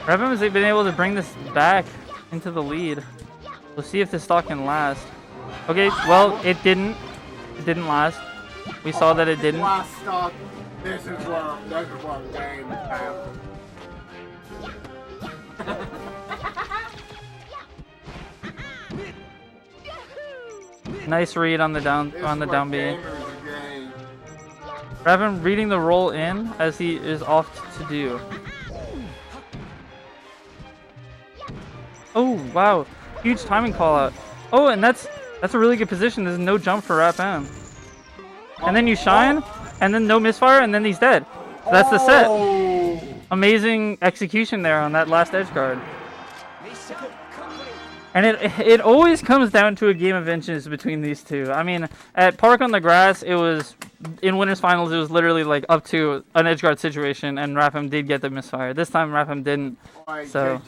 RapM has been able to bring this back into the lead. We'll see if this stock can last. Okay, well, it didn't. It didn't last. We saw that it didn't. Last stock. This is where game Nice read on the down B. RapM reading the roll in as he is off to do. Oh wow. Huge timing call out. Oh, and that's a really good position. There's no jump for RapM. And then you shine, and then no misfire, and then he's dead. So that's the set. Amazing execution there on that last edge guard. And it always comes down to a game of inches between these two. I mean, at Park on the Grass, it was in winners finals. It was literally like up to an edge guard situation, and RapM did get the misfire. This time, RapM didn't. So.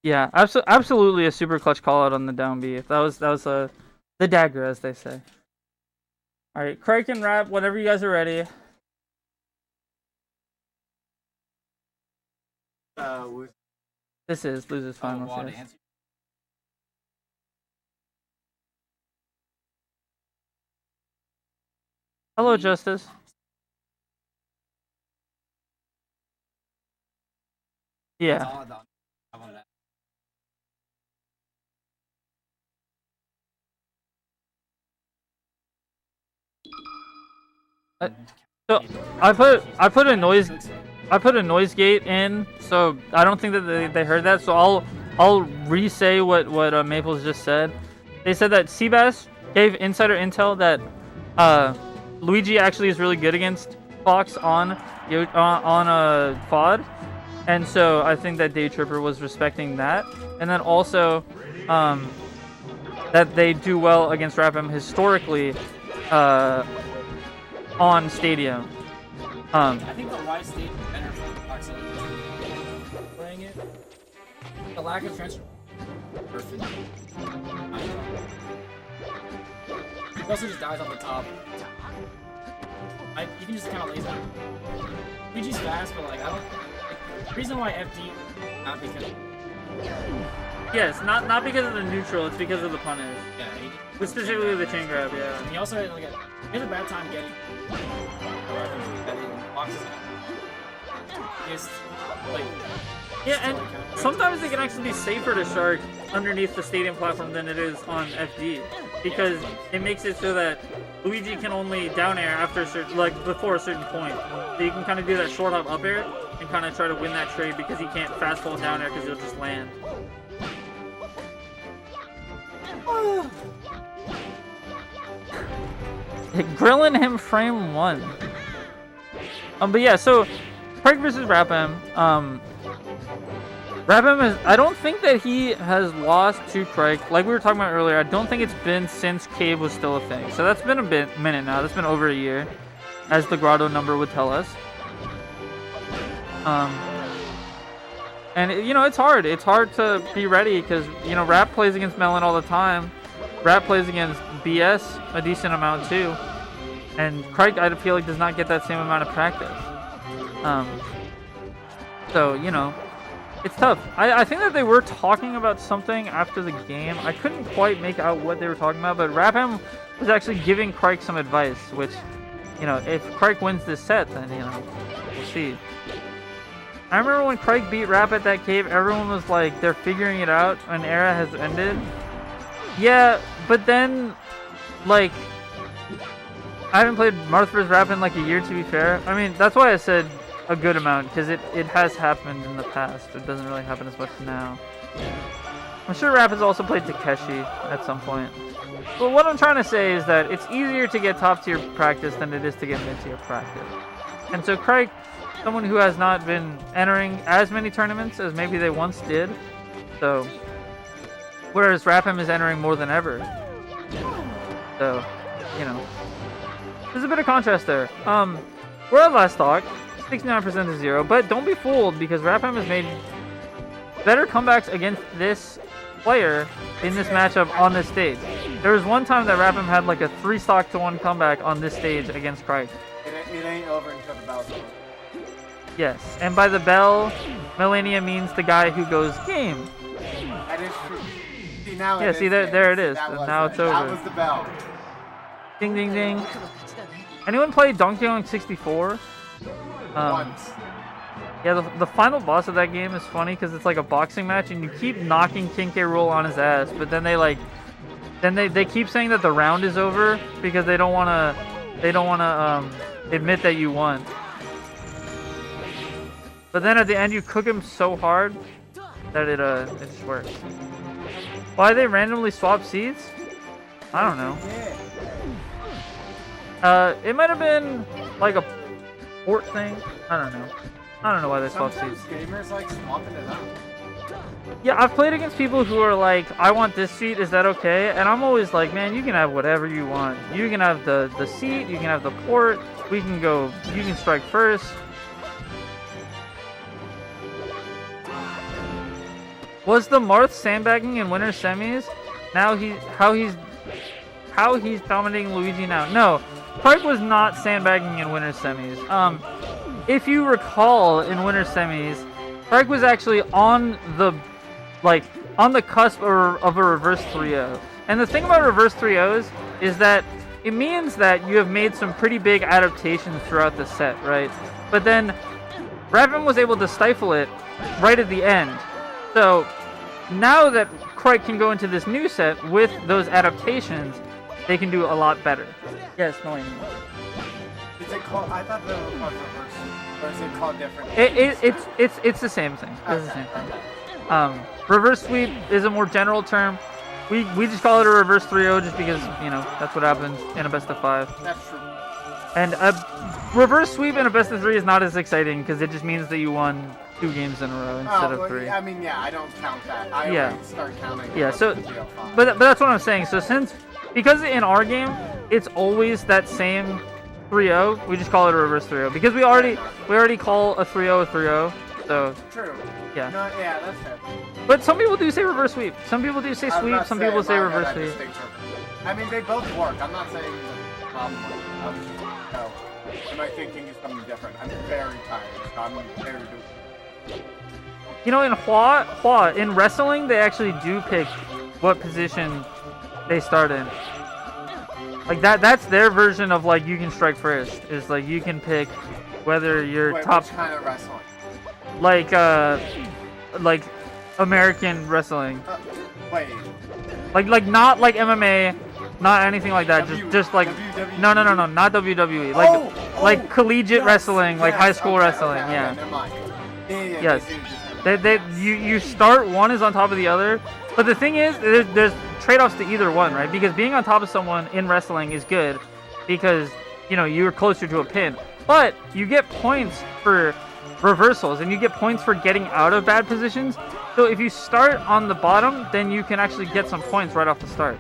Yeah, absolutely a super clutch call out on the down B. That was the dagger, as they say. All right, Khryke and Rap, whenever you guys are ready. This is losers finals. Yes. Hello, Justice. Yeah. So I put a noise gate in, so I don't think that they heard that. So I'll re-say what Maples just said. They said that Seabass gave insider intel that Luigi actually is really good against Fox on a FOD, and so I think that Daytripper was respecting that, and then also that they do well against RapM historically on Stadium. I think the Y state is better for Fox playing it. The lack of transfer. Perfect. He also just dies on the top. You can just kind of laser. Luigi's fast, but like I don't. The reason why FD, not because. Yes, not because of the neutral. It's because of the punish. Yeah. Specifically the chain grab. Yeah. And he also had like he has a bad time getting. Just like. Yeah, and sometimes it can actually be safer to shark underneath the stadium platform than it is on FD, because it makes it so that Luigi can only down air after a certain, before a certain point. So you can kind of do that short hop up air and kind of try to win that trade because he can't fast fall down air because he'll just land. Grilling him frame 1. But yeah, so Khryke versus RapM. RapM is. I don't think that he has lost to Khryke. Like we were talking about earlier, I don't think it's been since Cave was still a thing. So that's been a minute now. That's been over a year, as the Grotto number would tell us. And it's hard. It's hard to be ready because Rap plays against Melen all the time. Rap plays against BS a decent amount too. And Khryke, I feel like, does not get that same amount of practice. So, it's tough. I think that they were talking about something after the game. I couldn't quite make out what they were talking about, but RapM was actually giving Khryke some advice, which, if Khryke wins this set, then, we'll see. I remember when Khryke beat Rap at that cave, everyone was like, they're figuring it out, an era has ended. Yeah, but then, I haven't played Marth vs. Rap in like a year, to be fair. I mean, that's why I said a good amount, because it has happened in the past. It doesn't really happen as much now. I'm sure Rap has also played Takeshi at some point. But what I'm trying to say is that it's easier to get top tier practice than it is to get mid tier practice. And so Khryke, someone who has not been entering as many tournaments as maybe they once did. So, whereas RapM is entering more than ever. So, there's a bit of contrast there. We're at last talk, 69% to 0, but don't be fooled because RapM has made better comebacks against this player in this matchup on this stage. There was one time that RapM had like a 3-stock-to-1 comeback on this stage against Khryke. It ain't over until the bell's over. Yes, and by the bell, Melania means the guy who goes game. That is true. See, now yeah, see, there it is. Now it's over. That was the bell. Ding, ding, ding. Anyone play Donkey Kong 64? Once. Yeah, the final boss of that game is funny because it's like a boxing match and you keep knocking King K. Rool on his ass, but then they keep saying that the round is over because they don't wanna admit that you won. But then at the end you cook him so hard that it just works. Why they randomly swap seats? I don't know. It might have been like port thing. I don't know. I don't know why they swap Sometimes seats. gamers like swapping it up. Yeah, I've played against people who are like, I want this seat, is that okay? And I'm always like, man, you can have whatever you want. You can have the seat, you can have the port, we can go, you can strike first. Was the Marth sandbagging in winter semis? Now how he's dominating Luigi now. No, Khryke was not sandbagging in winter semis. If you recall in winter semis, Khryke was actually on the cusp of a reverse 3-0. And the thing about reverse 3-0s is that it means that you have made some pretty big adaptations throughout the set, right? But then RapM was able to stifle it right at the end. So now that Khryke can go into this new set with those adaptations, they can do a lot better. Yes, no anymore. Is it called? I thought they were called reverse, or is it called different? It's the same thing. It's the same thing. Reverse sweep is a more general term. We just call it a reverse 3-0 just because, you know, that's what happens in a best of 5. That's true. And a reverse sweep in a best of 3 is not as exciting because it just means that you won 2 games in a row instead of 3. I mean, yeah, I don't count that. I always start counting. Yeah, so, but that's what I'm saying. So because in our game, it's always that same 3-0, we just call it a reverse 3-0 because we already call a 3-0 a 3-0. So true. Yeah. No, yeah, that's fair. But some people do say reverse sweep. Some people do say sweep. Some people say reverse sweep. I mean, they both work. I'm not saying there's a problem with it. I'm just, no. Am I thinking is something different? I'm very tired. I'm very good. You know, in Hua, in wrestling, they actually do pick what position they start in. Like that's their version of like you can strike first. Is like you can pick whether you're top. Which kind of wrestling? Like American wrestling. Wait. Like not like MMA, not anything like that. Just like WWE? no, not WWE. Like collegiate wrestling, like high school wrestling. Yeah. Never mind. Yes. You start, one is on top of the other, but the thing is, there's trade-offs to either one, right? Because being on top of someone in wrestling is good, because you know you're closer to a pin. But you get points for reversals, and you get points for getting out of bad positions. So if you start on the bottom, then you can actually get some points right off the start.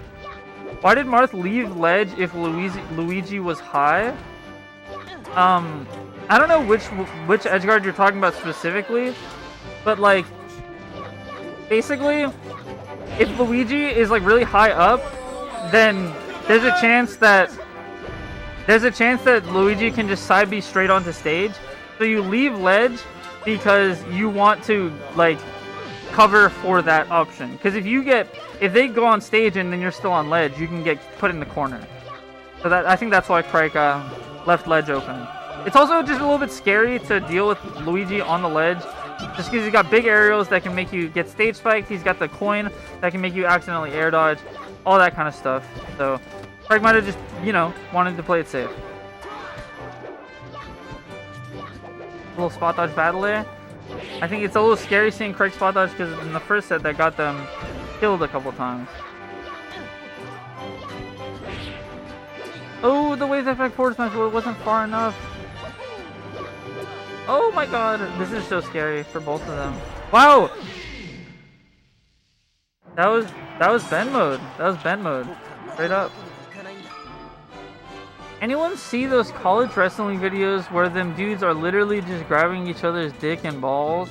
Why did Marth leave ledge if Luigi was high? I don't know which edge guard you're talking about specifically, but like basically if Luigi is like really high up, then there's a chance that Luigi can just side B straight onto stage. So you leave ledge because you want to like cover for that option. Because if they go on stage and then you're still on ledge, you can get put in the corner. So I think that's why Khryke left ledge open. It's also just a little bit scary to deal with Luigi on the ledge, just because he's got big aerials that can make you get stage spiked. He's got the coin that can make you accidentally air dodge, all that kind of stuff. So Khryke might have just, you know, wanted to play it safe. A little spot dodge battle there. I think it's a little scary seeing Khryke spot dodge because in the first set that got them killed a couple times. Oh, the wave effect forward smash wasn't far enough. Oh my god, this is so scary for both of them. Wow! That was bend mode. That was bend mode. Straight up. Anyone see those college wrestling videos where them dudes are literally just grabbing each other's dick and balls?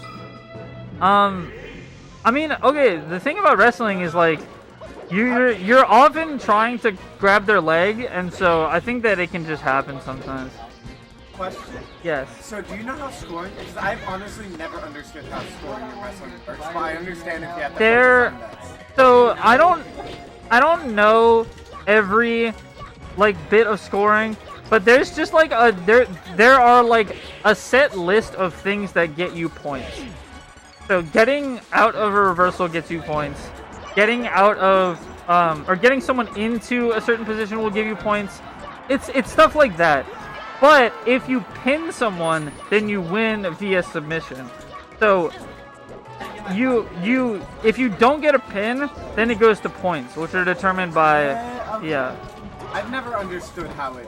I mean, okay, the thing about wrestling is like you're often trying to grab their leg, and so I think that it can just happen sometimes. Question. Yes. So do you know how scoring? Because I've honestly never understood how scoring in wrestling works. But I understand if you have to focus on that. So I don't know every like bit of scoring, but there's just like there are like a set list of things that get you points. So getting out of a reversal gets you points. Getting out of or getting someone into a certain position will give you points. It's stuff like that. But if you pin someone, then you win via submission. So if you don't get a pin, then it goes to points, which are determined by yeah. I've never understood how it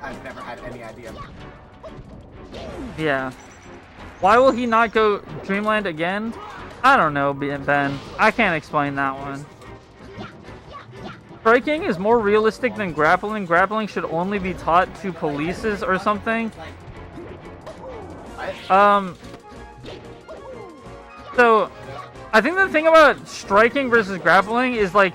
I've never had any idea. Yeah. Why will he not go Dreamland again? I don't know, Ben. I can't explain that one. Striking is more realistic than grappling. Grappling should only be taught to polices or something. So, I think the thing about striking versus grappling is like,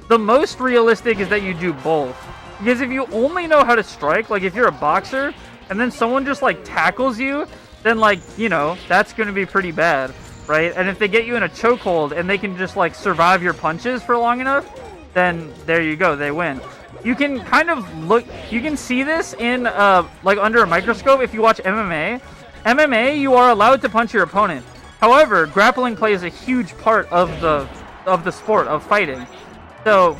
the most realistic is that you do both. Because if you only know how to strike, like if you're a boxer, and then someone just like tackles you, then like, you know, that's going to be pretty bad, right? And if they get you in a chokehold and they can just like survive your punches for long enough, then there you go, they win. You can kind of look, you can see this in like under a microscope if you watch MMA. MMA, you are allowed to punch your opponent. However, grappling plays a huge part of the sport of fighting. So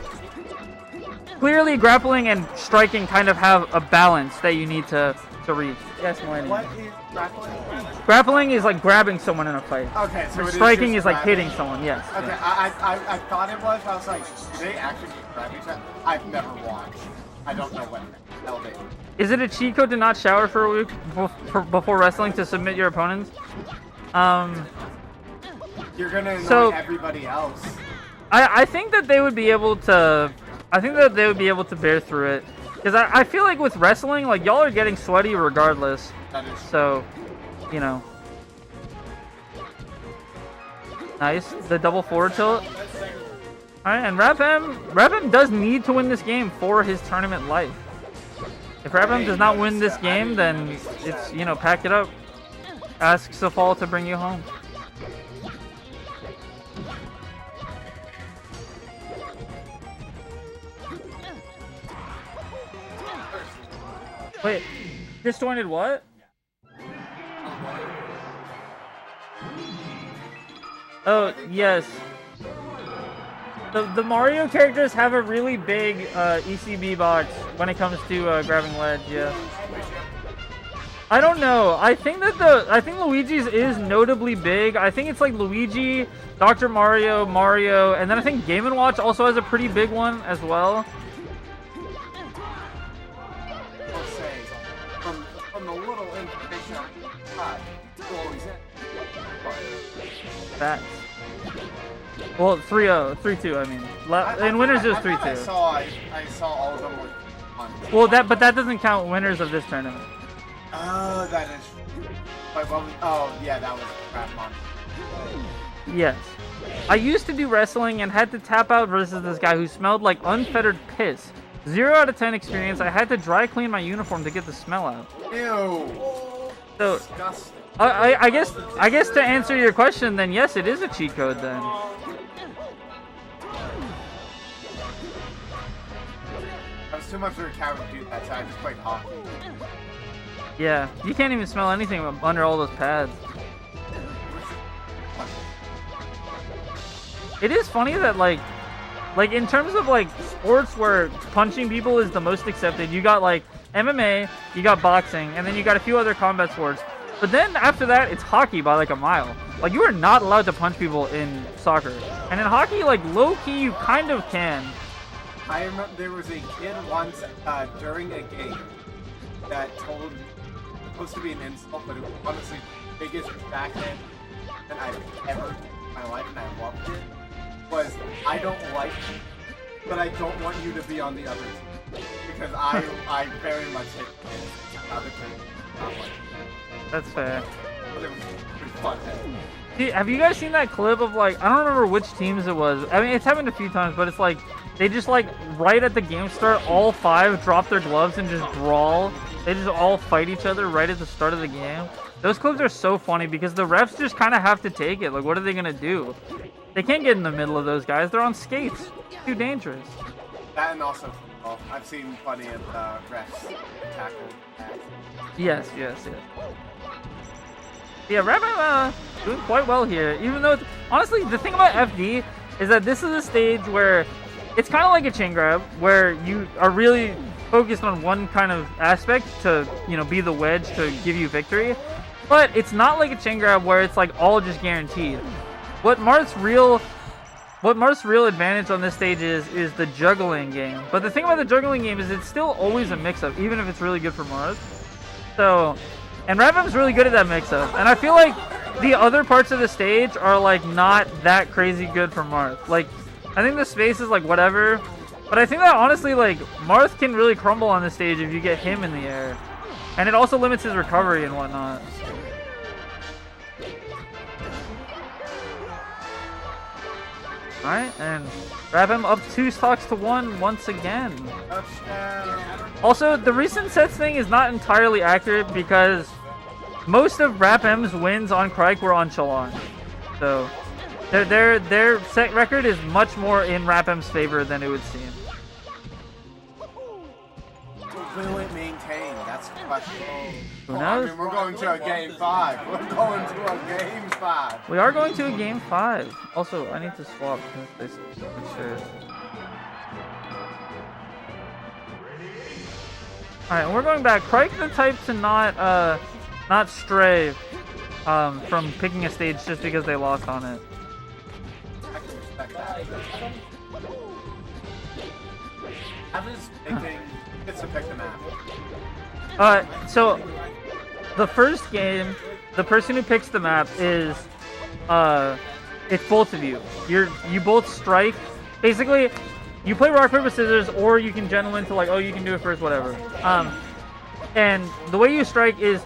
clearly grappling and striking kind of have a balance that you need to reach. Yes, Melen. What is grappling? Grappling is like grabbing someone in a fight. Okay, so striking is like grabbing. hitting someone, yes. Okay, yes. I thought it was. I was like, do they actually grab each other? I've never watched. I don't know what the hell they do. Is it a cheat code to not shower for a week before wrestling to submit your opponents? You're gonna annoy everybody else. I think that they would be able to. I think that they would be able to bear through it, because I feel like with wrestling, like y'all are getting sweaty regardless. That is so, you know. Nice, the double forward tilt. All right, and RapM does need to win this game for his tournament life. If RapM does not win this game, then it's, you know, pack it up. Ask Safal to bring you home. Wait, disjointed what? Oh, yes. The Mario characters have a really big ECB box when it comes to grabbing ledge, yeah. I don't know. I think Luigi's is notably big. I think it's like Luigi, Dr. Mario, and then I think Game & Watch also has a pretty big one as well. From the little information I Facts. Well, 3-0, 3-2. I mean, in winners it was 3-2. I saw all of them with one. Well, but that doesn't count winners of this tournament. Oh, that is. Oh, yeah, that was RapM. Yes. I used to do wrestling and had to tap out versus this guy who smelled like unfettered piss. 0 out of 10 experience. I had to dry clean my uniform to get the smell out. Ew. So, disgusting. I guess to answer your question, then yes, it is a cheat code then. I was too much of a coward to do that, so I just played hockey. Yeah, you can't even smell anything under all those pads. It is funny that like in terms of like sports where punching people is the most accepted, you got like MMA, you got boxing, and then you got a few other combat sports. But then after that, it's hockey by like a mile. Like you are not allowed to punch people in soccer, and in hockey, like low key, you kind of can. I remember there was a kid once during a game that told, supposed to be an insult, but it was honestly the biggest backhand that I've ever in my life, and I loved it. Was I don't like you, but I don't want you to be on the other team because I very much hit the other team. Not like you. That's fair. But it was pretty fun. See, have you guys seen that clip of like, I don't remember which teams it was. I mean, it's happened a few times, but it's like they just like right at the game start, all 5 drop their gloves and just brawl. They just all fight each other right at the start of the game. Those clips are so funny because the refs just kind of have to take it. Like, what are they gonna do? They can't get in the middle of those guys. They're on skates. Too dangerous. That and also, I've seen plenty of refs tackle. Yes. Yeah, RapM doing quite well here. Even though, honestly, the thing about FD is that this is a stage where it's kind of like a chain grab, where you are really focused on one kind of aspect to, you know, be the wedge to give you victory. But it's not like a chain grab where it's like all just guaranteed. What Marth's real what Marth's real advantage on this stage is the juggling game. But the thing about the juggling game is it's still always a mix-up, even if it's really good for Marth. So, and RapM's really good at that mix-up. And I feel like the other parts of the stage are like not that crazy good for Marth. Like, I think the space is like whatever. But I think that honestly, like, Marth can really crumble on the stage if you get him in the air. And it also limits his recovery and whatnot. Alright, and RapM up 2 stocks to 1 once again. Also, the recent sets thing is not entirely accurate because most of RapM's wins on Khryke were on Shalon. So, their set record is much more in RapM's favor than it would seem. Will it maintain? That's the question. Who knows? I mean, we're going to a game 5. We're going to a game 5. We are going to a game 5. Also, I need to swap this shirt. Alright, we're going back. Khryke the type to not stray from picking a stage just because they lost on it. I can respect that. I was picking. Gets to pick the map. So the first game, the person who picks the map is it's both of you. You both strike. Basically, you play rock paper scissors, or you can gentle into like, oh, you can do it first, whatever. And the way you strike is,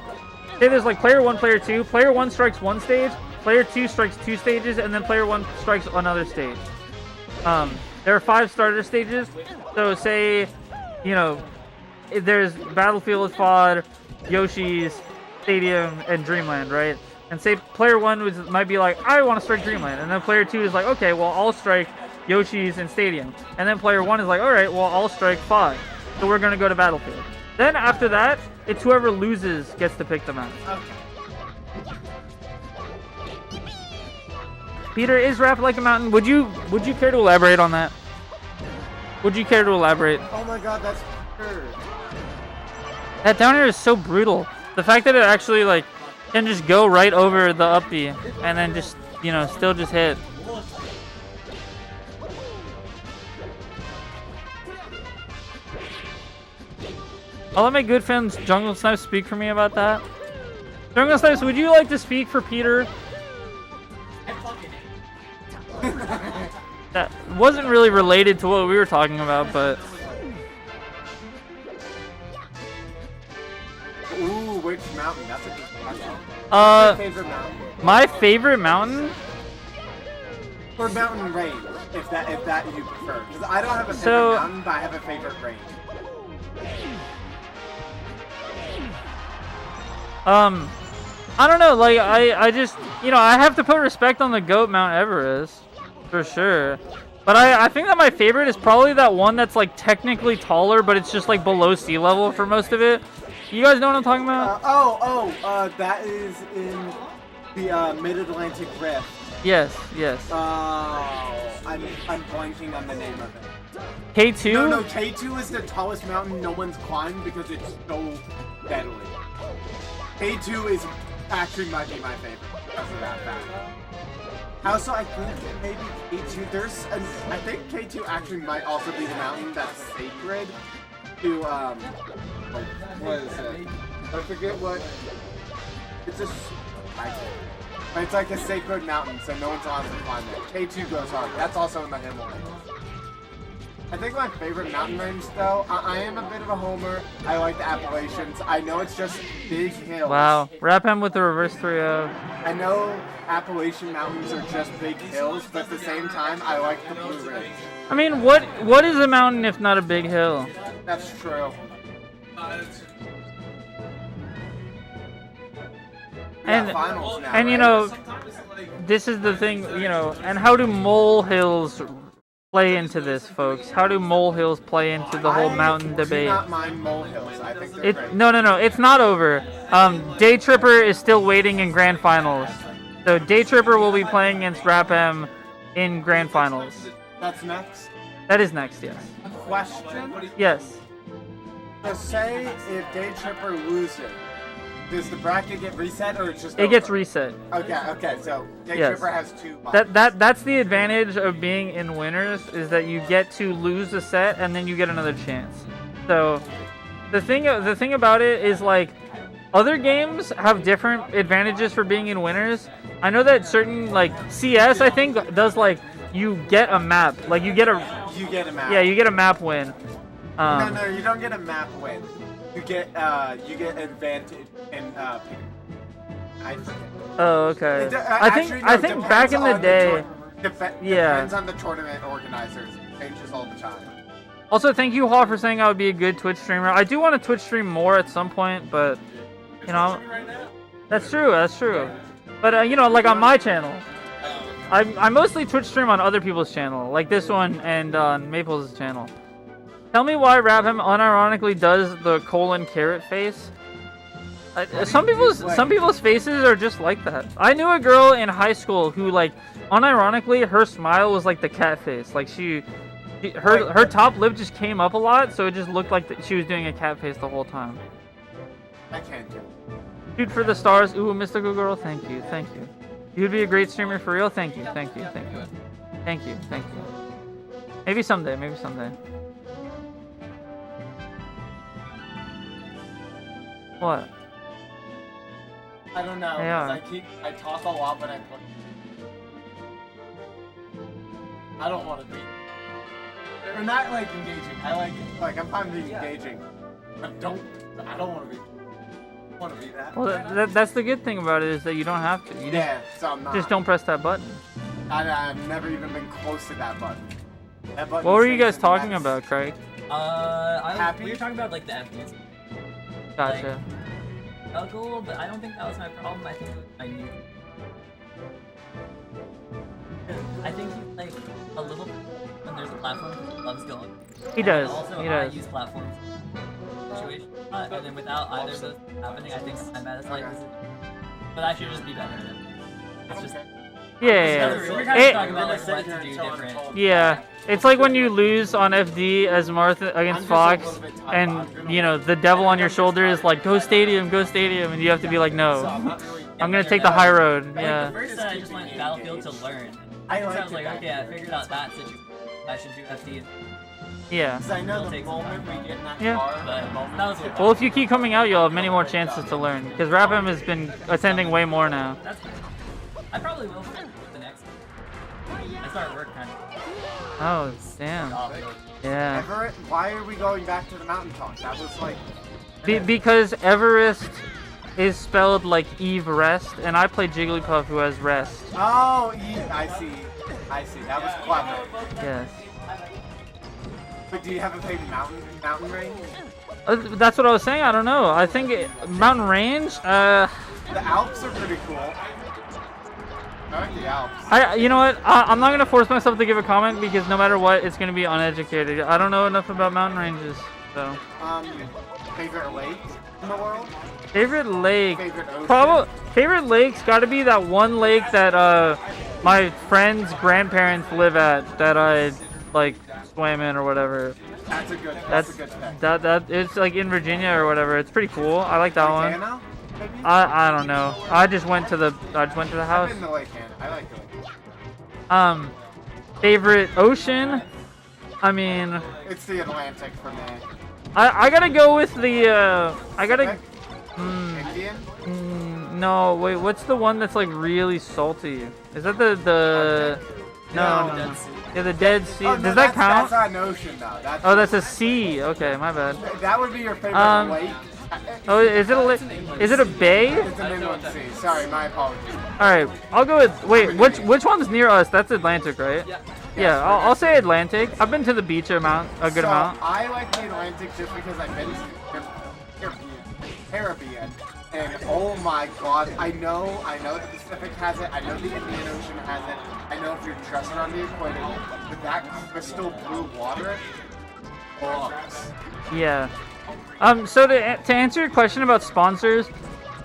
say there's like player 1, player 2. Player 1 strikes 1 stage, player 2 strikes 2 stages, and then player 1 strikes another stage. There are 5 starter stages. So say, you know, there's Battlefield, FOD, Yoshi's, Stadium, and Dreamland, right? And say player 1 might be like, I want to strike Dreamland. And then player 2 is like, okay, well, I'll strike Yoshi's and Stadium. And then player 1 is like, alright, well, I'll strike FOD. So we're going to go to Battlefield. Then after that, it's whoever loses gets to pick the map. Peter, is rap like a mountain? Would you care to elaborate on that? Would you care to elaborate? Oh my god, that's weird. That down air is so brutal. The fact that it actually like can just go right over the up B and then just, you know, still just hit. I'll let my good friends Jungle Snipes speak for me about that. Jungle Snipes, would you like to speak for Peter? That wasn't really related to what we were talking about, but... Ooh, which mountain? That's a good question. My favorite mountain? My favorite mountain? Or mountain range, if that you prefer. Because I don't have a favorite mountain, but I have a favorite range. I don't know, like, I just, you know, I have to put respect on the GOAT Mount Everest, for sure. But I think that my favorite is probably that one that's, like, technically taller, but it's just, like, below sea level for most of it. You guys know what I'm talking about? That is in the Mid-Atlantic Rift. Yes, yes. I'm blanking on the name of it. K2? No, K2 is the tallest mountain no one's climbed because it's so deadly. K2 is actually might be my favorite because of that fact. Also, I think maybe K2, I think K2 actually might also be the mountain that's sacred to, what is it? I forget what, it's like a sacred mountain, so no one's allowed to climb it. K2 goes hard. That's also in the Himalayas. I think my favorite mountain range, though, I am a bit of a homer. I like the Appalachians. I know it's just big hills. Wow, RapM with the reverse 3-0. I know Appalachian mountains are just big hills, but at the same time, I like the Blue Ridge. I mean, what is a mountain if not a big hill? That's true. And you know, this is the thing, you know, and how do molehills play into this, folks? How do molehills play into the whole mountain debate? I do not mind molehills. I think they're great. No, it's not over. Daytripper is still waiting in grand finals. So Daytripper will be playing against RapM in grand finals. That's next? That is next, yes. Question? Yes. So say if Daytripper loses, does the bracket get reset or it's just It gets over? reset. Okay, so Daytripper Yes. has 2 buttons. That's the advantage of being in winners, is that you get to lose a set and then you get another chance. So the thing about it is, like, other games have different advantages for being in winners. I know that certain, like, CS, I think, does, like, you get a map. Like, you get a map. Yeah, you get a map win. No, you don't get a map win. You get advantage in I forget. Oh, okay. I Actually, think no, I think back depends in the on day. Yeah. Depends on the tournament organizers. Changes all the time. Also, thank you, Hall, for saying I would be a good Twitch streamer. I do want to Twitch stream more at some point, but, you know, that's true. That's true. But you know, like on my channel, I mostly Twitch stream on other people's channel, like this one and on Maples' channel. Tell me why RapM unironically does the carrot face. Some people's faces are just like that. I knew a girl in high school who, like, unironically, her smile was like the cat face. Like her top lip just came up a lot, so it just looked like she was doing a cat face the whole time. I can't do. Shoot for the stars. Ooh, mystical girl. Thank you. Thank you. You'd be a great streamer for real. Thank you. Thank you. Thank you. Thank you. Thank you. Maybe someday. Maybe someday. What? I don't know. Yeah. I talk a lot when I play. I don't want to be. Or not like engaging. I like I'm fine being engaging. But I don't want to be. I want to be that. Well, that's the good thing about it, is that you don't have to. So I'm not. Just don't press that button. I've never even been close to that button. That button What were you guys stays in talking that- about, Khryke? We were talking about like the FDs. Gotcha. Juggle, but I don't think that was my problem. I think it was my new. I think he's like a little bit when there's a platform because he loves going. He does. Also, He I does. use platforms situation, and then without either of those happening, I think I'm at a slight disadvantage. But I should just be better at it. It's just. Yeah. We're kind of talking about like what to do different. Yeah, it's like when you lose on FD as Martha against Fox, and you know the devil on your shoulder is like, go stadium, and you have to be like, no, I'm gonna take the high road. Yeah. Like the first set, I just went Battlefield to learn. I was like, okay, I figured out that situation. I should do FD. Yeah. I know the moment we get in that Yeah. car, But that was it. Well, if you keep coming out, you'll have many more chances to learn. Because RapM has been attending way more now. That's good. I probably will for the next. I start work kind of. Oh, damn. Yeah. Everett, why are we going back to the mountain talk? That was like. Because Everest is spelled like Eve Rest, and I play Jigglypuff, who has Rest. Oh, I see. That was clever. Yes. But do you have a favorite mountain range? That's what I was saying. I don't know. I think mountain range. The Alps are pretty cool. I like the Alps. You know what? I'm not gonna force myself to give a comment because no matter what, it's gonna be uneducated. I don't know enough about mountain ranges, so. Favorite lake in the world? Favorite lake. Favorite ocean? Favorite lake's got to be that one lake that my friend's grandparents live at that I like swam in or whatever. That's a good pick. That it's like in Virginia or whatever. It's pretty cool. I like that one. Anna, maybe? I don't know. I just went to the house. I've been to Lake Anna. I like the lake. Favorite ocean? I mean, It's the Atlantic for me. I gotta go with the Indian? No, wait, what's the one that's like really salty? Is that the No. Yeah, the Dead Sea. Oh, no, Does that count? That's not an ocean though. Oh, that's a sea. Okay, my bad. That would be your favorite lake. Oh, is it a is it a bay? It's an inland sea. Sorry, my apologies. All right, I'll go with. Wait, which one's near us? That's Atlantic, right? Yeah, I'll say Atlantic. I've been to the beach a good amount. I like the Atlantic just because I've been to the Caribbean, and oh my God, I know the Pacific has it. I know the Indian Ocean has it. I know if you're just around the equator, but that crystal blue water, Yeah. So to answer your question about sponsors,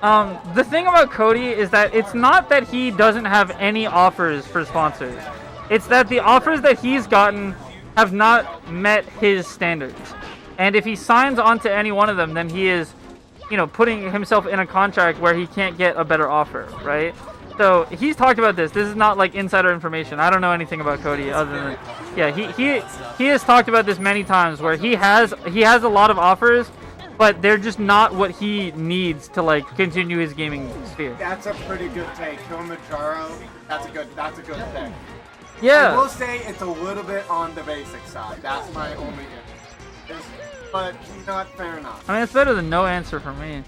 the thing about Cody is that it's not that he doesn't have any offers for sponsors. It's that the offers that he's gotten have not met his standards. And if he signs on to any one of them, then he is putting himself in a contract where he can't get a better offer, right? So he's talked about this. This is not like insider information. I don't know anything about Cody other than, yeah, he has talked about this many times where he has a lot of offers, but they're just not what he needs to like continue his gaming sphere. That's a pretty good take. Kilimanjaro, that's a good pick. Yeah. I will say it's a little bit on the basic side. That's my only issue. But you know what? Fair enough. I mean, it's better than no answer for me.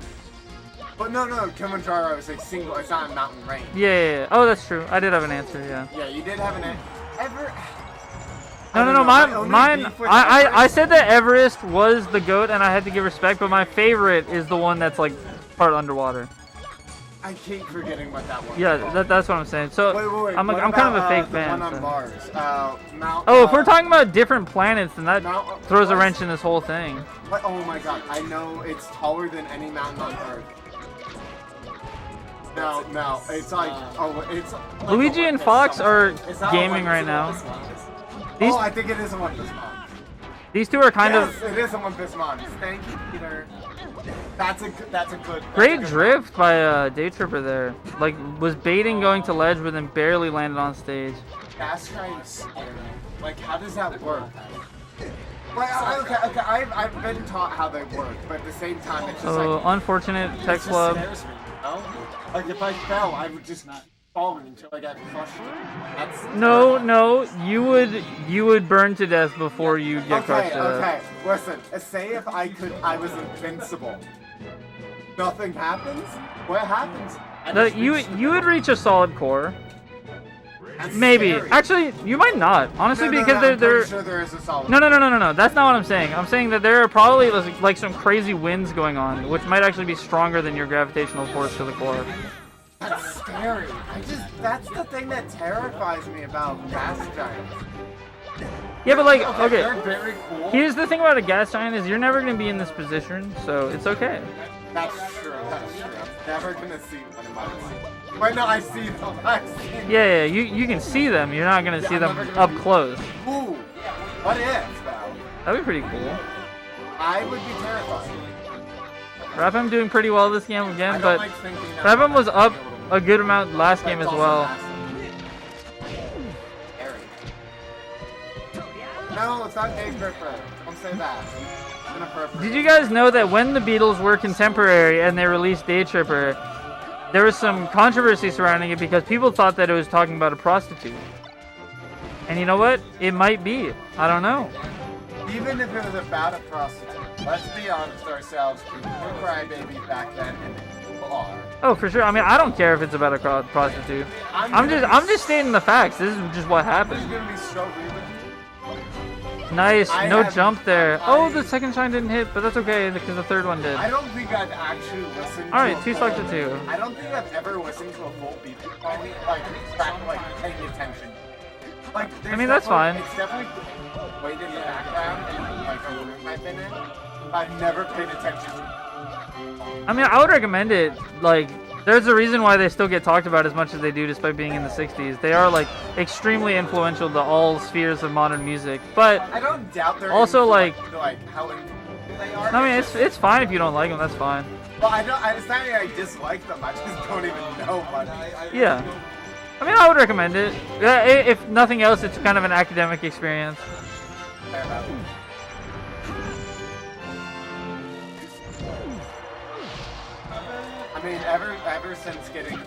But no, Kilimanjaro is a single. It's not a mountain range. Yeah. Oh, that's true. I did have an answer. Yeah. Yeah, you did have an ever. No. Mine. I said that Everest was the GOAT, and I had to give respect. But my favorite is the one that's like part underwater. I keep forgetting what that one. Yeah, that's what I'm saying. So wait. I'm What kind of about, a fake the fan. one on So. Mars. If we're talking about different planets, then that throws a wrench in this whole thing. What? Oh my God! I know it's taller than any mountain on Earth. No, it's like it's. Like Luigi and Fox are gaming right now. I think it is Olympus Mons. These two are kind of. It is Olympus Mons. Thank you, Peter. That's a good. Great drift by Daytripper there. Like was baiting going to ledge, but then barely landed on stage. That's kind of scary. Like, how does that work? Well, okay. I've been taught how they work, but at the same time, it's just like. Unfortunate tech club. Like if I fell, I would just fall until I got crushed. No, you would burn to death before you get crushed to death. Okay. Listen, say if I was invincible. Nothing happens? What happens? You would reach a solid core. That's Maybe. scary. Actually, you might not. Honestly, No, because I'm they're. pretty sure there is a solid. No. That's not what I'm saying. I'm saying that there are probably like some crazy winds going on, which might actually be stronger than your gravitational force to the core. That's scary. That's the thing that terrifies me about gas giants. Yeah, but like, Okay, okay. they're very cool. Here's the thing about a gas giant is you're never gonna be in this position, so it's okay. That's true. I'm never gonna see one in my life. Wait, no, I see them. Yeah, you can see them. You're not gonna see them up close. Ooh, what if, though? That'd be pretty cool. I would be terrified. RapM doing pretty well this game again, I don't but like thinking that RapM was up a good amount last game as well. No, it's not Daytripper. Don't say that. It's inappropriate. Did you guys know that when the Beatles were contemporary and they released Daytripper, there was some controversy surrounding it because people thought that it was talking about a prostitute. And you know what? It might be. I don't know. Even if it was about a prostitute, let's be honest ourselves, people were crybabies back then, and people are. Oh, for sure. I mean, I don't care if it's about a prostitute. I'm just stating the facts. This is just what happened. I'm gonna be so rude with you. Nice, no jump there. Oh, the second shine didn't hit, but that's okay because the third one did. I don't think I've actually listened. All right, 2 stocks to 2. I don't think I've ever listened to a full beat song, like paying attention. Like, I mean, that's fine. It's definitely played in the background and like a room I've been in. I've never paid attention. I mean, I would recommend it. Like, there's a reason why they still get talked about as much as they do, despite being in the 60s. They are like extremely influential to all spheres of modern music. But I don't doubt they're also like how influential they are. I mean, it's fine if you don't like them. That's fine. Well, I don't. It's not that I dislike them. I just don't even know much. Yeah. I mean, I would recommend it. Yeah, if nothing else, it's kind of an academic experience. Fair enough. I mean, ever since getting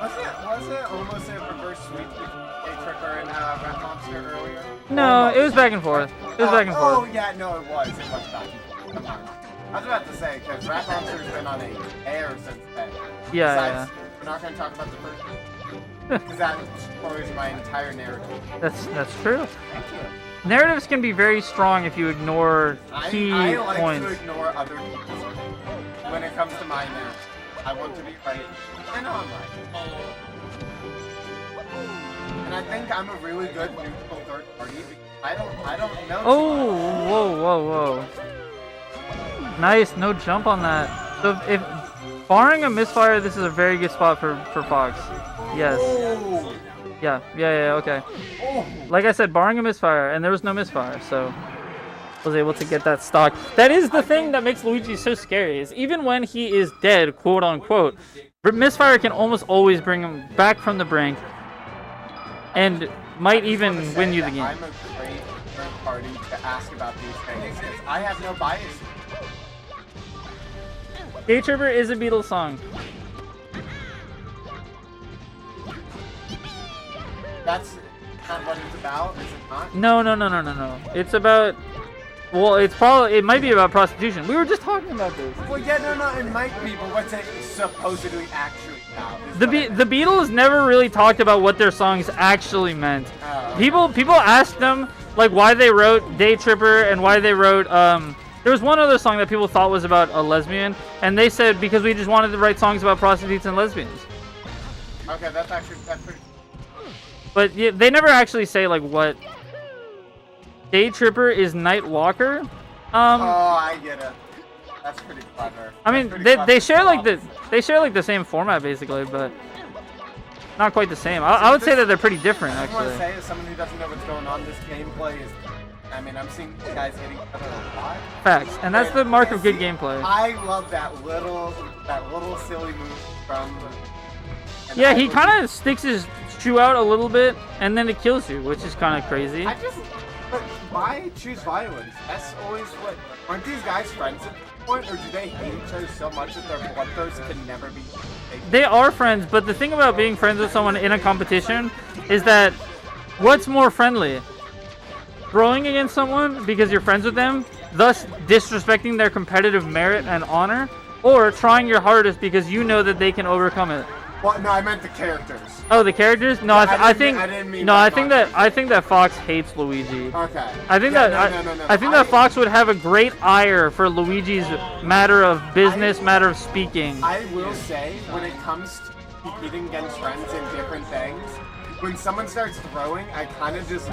was it almost a reverse sweep with Daytripper and Rat Monster earlier? No, it was back and forth. It was back and forth. Oh yeah, no, it was. It was back and forth. Come on. I was about to say because Rat Monster's been on a tear since then. Yeah. We're not gonna talk about the first one because that spoils my entire narrative. That's true. Thank you. Narratives can be very strong if you ignore key I like points. to ignore other people's when it comes to my narrative. I want to be right. I know I'm right. And I think I'm a really good neutral third party because I don't know. Oh, whoa. Nice, no jump on that. So if barring a misfire, this is a very good spot for Fox. Yes. Oh. Yeah, okay. Oh. Like I said, barring a misfire, and there was no misfire, so. was able to get that stock. That is the thing that makes Luigi so scary, is even when he is dead, quote unquote, Misfire can almost always bring him back from the brink and might even win you the game. I'm a great third party to ask about these things. I have no bias. Daytripper is a Beatles song. That's not what it's about, is it not? No. It's about, well, it might be about prostitution. We were just talking about this. Well, yeah, no, it might be, but what's it supposedly actually about? The Beatles never really talked about what their songs actually meant. Oh. People asked them like why they wrote Daytripper and why they wrote there was one other song that people thought was about a lesbian, and they said because we just wanted to write songs about prostitutes and lesbians. Okay, that's pretty. But yeah, they never actually say like what. Daytripper is Night Walker. Oh, I get it. That's pretty clever. I mean, they share like the same format basically, but not quite the same. I would say that they're pretty different I actually. want to say, as someone who doesn't know what's going on, this gameplay is. I mean, I'm seeing guys hitting each other a lot. Facts, and that's the mark of good gameplay. I love that little silly move from. Yeah, he kind of sticks his shoe out a little bit, and then it kills you, which is kind of crazy. But why choose violence? That's always what. Aren't these guys friends at this point, or do they hate each other so much that their bloodthirst can never be? They are friends, but the thing about being friends with someone in a competition is that what's more friendly? Throwing against someone because you're friends with them, thus disrespecting their competitive merit and honor, or trying your hardest because you know that they can overcome it. Well, no, I meant the characters. Oh, the characters? No, I think that Fox hates Luigi. Okay. I think that Fox would have a great ire for Luigi's matter of business, matter of speaking. I will say, when it comes to competing against friends in different things, when someone starts throwing, I kind of just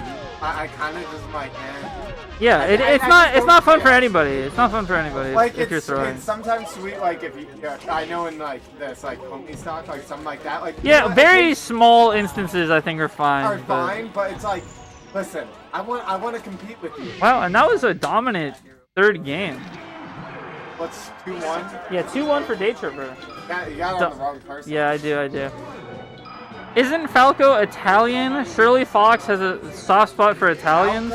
like, eh. Yeah, it's not fun for anybody. It's not fun for anybody Like if you're throwing. It's sometimes sweet, like if you, I know in like this like homie stock, like something like that, like Yeah, very small instances I think are fine. But it's like, listen, I want to compete with you. Wow, and that was a dominant third game. What's 2-1? Yeah, 2-1 for Daytripper. You got it on the wrong person. Yeah, I do. Isn't Falco Italian? Surely Fox has a soft spot for Italians.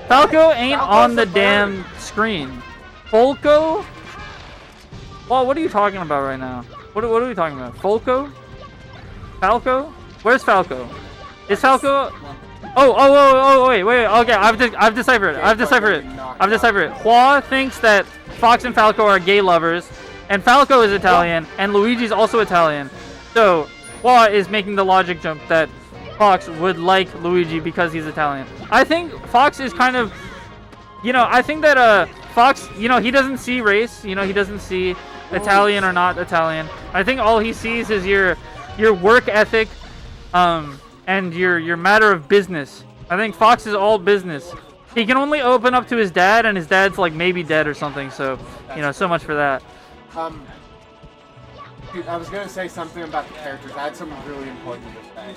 Falco ain't on the damn screen. Folco? Well, what are you talking about right now? What are we talking about? Folco? Falco? Where's Falco? Is Falco? Oh, wait. Okay, I've deciphered it. Hua thinks that Fox and Falco are gay lovers, and Falco is Italian, and Luigi's also Italian. So Hua is making the logic jump that Fox would like Luigi because he's Italian. I think Fox is kind of, I think that Fox, he doesn't see race. He doesn't see Italian or not Italian. I think all he sees is your work ethic, and your matter of business. I think Fox is all business. He can only open up to his dad, and his dad's like maybe dead or something. So, so much for that. Dude, I was gonna say something about the characters. I had something really important to say.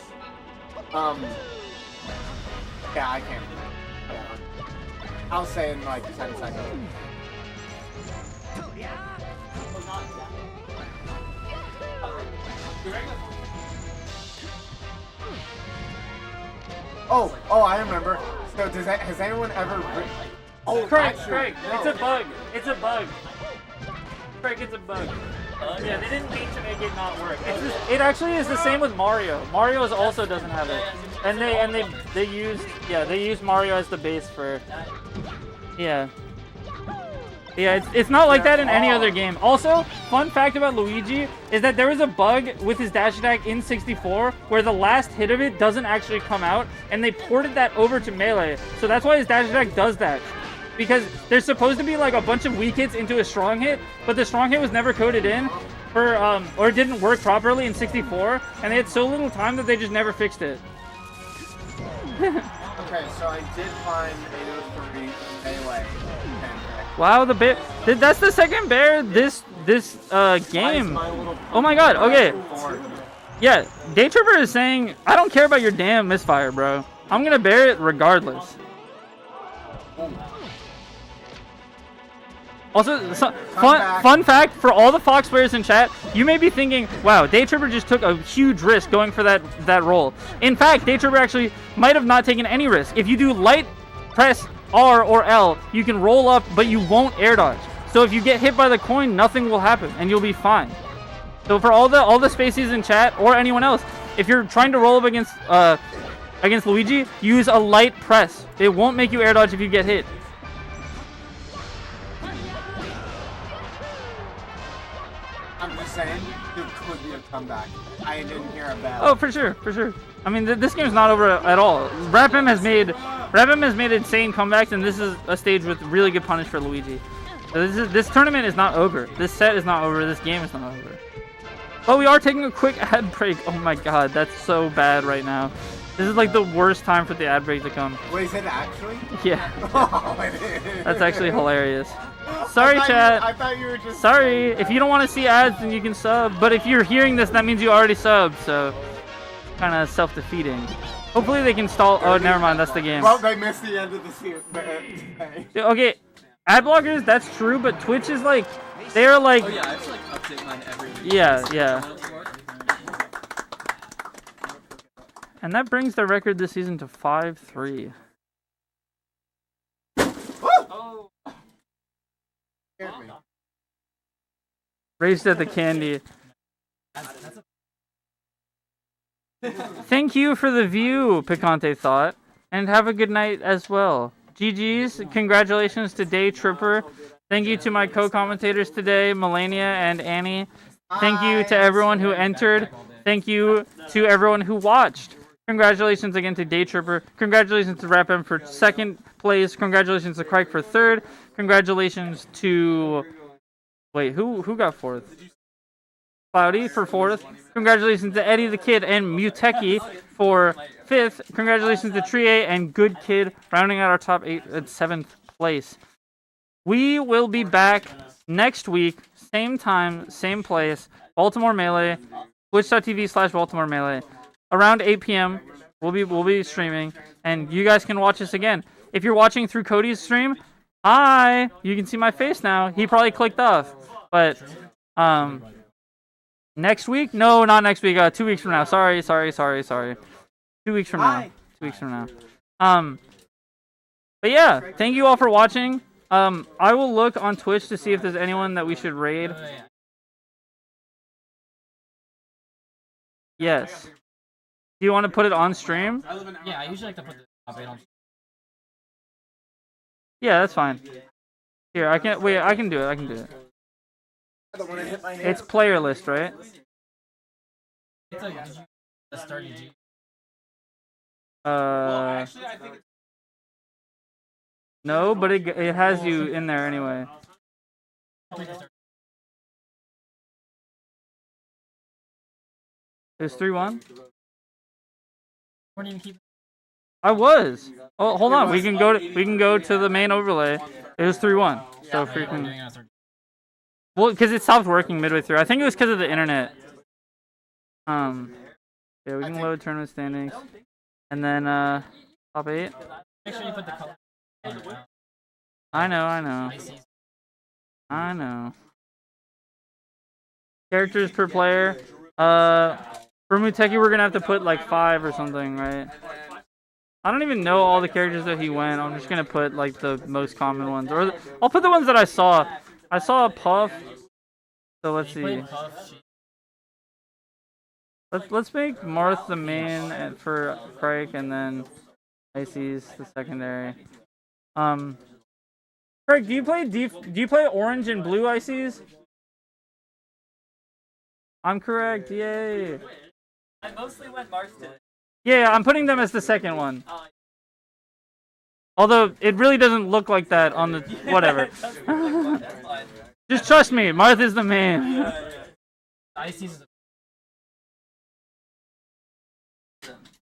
Yeah, I can't. Yeah. I'll say in like 10 seconds. Oh, I remember. So has anyone ever Khryke, it's a bug. It's a bug. Khryke, it's a bug. Yeah, they didn't mean to make it not work. It actually is the same with Mario. Mario's also doesn't have it, and they used Mario as the base for. Yeah, it's not like that in any other game. Also, fun fact about Luigi is that there was a bug with his dash attack in 64 where the last hit of it doesn't actually come out, and they ported that over to Melee. So that's why his dash attack does that. Because there's supposed to be like a bunch of weak hits into a strong hit, but the strong hit was never coded in for or didn't work properly in 64, and they had so little time that they just never fixed it. Okay, so I did find 803 Melee. Wow, the bear. That's the second bear this game. Oh my god. Okay. Yeah, Daytripper is saying, I don't care about your damn misfire, bro. I'm gonna bear it regardless. Also, fun fact for all the Fox players in chat, you may be thinking, wow, Daytripper just took a huge risk going for that roll. In fact, Daytripper actually might have not taken any risk. If you do light press R or L, you can roll up, but you won't air dodge. So if you get hit by the coin, nothing will happen, and you'll be fine. So for all the spacies in chat, or anyone else, if you're trying to roll up against Luigi, use a light press. It won't make you air dodge if you get hit. I'm just saying, there could be a comeback. I didn't hear a bell. Oh, for sure. I mean, this game's not over at all. RapM has made insane comebacks, and this is a stage with really good punish for Luigi. So this tournament is not over. This set is not over. This game is not over. But we are taking a quick ad break. Oh my god, that's so bad right now. This is like the worst time for the ad break to come. Wait, is it actually? Yeah. Oh, it is. That's actually hilarious. Sorry, chat. I thought you were just... Sorry. If you don't want to see ads, then you can sub. But if you're hearing this, that means you already subbed. So, kind of self-defeating. Hopefully they can stall... Oh, never mind. That's the game. Well, they missed the end of the series. Okay. Ad blockers, that's true. But Twitch is like... They're like... Oh, yeah. I have to, like, update mine every week. Yeah. And that brings the record this season to 5-3. Oh. Raised at the candy. Thank you for the view, Picante thought. And have a good night as well. GG's, congratulations to Daytripper. Thank you to my co-commentators today, Melania and Annie. Thank you to everyone who entered. Thank you to everyone who watched. Congratulations again to Daytripper. Congratulations to RapM for second place. Congratulations to Khryke for third. Congratulations to... Wait, who got fourth? Cloudy for fourth. Congratulations to Eddie the Kid and Muteki for fifth. Congratulations to Trie and Good Kid rounding out our top 8 at 7th place. We will be back next week, same time, same place, Baltimore Melee, twitch.tv/Baltimore Melee. Around 8 p.m. we'll be streaming, and you guys can watch us again. If you're watching through Cody's stream, hi, you can see my face now. He probably clicked off, but next week? No, not next week. 2 weeks from now. Sorry. 2 weeks from now. 2 weeks from now. But yeah, thank you all for watching. I will look on Twitch to see if there's anyone that we should raid. Yes. Do you want to put it on stream? Yeah, I usually like to put the top 8 on. Yeah, that's fine. Here, I can do it. I can do it. I don't want to hit my hand. It's player list, right? It's a start UG. Well, actually, I think No, but it has you in there anyway. It's 3-1. Weren't even keep. I was. Oh, hold on. We can go to the main overlay. It was 3-1. So freaking. Well, because it stopped working midway through. I think it was because of the internet. Yeah, we can load tournament standings, and then top 8. Make sure you put the color. I know. Characters per player. For Muteki, we're gonna have to put like 5 or something, right? I don't even know all the characters that he went. I'm just gonna put like the most common ones, or I'll put the ones that I saw. I saw a Puff. So let's see. Let's make Marth the main for Khryke, and then Icy's the secondary. Khryke, do you play orange and blue Icy's? I'm correct. Yay. I mostly went Marston. Yeah, I'm putting them as the second one. Although it really doesn't look like that on the whatever. Just trust me, Marth is the man.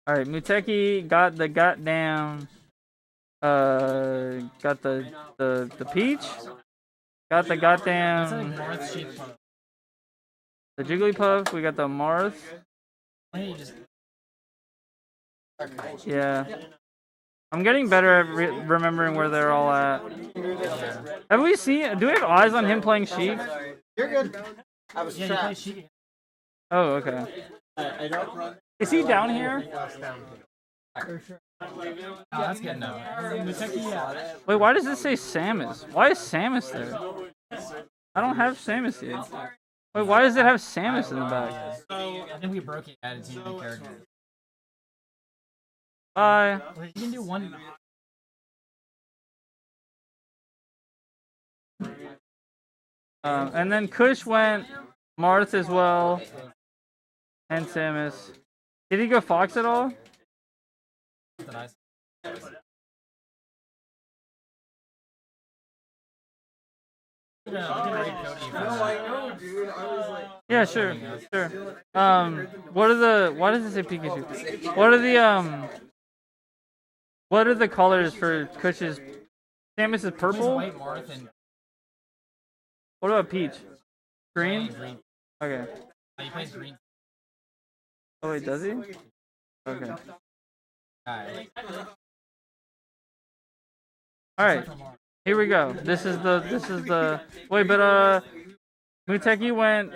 Alright, Muteki got the goddamn got the peach. Got the goddamn the Jigglypuff, we got the Marth. Yeah. I'm getting better at remembering where they're all at. Have we seen? Do we have eyes on him playing Sheik? You're good. I was Yeah, trapped. Sheik. Oh, okay. I don't run. Is he down here? Oh, that's good enough. Wait, why does it say Samus? Why is Samus there? I don't have Samus here. Wait, why does it have Samus in the back? I think we broke it. Added two new characters. Bye. Wait, you can do one. And then Kush went, Marth as well, and Samus. Did he go Fox at all? Yeah, sure, sure. What are the? Why does it say Pikachu? What are the colors for Kush's? Samus is purple. What about Peach? Green? Okay. He plays green. Oh wait, does he? Okay. Alright. Here we go. This is the wait, but Muteki went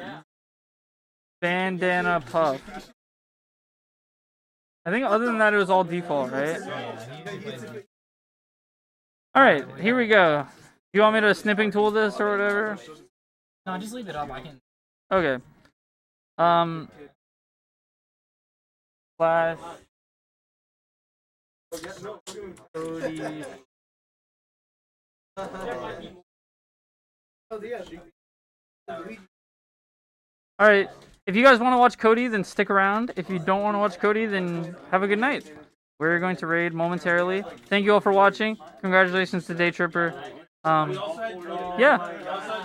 Bandana Puff. I think other than that it was all default, right? Alright, here we go. You want me to snipping tool this or whatever? No, just leave it up. I can. Okay. Flash. Cody. Alright, if you guys want to watch Cody, then stick around. If you don't want to watch Cody, then have a good night. We're going to raid momentarily. Thank you all for watching. Congratulations to Daytripper. Yeah.